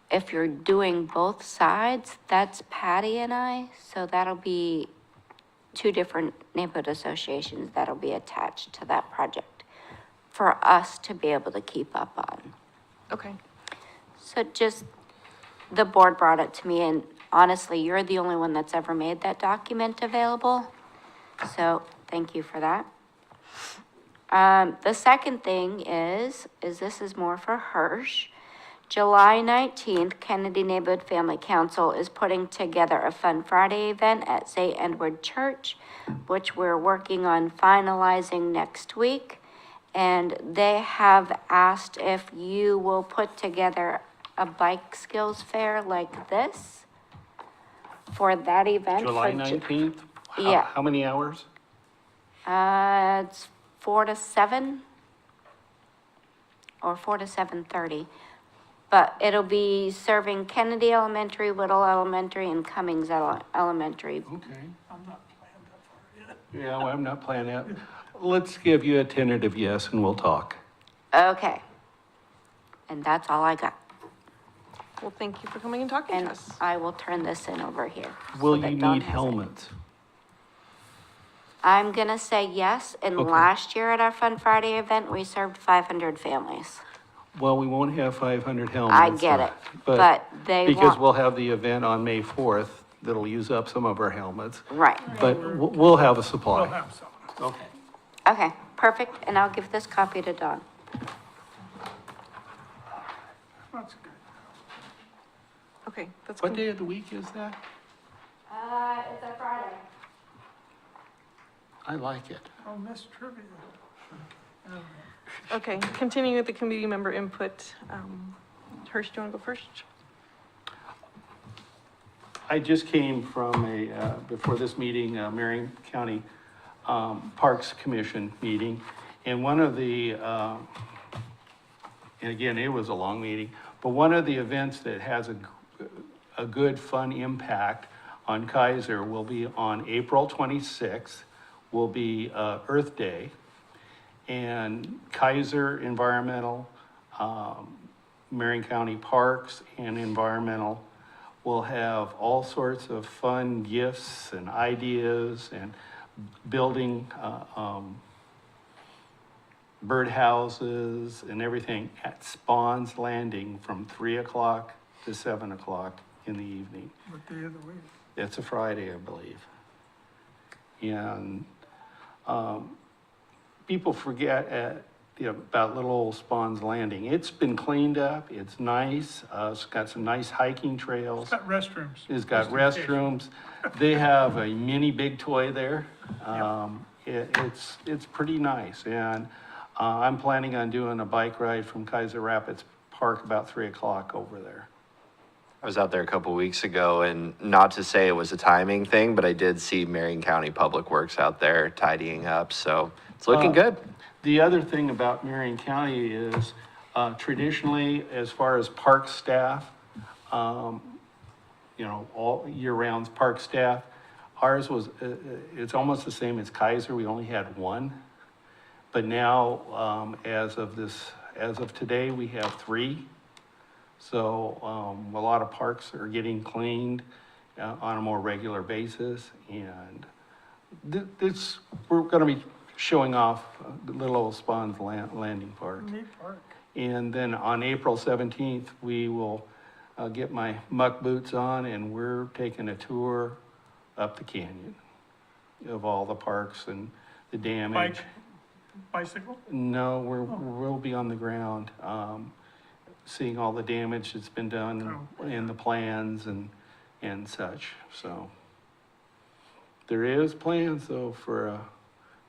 If you're doing both sides, that's Patty and I, so that'll be two different neighborhood associations that'll be attached to that project for us to be able to keep up on. Okay. So just, the board brought it to me, and honestly, you're the only one that's ever made that document available. So thank you for that. The second thing is this is more for Hirsch. July 19th, Kennedy Neighborhood Family Council is putting together a Fun Friday event at St. Edward Church, which we're working on finalizing next week. And they have asked if you will put together a bike skills fair like this for that event. July for 19th? Yeah. How many hours? It's 4 to 7 or 4 to 7:30. But it'll be serving Kennedy Elementary, Whittle Elementary, and Cummings Elementary. Okay. Yeah, well, I'm not planning that. Let's give you a tentative yes and we'll talk. Okay. And that's all I got. Well, thank you for coming and talking to And us. I will turn this in over here. so Will that you Dawn need has it. helmets? I'm gonna say yes, and Okay. last year at our Fun Friday event, we served 500 families. Well, we won't have 500 helmets. I get it, but they Because want, we'll have the event on May 4th that'll use up some of our helmets. right, But we'll have a We'll supply. have some. Okay. okay, perfect, and I'll give this copy to Dawn. That's good. Okay, that's What good. day of the week is that? It's a Friday. I like it. Oh, Miss Trivia. Okay, continuing with the committee member input. Hirsch, do you want to go first? I just came from before this meeting, Marion County Parks Commission meeting. And one of the, and again, it was a long meeting, but one of the events that has a good, fun impact on Keizer will be on April 26th, will be Earth Day. And Keizer Environmental, Marion County Parks and Environmental will have all sorts of fun gifts and ideas and building birdhouses and everything at Spawn's Landing from 3 o'clock to 7 o'clock in the evening. What day of the week? It's a Friday, I believe. And people forget about little old Spawn's Landing. It's been cleaned up, it's nice, it's got some nice hiking trails. It's got restrooms. It's got Just in case. restrooms. They have a mini big toy there. It's pretty nice. And I'm planning on doing a bike ride from Keizer Rapids Park about 3 o'clock over there. I was out there a couple weeks ago, and not to say it was a timing thing, but I did see Marion County Public Works out there tidying up, so it's looking good. The other thing about Marion County is traditionally, as far as park staff, all year-round park staff, ours was, it's almost the same as Keizer. We only had one. But now, as of today, we have 3. So a lot of parks are getting cleaned on a more regular basis. And we're going to be showing off the little old Spawn's Landing Park. Neat park. And then on April 17th, we will get my muck boots on and we're taking a tour up the canyon of all the parks and the damage. Bicycle? No, we'll be on the ground, seeing all the damage that's been done in the plans and such, so. There is plans though for a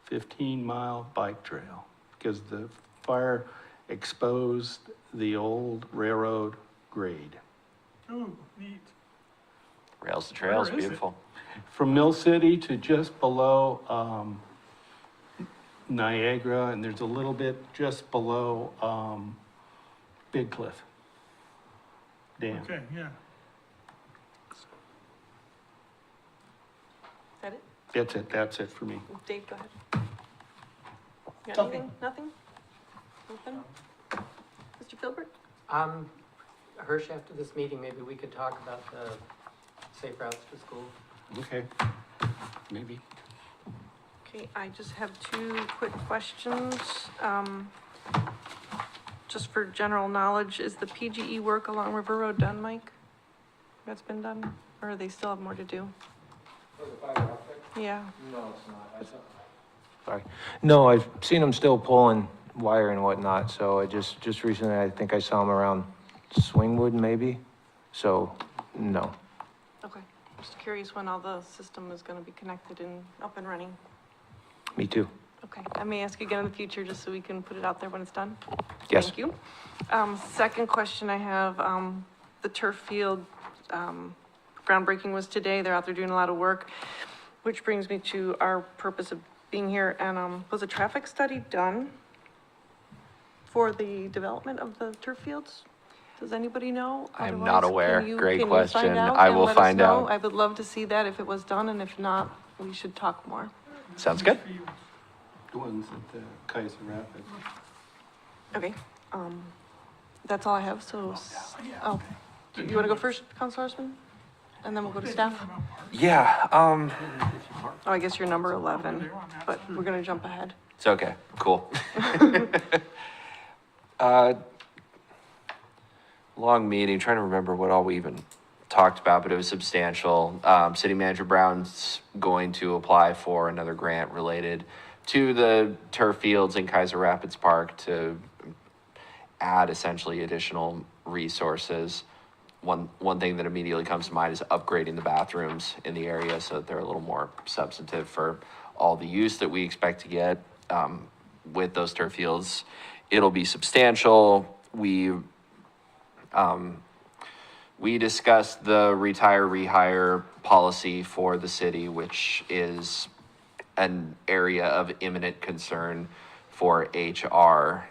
15-mile bike trail, because the fire exposed the old railroad grade. Ooh, neat. Rails to trails, Where is it? beautiful. From Mill City to just below, Niagara, and there's a little bit just below, Big Cliff Dam. Okay, yeah. Is that it? That's it for me. Dave, go ahead. You got Nothing. anything? Nothing? Nothing? Mr. Filbert? Hirsch, after this meeting, maybe we could talk about the safe routes to school. Okay, maybe. Okay, I just have 2 quick questions. Just for general knowledge, is the PGE work along River Road done, Mike? That's been done? Or they still have more to do? Yeah. Sorry. No, I've seen them still pulling wire and whatnot, so I just recently, I think I saw them around Swingwood maybe, so, no. Okay. Just curious when all the system is gonna be connected and up and running. Me too. Okay, I may ask again in the future, just so we can put it out there when it's done. Yes. Thank you. Second question I have, the turf field, groundbreaking was today. They're out there doing a lot of work, which brings me to our purpose of being here. And, was a traffic study done for the development of the turf fields? Does anybody know? I'm not Otherwise, aware. can you- Great can you find question. out I and will let us find know? out. I would love to see that if it was done, and if not, we should talk more. Sounds good. The ones at the Keizer Rapids. Okay, that's all I have, so, oh, do you want to go first, Counselor Osman? And then we'll go to staff? Yeah, Oh, I guess you're number 11, but we're going to jump ahead. it's okay. Cool. Long meeting, trying to remember what all we even talked about, but it was substantial. City Manager Brown's going to apply for another grant related to the turf fields in Keizer Rapids Park to add essentially additional resources. One thing that immediately comes to mind is upgrading the bathrooms in the area so that they're a little more substantive for all the use that we expect to get with those turf fields. It'll be substantial. We discussed the retire rehire policy for the city, which is an area of imminent concern for HR.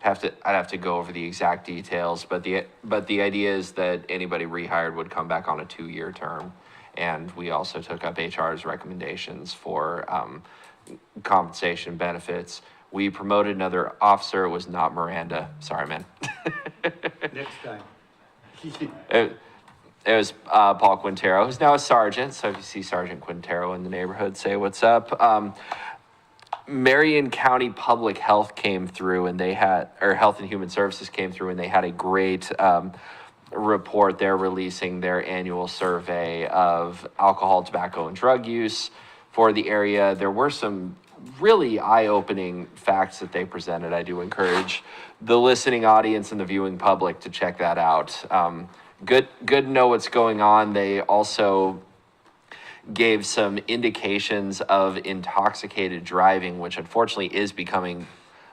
I'd have to go over the exact details, but the idea is that anybody rehired would come back on a 2-year term. And we also took up HR's recommendations for compensation benefits. We promoted another officer. It was not Miranda. Sorry, man. Next time. It was Paul Quintero, who's now a sergeant. So if you see Sergeant Quintero in the neighborhood, say what's up. Marion County Public Health came through and they had, or Health and Human Services came through and they had a great report. They're releasing their annual survey of alcohol, tobacco, and drug use for the area. There were some really eye-opening facts that they presented. I do encourage the listening audience and the viewing public to check that out. Good to know what's going on. They also gave some indications of intoxicated driving, which unfortunately is becoming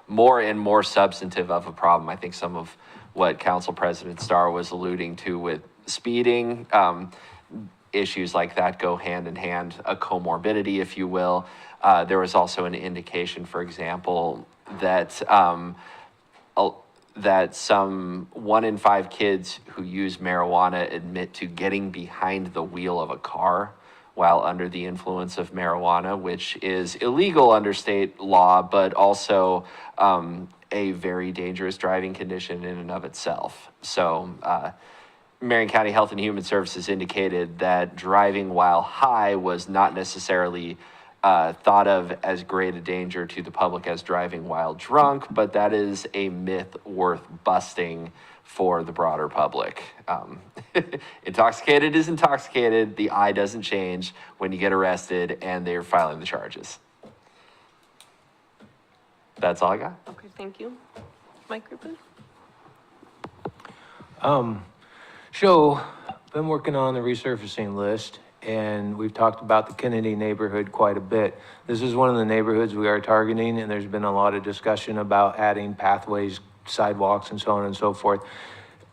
more and more substantive of a problem. I think some of what Council President Starr was alluding to with speeding, issues like that go hand in hand, a comorbidity, if you will. There was also an indication, for example, that some 1 in 5 kids who use marijuana admit to getting behind the wheel of a car while under the influence of marijuana, which is illegal under state law, but also a very dangerous driving condition in and of itself. So Marion County Health and Human Services indicated that driving while high was not necessarily thought of as great a danger to the public as driving while drunk, but that is a myth worth busting for the broader public. Intoxicated is intoxicated. The eye doesn't change when you get arrested and they're filing the charges. That's all I got. Okay, thank you. Mike Griffin? So, been working on the resurfacing list, and we've talked about the Kennedy neighborhood quite a bit. This is one of the neighborhoods we are targeting, and there's been a lot of discussion about adding pathways, sidewalks, and so on and so forth.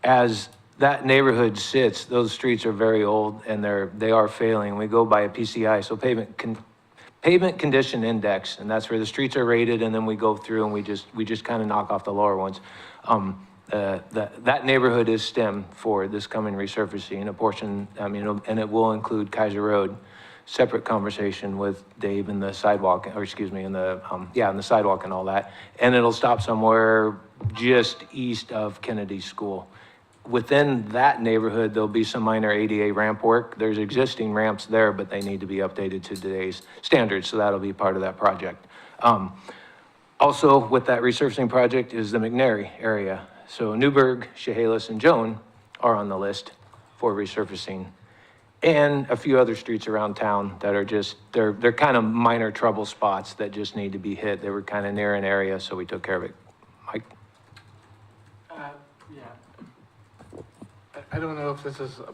As that neighborhood sits, those streets are very old, and they are failing. We go by a PCI, so pavement condition index, and that's where the streets are rated, and then we go through and we just kind of knock off the lower ones. That neighborhood is STEM for this coming resurfacing, a portion, and it will include Keizer Road. Separate conversation with Dave and the sidewalk, or excuse me, and the sidewalk and all that. And it'll stop somewhere just east of Kennedy School. Within that neighborhood, there'll be some minor ADA ramp work. There's existing ramps there, but they need to be updated to today's standards, so that'll be part of that project. Also, with that resurfacing project is the McNary area. So Newburgh, Chehalis, and Joan are on the list for resurfacing. And a few other streets around town that are just, they're kind of minor trouble spots that just need to be hit. They were kind of near an area, so we took care of it. Mike? Yeah. I don't know if this is a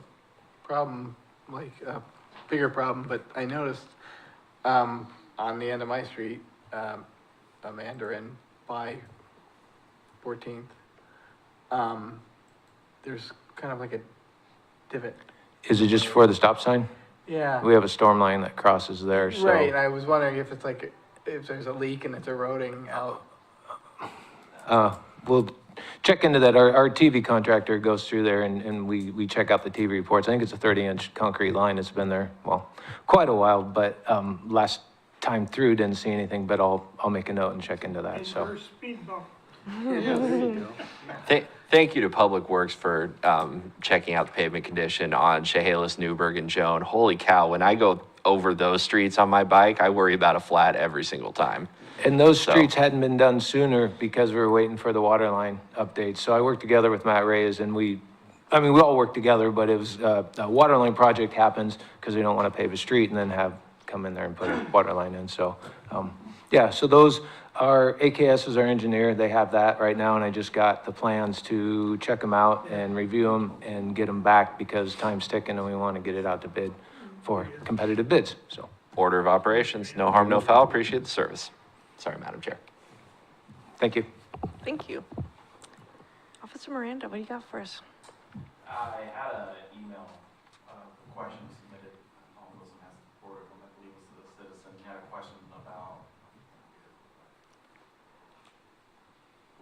problem, like a bigger problem, but I noticed on the end of my street, a Mandarin by 14th, there's kind of like a divot. Is it just for the stop sign? Yeah. We have a storm line that crosses there, so. Right, and I was wondering if it's like, if there's a leak and it's eroding out. We'll check into that. Our TV contractor goes through there and we check out the TV reports. I think it's a 30-inch concrete line. It's been there, well, quite a while, but last time through, didn't see anything, but I'll make a note and check into that, so. There's speed bump. Thank you to Public Works for checking out the pavement condition on Chehalis, Newburgh, and Joan. Holy cow, when I go over those streets on my bike, I worry about a flat every single time. And those streets hadn't been done sooner because we were waiting for the water line updates. So I worked together with Matt Reyes and we all worked together, but it was, a water line project happens because they don't want to pave a street and then come in there and put a water line in. So, yeah, so those are, AKS is our engineer. They have that right now. And I just got the plans to check them out and review them and get them back because time's ticking and we want to get it out to bid for competitive bids, so. Order of operations, no harm, no foul. Appreciate the service. Sorry, Madam Chair. Thank you. Thank you. Officer Miranda, what do you got for us? I had an email question submitted, this one has forwarded from, I believe, it was a citizen. He had a question about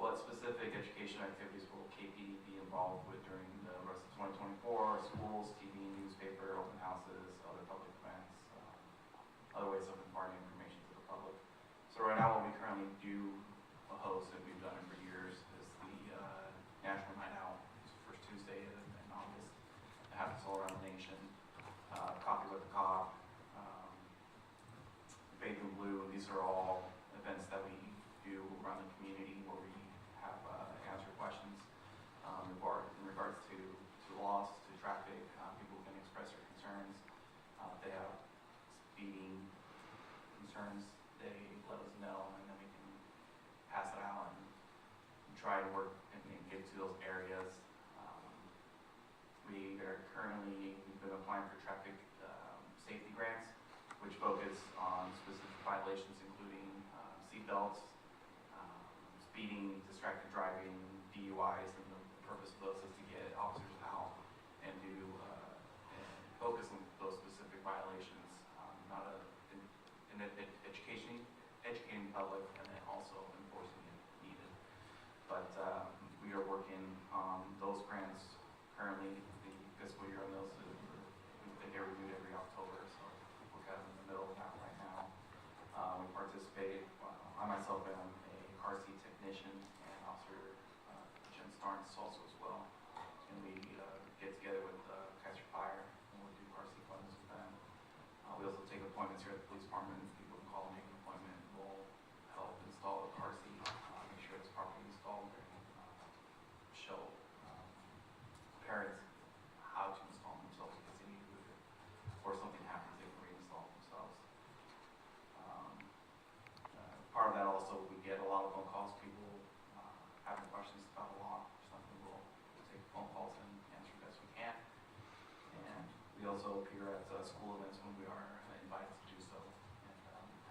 what specific education activities will KP be involved with during the rest of 2024, schools, TV, newspaper, open houses, other public events, other ways of imparting information to the public. So right now, what we currently do host, and we've done it for years, is the National Night Out. It's the first Tuesday in August. It happens all around the nation. Coffee with the Cop, Bathe in Blue. These are all events that we do around the community where we have answer questions in regards to laws, to traffic. People can express their concerns. If they have speeding concerns, they let us know, and then we can pass it out and try to work and get to those areas. We've been applying for traffic safety grants, which focus on specific violations, including seatbelts, speeding, distracted driving, DUIs, and the purpose of those is to get officers out and focus on those specific violations, educating the public, and then also enforcing it needed. But we are working on those grants currently. The fiscal year on those, they get reviewed every October, so we're kind of in the middle of that right now. We participate. I myself am a car seat technician, and Officer Jim Starnes is also as well. And we get together with Keizer Fire, and we'll do car seat funds with them. We also take appointments here at the police department. People can call and make an appointment. We'll help install a car seat, make sure it's properly installed, and show parents how to install themselves because they need to do it. Or something happens, they can reinstall themselves. Part of that also, we get a lot of phone calls, people having questions about the law or something. We'll take phone calls and answer best we can. And we also appear at school events when we are invited to do so. And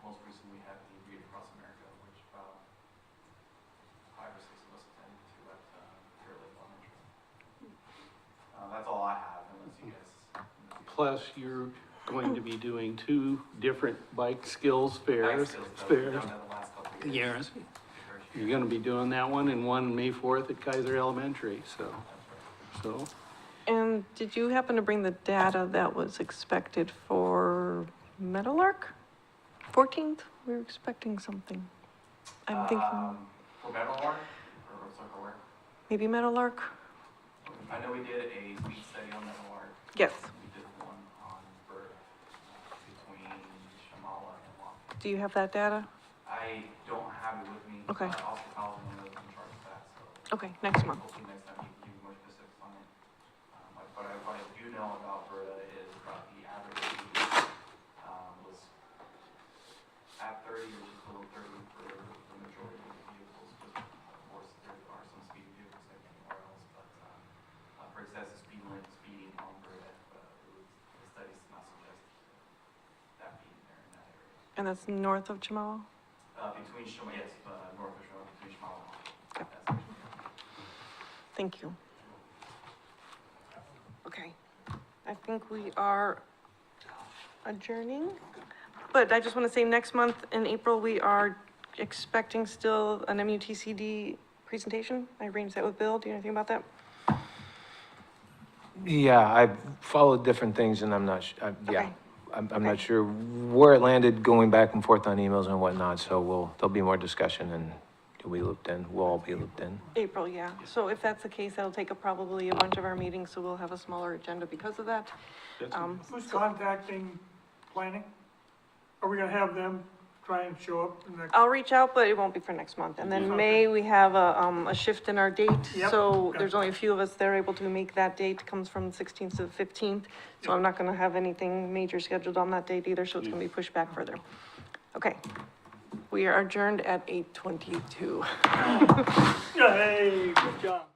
most recently we had the Read Across America, which about 5 or 6 of us attended to at Fairlake Elementary. That's all I have, unless you guys. Plus, you're going to be doing 2 different bike skills fairs. We've done that the last couple of years. Yes. You're gonna be doing that one and one May 4th at Keizer Elementary, so. And did you happen to bring the data that was expected for Meadowlark? 14th? We were expecting something. I'm thinking For Meadowlark, or Circle Work, maybe Meadowlark? I know we did a speed study on Meadowlark. Yes. We did one on Bird between Shamala and Long. Do you have that data? I don't have it with me. Okay. Officer Collins is in charge of that, so. Okay, next month. Hopefully next time he can give you more specifics on it. But what I do know about Berta is about the average speed was at 30, which is below 30 for the majority of the vehicles. Just, of course, there are some speed vehicles like anywhere else, but for excessive speeding on Berta, the studies do not suggest that being there in that area. And that's north of Chamawa? Between Shema, yes, north of Shema, between Shema. Yep. That's- Thank you. Okay, I think we are adjourning, but I just want to say next month in April, we are expecting still an MUTCD presentation. I arranged that with Bill. Do you know anything about that? Yeah, I've followed different things and I'm not, yeah. Okay. I'm not sure where it landed, going back and forth on emails and whatnot, so there'll be more discussion and you'll be looped in, we'll all be looped in. April, yeah. So if that's the case, that'll take up probably a bunch of our meetings, so we'll have a smaller agenda because of that. Who's contacting planning? Are we gonna have them try and show up in the next? I'll reach out, but it won't be for next month. And then May, we have a shift in our date. Yep. So there's only a few of us that are able to make that date, comes from 16th to 15th. So I'm not gonna have anything major scheduled on that date either, so it's gonna be pushed back further. Okay. We are adjourned at 8:22. Yay, good job.